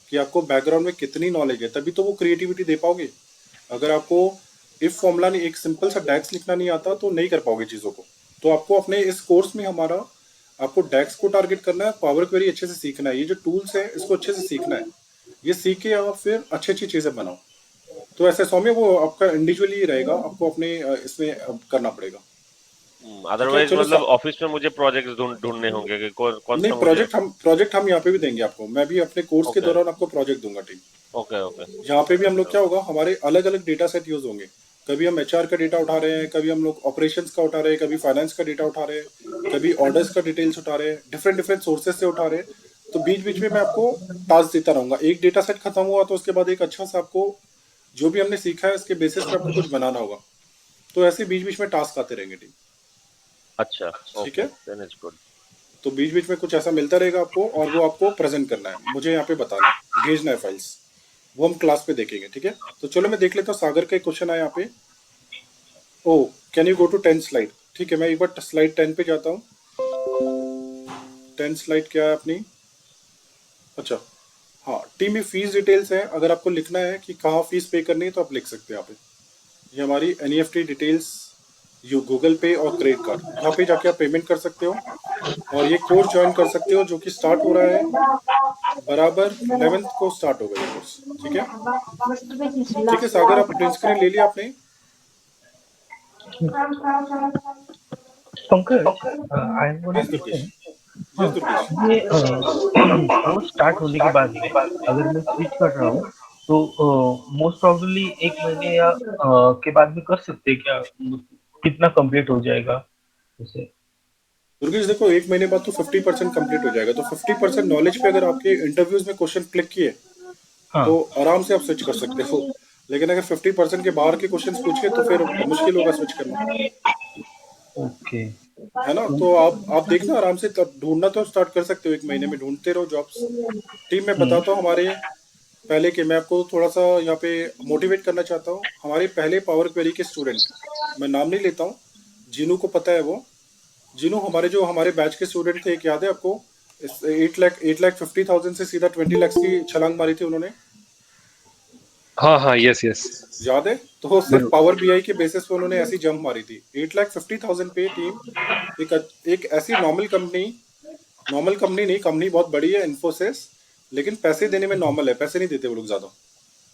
कि आपको बैकग्राउंड में कितनी नॉलेज है, तभी तो वो क्रिएटिविटी दे पाओगे। अगर आपको इफ फॉर्मूला नहीं, एक सिंपल सा डैक्स लिखना नहीं आता तो नहीं कर पाओगे चीज़ों को। तो आपको अपने इस कोर्स में हमारा आपको डैक्स को टारगेट करना है, पावर क्वेरी अच्छे से सीखना है, ये जो टूल्स है इसको अच्छे से सीखना है, ये सीख के आप फिर अच्छी अच्छी चीज़ें बनाओ। तो ऐसे सौम्य वो आपका इंडिविजुअली रहेगा, आपको अपने इसमें करना पड़ेगा। ठीक है, अदरवाइज चलो मतलब ऑफिस में मुझे प्रोजेक्ट्स ढूंढने होंगे कि कौन नहीं, सा मुझे। प्रोजेक्ट हम यहाँ पे भी देंगे आपको, मैं भी अपने कोर्स के ओके दौरान आपको प्रोजेक्ट दूंगा टीम। ओके ओके यहाँ पे भी हम लोग क्या होगा, हमारे अलग अलग डेटा सेट यूज होंगे। कभी हम एचआर का डेटा उठा रहे हैं, कभी हम लोग ऑपरेशंस का उठा रहे हैं, कभी फाइनेंस का डेटा उठा रहे हैं, कभी ऑर्डर्स का डिटेल्स उठा रहे हैं, डिफरेंट डिफरेंट सोर्सेज से उठा रहे हैं। तो बीच बीच में मैं आपको टास्क देता रहूंगा। एक डेटा सेट खत्म हुआ तो उसके बाद एक अच्छा सा आपको जो भी हमने सीखा है उसके बेसिस पे आपको कुछ बनाना होगा। तो ऐसे बीच बीच में टास्क आते रहेंगे टीम। अच्छा ठीक ओके है, देन इट्स गुड। तो बीच बीच में कुछ ऐसा मिलता रहेगा आपको, और वो आपको प्रेजेंट करना है, मुझे यहाँ पे बताना है, भेजना है फाइल्स, वो हम क्लास पे देखेंगे। ठीक है, तो चलो मैं देख लेता हूँ सागर का एक क्वेश्चन है यहाँ पे। Oh can you go to 10 slide. ठीक है, मैं एक बार स्लाइड 10 पे जाता हूँ। 10 स्लाइड क्या है अपनी? अच्छा हाँ, टीम में फीस डिटेल्स है। अगर आपको लिखना है कि कहाँ फीस पे करनी है तो आप लिख सकते हैं यहाँ पे। ये हमारी एनईएफटी डिटेल्स, यू गूगल पे और क्रेडिट कार्ड, यहाँ पे जाके आप पेमेंट कर सकते हो और ये कोर्स ज्वाइन कर सकते हो, जो कि स्टार्ट हो रहा है बराबर 11th को स्टार्ट होगा ये कोर्स। ठीक है, ठीक है सागर, आप प्रिंट स्क्रीन ले लिया आपने? Pankaj, I am yes Durgesh, हाँ, यस दुर्गेश। ये कोर्स स्टार्ट होने के बाद में अगर मैं स्विच कर रहा हूँ तो मोस्ट प्रोबेबली 1 महीने या के बाद में कर सकते हैं क्या? कितना कंप्लीट हो जाएगा उसे? दुर्गेश देखो, 1 महीने बाद तो 50% कंप्लीट हो जाएगा। तो 50% नॉलेज पे अगर आपके इंटरव्यूज में क्वेश्चन क्लिक किए हाँ, तो आराम से आप स्विच कर सकते हो। लेकिन अगर 50% के बाहर के क्वेश्चंस पूछे तो फिर मुश्किल होगा स्विच करना, ओके। है ना। तो आप देखना आराम से, ढूंढना तो स्टार्ट कर सकते हो, 1 महीने में ढूंढते रहो जॉब्स। टीम में बताता हूँ हमारे पहले के, मैं आपको थोड़ा सा यहाँ पे मोटिवेट करना चाहता हूँ। हमारे पहले पावर क्वेरी के स्टूडेंट, मैं नाम नहीं लेता हूँ, जिनू को पता है वो, जिन्हों हमारे बैच के स्टूडेंट थे, एक याद है आपको? 8,50,000 से सीधा 20 लाख की छलांग मारी थी उन्होंने, हाँ हाँ, यस यस। याद है? तो सिर्फ पावर बीआई के बेसिस पे उन्होंने ऐसी जंप मारी थी। 8,50,000 पे टीम, एक ऐसी नॉर्मल कंपनी नहीं, कंपनी बहुत बड़ी है इन्फोसिस, लेकिन पैसे देने में नॉर्मल है, पैसे नहीं देते वो लोग ज्यादा।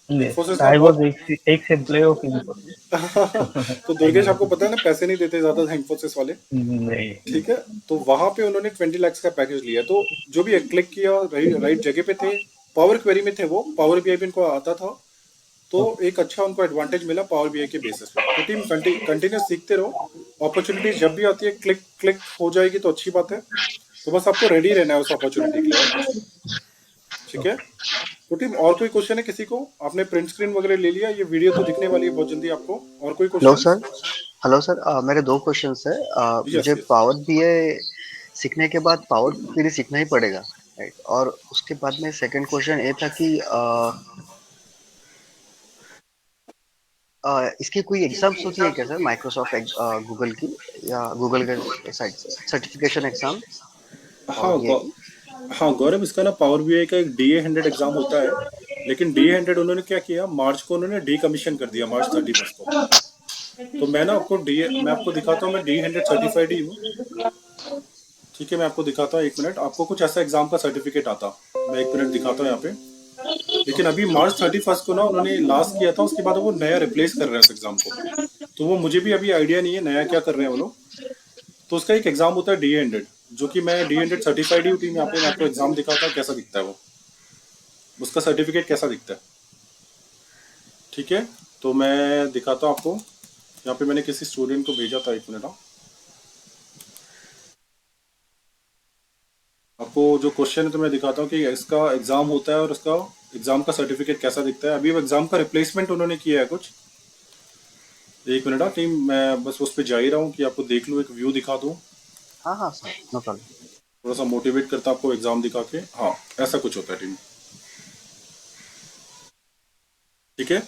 इन्फोसिस का आई बहुत वाज एक एम्प्लॉय ऑफ इन्फोसिस। तो दुर्गेश आपको पता है ना, पैसे नहीं देते ज्यादा इन्फोसिस वाले। नहीं, ठीक है, तो वहां पे उन्होंने 20 लाख का पैकेज लिया। तो जो भी क्लिक किया, राइट जगह पे थे, पावर क्वेरी में थे, वो पावर बीआई पे इनको आता था, तो एक अच्छा उनको एडवांटेज मिला पावर बीआई के बेसिस पे। तो टीम कंटिन्यूस सीखते रहो, अपॉर्चुनिटी जब भी आती है क्लिक क्लिक हो जाएगी तो अच्छी बात है। तो बस आपको रेडी रहना है उस अपॉर्चुनिटी के लिए, और कुछ। ठीक है, तो टीम और कोई क्वेश्चन है किसी को? आपने प्रिंट स्क्रीन वगैरह ले लिया? ये वीडियो तो दिखने वाली है बहुत जल्दी आपको। और कोई hello question? Sir. Hello sir, मेरे 2 क्वेश्चंस है। यस मुझे यस। पावर बीआई सीखने के बाद पावर क्वेरी सीखना ही पड़ेगा, राइट? और उसके बाद में सेकंड क्वेश्चन ये था कि इसकी कोई एग्जाम्स होती है क्या सर, माइक्रोसॉफ्ट गूगल की या गूगल के साइड से सर्टिफिकेशन एग्जाम हाँ पावर बीआई की? हाँ गौरव, इसका ना पावर बीआई का एक DA100 एग्जाम होता है, लेकिन DA100 उन्होंने क्या किया, मार्च को उन्होंने डीकमीशन कर दिया, March 31 को। तो मैं ना आपको मैं आपको दिखाता हूँ, मैं D100 सर्टिफाइड ही हूँ। ठीक है, मैं आपको दिखाता हूँ, 1 मिनट। आपको कुछ ऐसा एग्जाम का सर्टिफिकेट आता, मैं 1 मिनट दिखाता हूँ यहाँ पे। लेकिन अभी March 31 को ना उन्होंने लास्ट किया था, उसके बाद वो नया रिप्लेस कर रहे हैं उस एग्जाम को। तो वो मुझे भी अभी आइडिया नहीं है नया क्या कर रहे हैं वो लोग। तो उसका एक एग्जाम होता है D100, जो कि मैं D100 सर्टिफाइड ही हूँ टीम। यहाँ पे मैं आपको एग्जाम दिखाता हूँ कैसा दिखता है वो, उसका सर्टिफिकेट कैसा दिखता है। ठीक है, तो मैं दिखाता हूँ आपको। यहाँ पे मैंने किसी स्टूडेंट को भेजा था, 1 मिनट। आपको जो क्वेश्चन है तो मैं दिखाता हूँ कि इसका एग्जाम होता है और उसका एग्जाम का सर्टिफिकेट कैसा दिखता है। अभी वो एग्जाम का रिप्लेसमेंट उन्होंने किया है कुछ। 1 मिनट टीम, मैं बस उस पर जा ही रहा हूँ कि आपको देख लूँ, एक व्यू दिखा दूँ। हाँ हाँ सर, नो प्रॉब्लम। थोड़ा सा मोटिवेट करता है आपको एग्जाम दिखा के। हाँ, ऐसा कुछ होता है टीम। ठीक है,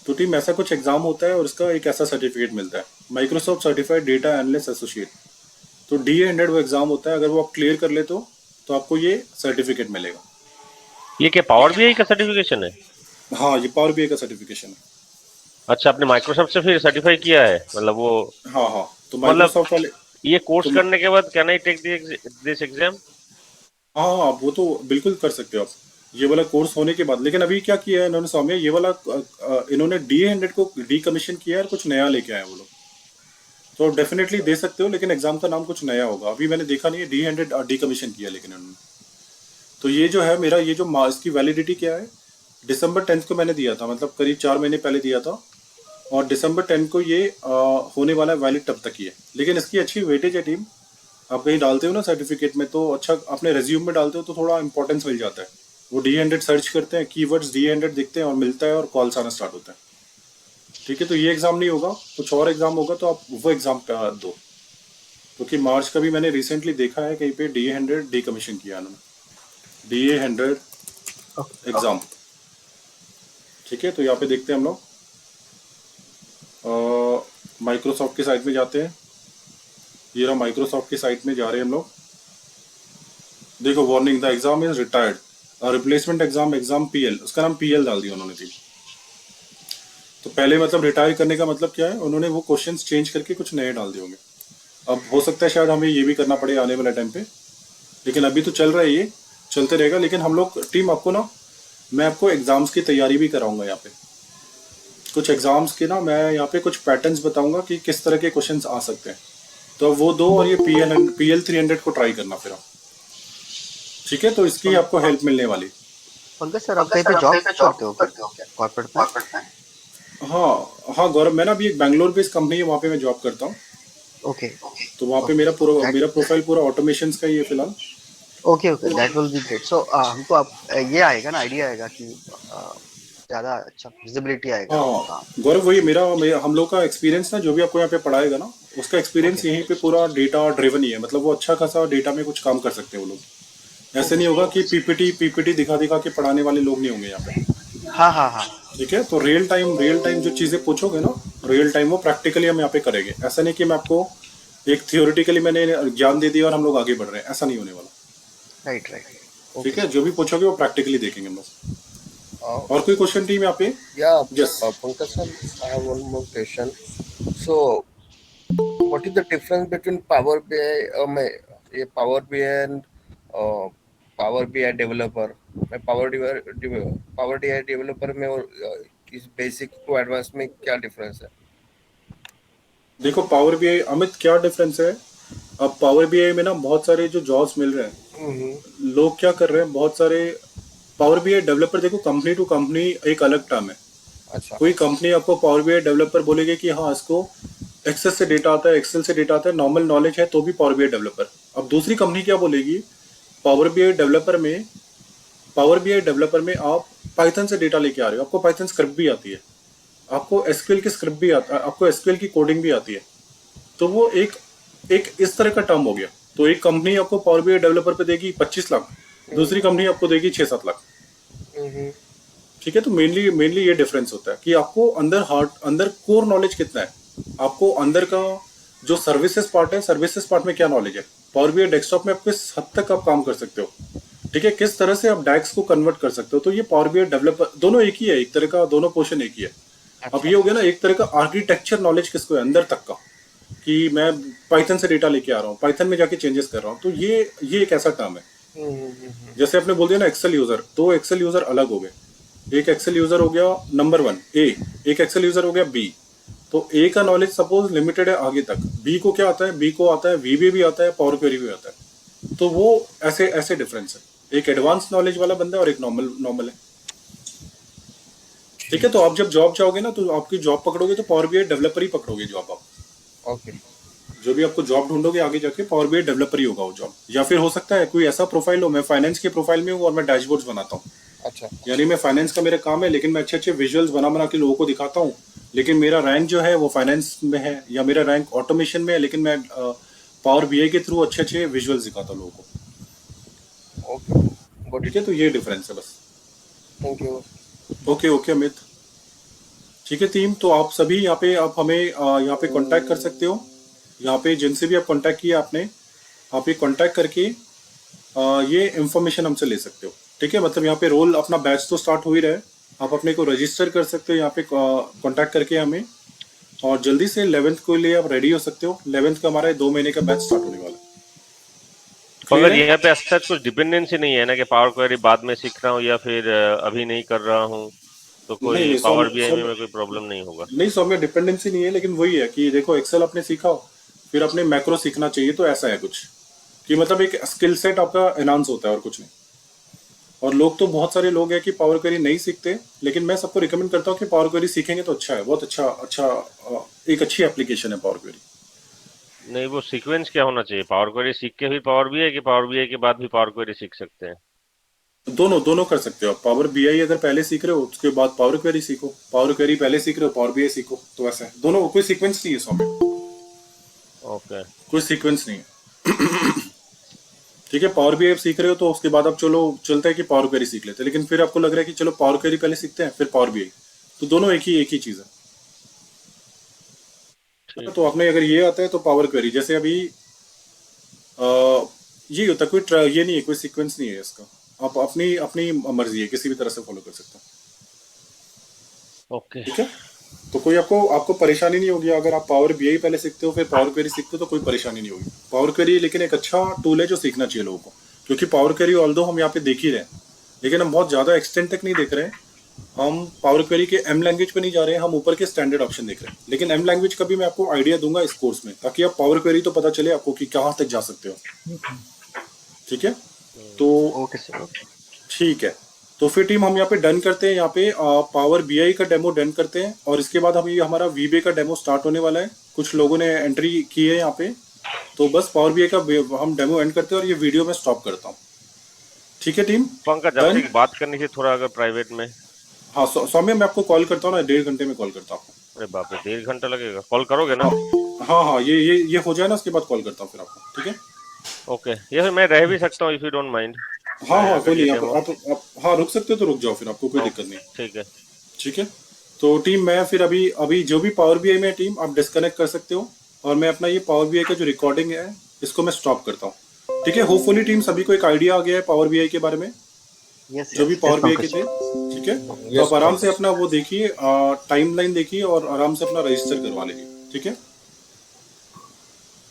तो टीम ऐसा कुछ एग्जाम होता है और उसका एक ऐसा सर्टिफिकेट मिलता है, Microsoft certified data analyst associate. तो DA100 वो एग्जाम होता है, अगर वो आप क्लियर कर ले तो आपको ये सर्टिफिकेट मिलेगा। ये क्या पावर बीआई का सर्टिफिकेशन है? हाँ, ये पावर BI का सर्टिफिकेशन है। अच्छा, आपने माइक्रोसॉफ्ट से फिर सर्टिफाई किया है, मतलब वो हाँ हाँ, तो मतलब माइक्रोसॉफ्ट वाले ये कोर्स तो करने के बाद can I take this exam? हाँ हाँ, वो तो बिल्कुल कर सकते हो आप, ये वाला कोर्स होने के बाद। लेकिन अभी क्या किया है इन्होंने सौम्य, ये वाला इन्होंने DA100 को डीकमीशन किया है और कुछ नया लेके आए हैं वो लोग। तो डेफिनेटली दे सकते हो, लेकिन एग्जाम का नाम कुछ नया होगा। अभी मैंने देखा नहीं है, DA100 डीकमीशन किया लेकिन इन्होंने। तो ये जो है मेरा, ये जो इसकी वैलिडिटी क्या है, December 10 को मैंने दिया था, मतलब करीब 4 महीने पहले दिया था, और December 10 को ये होने वाला है वैलिड तब तक ही है। लेकिन इसकी अच्छी वेटेज है टीम, आप कहीं डालते हो ना सर्टिफिकेट में, तो अच्छा अपने रेज्यूम में डालते हो तो थोड़ा इंपॉर्टेंस मिल जाता है। वो DA100 सर्च करते हैं, कीवर्ड्स DA100 दिखते हैं और मिलता है और कॉल्स आना स्टार्ट होता है। ठीक है, तो ये एग्जाम नहीं होगा, कुछ और एग्जाम होगा, तो आप वो एग्जाम दो। क्योंकि मार्च का भी मैंने रिसेंटली देखा है कहीं पे DA100 डीकमीशन किया उन्होंने, DA100 एग्जाम। ठीक है, तो यहाँ पे देखते हैं हम लोग, माइक्रोसॉफ्ट की साइट में जाते हैं। ये रहा, माइक्रोसॉफ्ट की साइट में जा रहे हैं हम लोग। देखो, warning, the exam is retired, replacement exam, exam PL, उसका नाम PL डाल दिया उन्होंने। थी तो पहले मतलब रिटायर करने का मतलब क्या है, उन्होंने वो क्वेश्चंस चेंज करके कुछ नए डाल दिए होंगे। अब हो सकता है शायद हमें ये भी करना पड़े आने वाले टाइम पे, लेकिन अभी तो चल रहा है, ये चलते रहेगा। लेकिन हम लोग टीम, आपको ना, मैं आपको एग्जाम्स की तैयारी भी कराऊंगा यहाँ पे। कुछ एग्जाम्स के ना मैं यहाँ पे कुछ पैटर्न्स बताऊंगा कि किस तरह के क्वेश्चंस आ सकते हैं। तो वो दो, और ये PL 300 को ट्राई करना फिर आप। ठीक है, तो इसकी आपको हेल्प मिलने वाली। पंकज सर, आप कहीं पे जॉब करते हो क्या कॉर्पोरेट में? हाँ हाँ गौरव, मैं ना अभी एक बैंगलोर बेस्ड कंपनी है, वहाँ पे मैं जॉब करता हूँ। ओके तो वहाँ पे मेरा प्रोफाइल पूरा ऑटोमेशन का ही है फिलहाल। Okay okay, that will be great. So हमको आप ये आएगा ना, आइडिया आएगा कि ज्यादा अच्छा विजिबिलिटी आएगा। हाँ गौरव, वही हम लोग का एक्सपीरियंस ना, जो भी आपको यहाँ पे पढ़ाएगा ना, उसका एक्सपीरियंस यहीं पे पूरा डेटा ड्रिवन ही है। मतलब वो अच्छा खासा डेटा में कुछ काम कर सकते हैं वो लोग। ऐसे नहीं होगा कि पीपीटी दिखा दिखा के पढ़ाने वाले लोग नहीं होंगे यहाँ पे। हाँ हाँ हाँ, ठीक है, तो रियल टाइम जो चीजें पूछोगे ना, रियल टाइम वो प्रैक्टिकली हम यहाँ पे करेंगे। ऐसा नहीं कि मैं आपको एक थियोरिटिकली मैंने ज्ञान दे दिया और हम लोग आगे बढ़ रहे हैं, ऐसा नहीं होने वाला। Right right. ठीक है, जो भी पूछोगे वो प्रैक्टिकली देखेंगे हम लोग। और कोई क्वेश्चन टीम यहाँ पे? Yeah, Yes. Pankaj sir, I have one more question. So, what is the difference between Power BI, ये Power BI and Power BI developer? मैं Power BI developer में और इस बेसिक टू एडवांस में क्या difference है? देखो, पावर BI अमित क्या डिफरेंस है। अब पावर BI में ना बहुत सारे जो जॉब्स मिल रहे हैं, लोग क्या कर रहे हैं, बहुत सारे पावर BI डेवलपर, देखो कंपनी टू कंपनी एक अलग टर्म है। अच्छा, कोई कंपनी आपको पावर BI डेवलपर बोलेगी कि हाँ इसको एक्सेस से डेटा आता है, एक्सेल से डेटा आता है, नॉर्मल नॉलेज है तो भी पावर BI डेवलपर। अब दूसरी कंपनी क्या बोलेगी, पावर BI डेवलपर में आप पाइथन से डेटा लेके आ रहे हो, आपको पाइथन स्क्रिप्ट भी आती है, आपको SQL की स्क्रिप्ट भी आता है, आपको SQL की कोडिंग भी आती है। तो वो एक इस तरह का टर्म हो गया। तो एक कंपनी आपको पावर BI डेवलपर पे देगी 25 लाख, दूसरी कंपनी आपको देगी 6-7 लाख। ठीक है, तो मेनली ये डिफरेंस होता है कि आपको अंदर कोर नॉलेज कितना है, आपको अंदर का जो सर्विसेज पार्ट है, सर्विसेज पार्ट में क्या नॉलेज है। पावर BI डेस्कटॉप में आप किस हद तक आप काम कर सकते हो, ठीक है, किस तरह से आप डैक्स को कन्वर्ट कर सकते हो। तो ये पावर BI डेवलपर दोनों एक ही है, एक तरह का दोनों पोर्शन एक ही है। अब ये हो गया ना, एक तरह का आर्किटेक्चर नॉलेज किसको है अंदर तक का, कि मैं पाइथन से डेटा लेके आ रहा हूँ, पाइथन में जाके चेंजेस कर रहा हूँ। तो ये एक ऐसा टर्म है। जैसे आपने बोल दिया ना एक्सेल यूजर, तो एक्सेल यूजर अलग हो गए। एक एक्सेल यूजर हो गया नंबर 1 A, एक एक्सेल यूजर हो गया B। तो A का नॉलेज सपोज लिमिटेड है आगे तक, B को क्या आता है, B को आता है VBA भी आता है, पावर क्वेरी भी आता है। तो वो ऐसे डिफरेंस है, एक एडवांस नॉलेज वाला बंदा है और एक नॉर्मल है। ठीक है, तो आप जब जॉब चाहोगे ना, तो आपकी जॉब पकड़ोगे तो पावर BI डेवलपर ही पकड़ोगे जॉब आप। ओके, जो भी आपको जॉब ढूंढोगे आगे जाके, पावर BI डेवलपर ही होगा वो जॉब। या फिर हो सकता है कोई ऐसा प्रोफाइल हो, मैं फाइनेंस के प्रोफाइल में हूँ और मैं डैशबोर्ड्स बनाता हूँ, अच्छा, यानी मैं फाइनेंस का मेरा काम है, लेकिन मैं अच्छे विजुअल्स बना के लोगों को दिखाता हूँ। लेकिन मेरा रैंक जो है वो फाइनेंस में है, या मेरा रैंक ऑटोमेशन में है, लेकिन मैं पावर बीआई के थ्रू अच्छे अच्छे विजुअल्स दिखाता हूँ लोगों को। ओके गॉट ठीक इट, है, तो ये डिफरेंस है बस। Thank you. Okay okay Amit. ठीक है टीम, तो आप सभी यहाँ पे आप हमें यहाँ पे कांटेक्ट कर सकते हो। यहाँ पे जिनसे भी आप कांटेक्ट किया आपने, आप ये कांटेक्ट करके ये इंफॉर्मेशन हमसे ले सकते हो। ठीक है, मतलब यहाँ पे रोल अपना बैच तो स्टार्ट हो ही रहा है, आप अपने को रजिस्टर कर सकते हो यहाँ पे कांटेक्ट करके हमें, और जल्दी से 11th को लिए आप रेडी हो सकते हो। 11th का हमारा 2 महीने का बैच स्टार्ट होने वाला है। मगर Clear है? यहाँ पे ऐसा कुछ डिपेंडेंसी नहीं है ना कि पावर क्वेरी बाद में सीख रहा हूँ या फिर अभी नहीं कर रहा हूँ, तो नहीं कोई नहीं पावर सौम्य बीआई में सौम्य कोई प्रॉब्लम नहीं होगा। नहीं सौम्य, डिपेंडेंसी नहीं है, लेकिन वही है कि देखो एक्सेल आपने सीखा, फिर अपने मैक्रो सीखना चाहिए, तो ऐसा है कुछ कि मतलब एक स्किल सेट आपका एनहांस होता है और कुछ नहीं। और लोग तो बहुत सारे लोग हैं कि पावर क्वेरी नहीं सीखते, लेकिन मैं सबको रिकमेंड करता हूँ कि पावर क्वेरी सीखेंगे तो अच्छा है, बहुत अच्छा अच्छा एक अच्छी एप्लीकेशन है पावर क्वेरी। नहीं, वो सीक्वेंस क्या होना चाहिए? पावर क्वेरी सीख के भी पावर बीआई, कि पावर बीआई के बाद भी पावर क्वेरी सीख सकते हैं? दोनों दोनों कर सकते हो आप। पावर बीआई अगर पहले सीख रहे हो उसके बाद पावर क्वेरी सीखो, पावर क्वेरी पहले सीख रहे हो पावर बीआई सीखो, तो ऐसा है। दोनों, कोई सीक्वेंस नहीं है सौम्य, ओके कोई सीक्वेंस नहीं है। ठीक है, पावर बीआई सीख रहे हो तो उसके बाद आप चलो चलता है कि पावर क्वेरी सीख लेते हैं, लेकिन फिर आपको लग रहा है कि चलो पावर क्वेरी पहले सीखते हैं फिर पावर बीआई, तो दोनों एक ही चीज है। ठीक तो है। आपने अगर ये आता है तो पावर क्वेरी, जैसे अभी ये होता है, कोई ये नहीं है, कोई सीक्वेंस नहीं है इसका, आप अपनी अपनी मर्जी है, किसी भी तरह से फॉलो कर सकते हो। ओके ठीक है, तो कोई आपको आपको परेशानी नहीं होगी अगर आप पावर बीआई पहले सीखते हो फिर पावर क्वेरी सीखते हो, तो कोई परेशानी नहीं होगी। पावर क्वेरी लेकिन एक अच्छा टूल है जो सीखना चाहिए लोगों को, क्योंकि पावर क्वेरी ऑल्दो हम यहाँ पे देख ही रहे हैं, लेकिन हम बहुत ज्यादा एक्सटेंड तक नहीं देख रहे हैं। हम पावर क्वेरी के एम लैंग्वेज पे नहीं जा रहे हैं, हम ऊपर के स्टैंडर्ड ऑप्शन देख रहे हैं, लेकिन एम लैंग्वेज का भी मैं आपको आइडिया दूंगा इस कोर्स में, ताकि आप पावर क्वेरी तो पता चले आपको कि कहाँ तक जा सकते हो। ठीक है, तो ओके सर, ओके। ठीक है, तो फिर टीम हम यहाँ पे डन करते हैं, यहाँ पे पावर बीआई का डेमो डन करते हैं, और इसके बाद हम ये हमारा वीबीए का डेमो स्टार्ट होने वाला है। कुछ लोगों ने एंट्री की है यहाँ पे, तो बस पावर बीआई का हम डेमो एंड करते हैं और ये वीडियो में स्टॉप करता हूँ। ठीक है टीम, पंकज, डन। आपसे एक बात करनी थी थोड़ा, अगर प्राइवेट में। हाँ सौम्य, मैं आपको कॉल करता हूँ ना, 1.5 घंटे में कॉल करता हूँ। अरे बाप रे, 1.5 घंटा लगेगा? कॉल करोगे ना? हाँ हाँ, ये हो जाए ना, उसके बाद कॉल करता हूँ फिर आपको। ठीक है, ओके, ये फिर मैं रह भी सकता हूँ इफ यू डोंट माइंड। हाँ हाँ कोई अगर ये नहीं, डेमो, आप हाँ रुक सकते हो तो रुक जाओ, फिर आपको कोई दिक्कत नहीं। ठीक है। ठीक है, तो टीम मैं फिर अभी अभी जो भी पावर बीआई में है टीम, आप डिस्कनेक्ट कर सकते हो, और मैं अपना ये पावर बीआई का जो रिकॉर्डिंग है इसको मैं स्टॉप करता हूँ। ठीक है, होपफुली टीम सभी को एक आइडिया आ गया है पावर बीआई के बारे में, यस जो भी यस पावर बीआई के पंकज। थे। ठीक है, तो आप आराम से अपना वो देखिए, टाइमलाइन देखिए, और आराम से अपना रजिस्टर करवा लीजिए। ठीक है,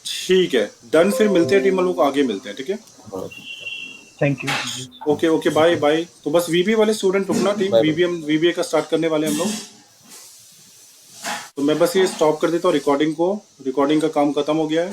ठीक है, डन। फिर मिलते हैं टीम, हम लोग आगे मिलते हैं। ठीक है, thank you. Okay okay, bye bye. तो बस वीबीए वाले स्टूडेंट रुकना टीम, वीबीए का स्टार्ट करने वाले हम लोग, तो मैं बस ये स्टॉप कर देता हूँ रिकॉर्डिंग को, रिकॉर्डिंग का काम खत्म हो गया है।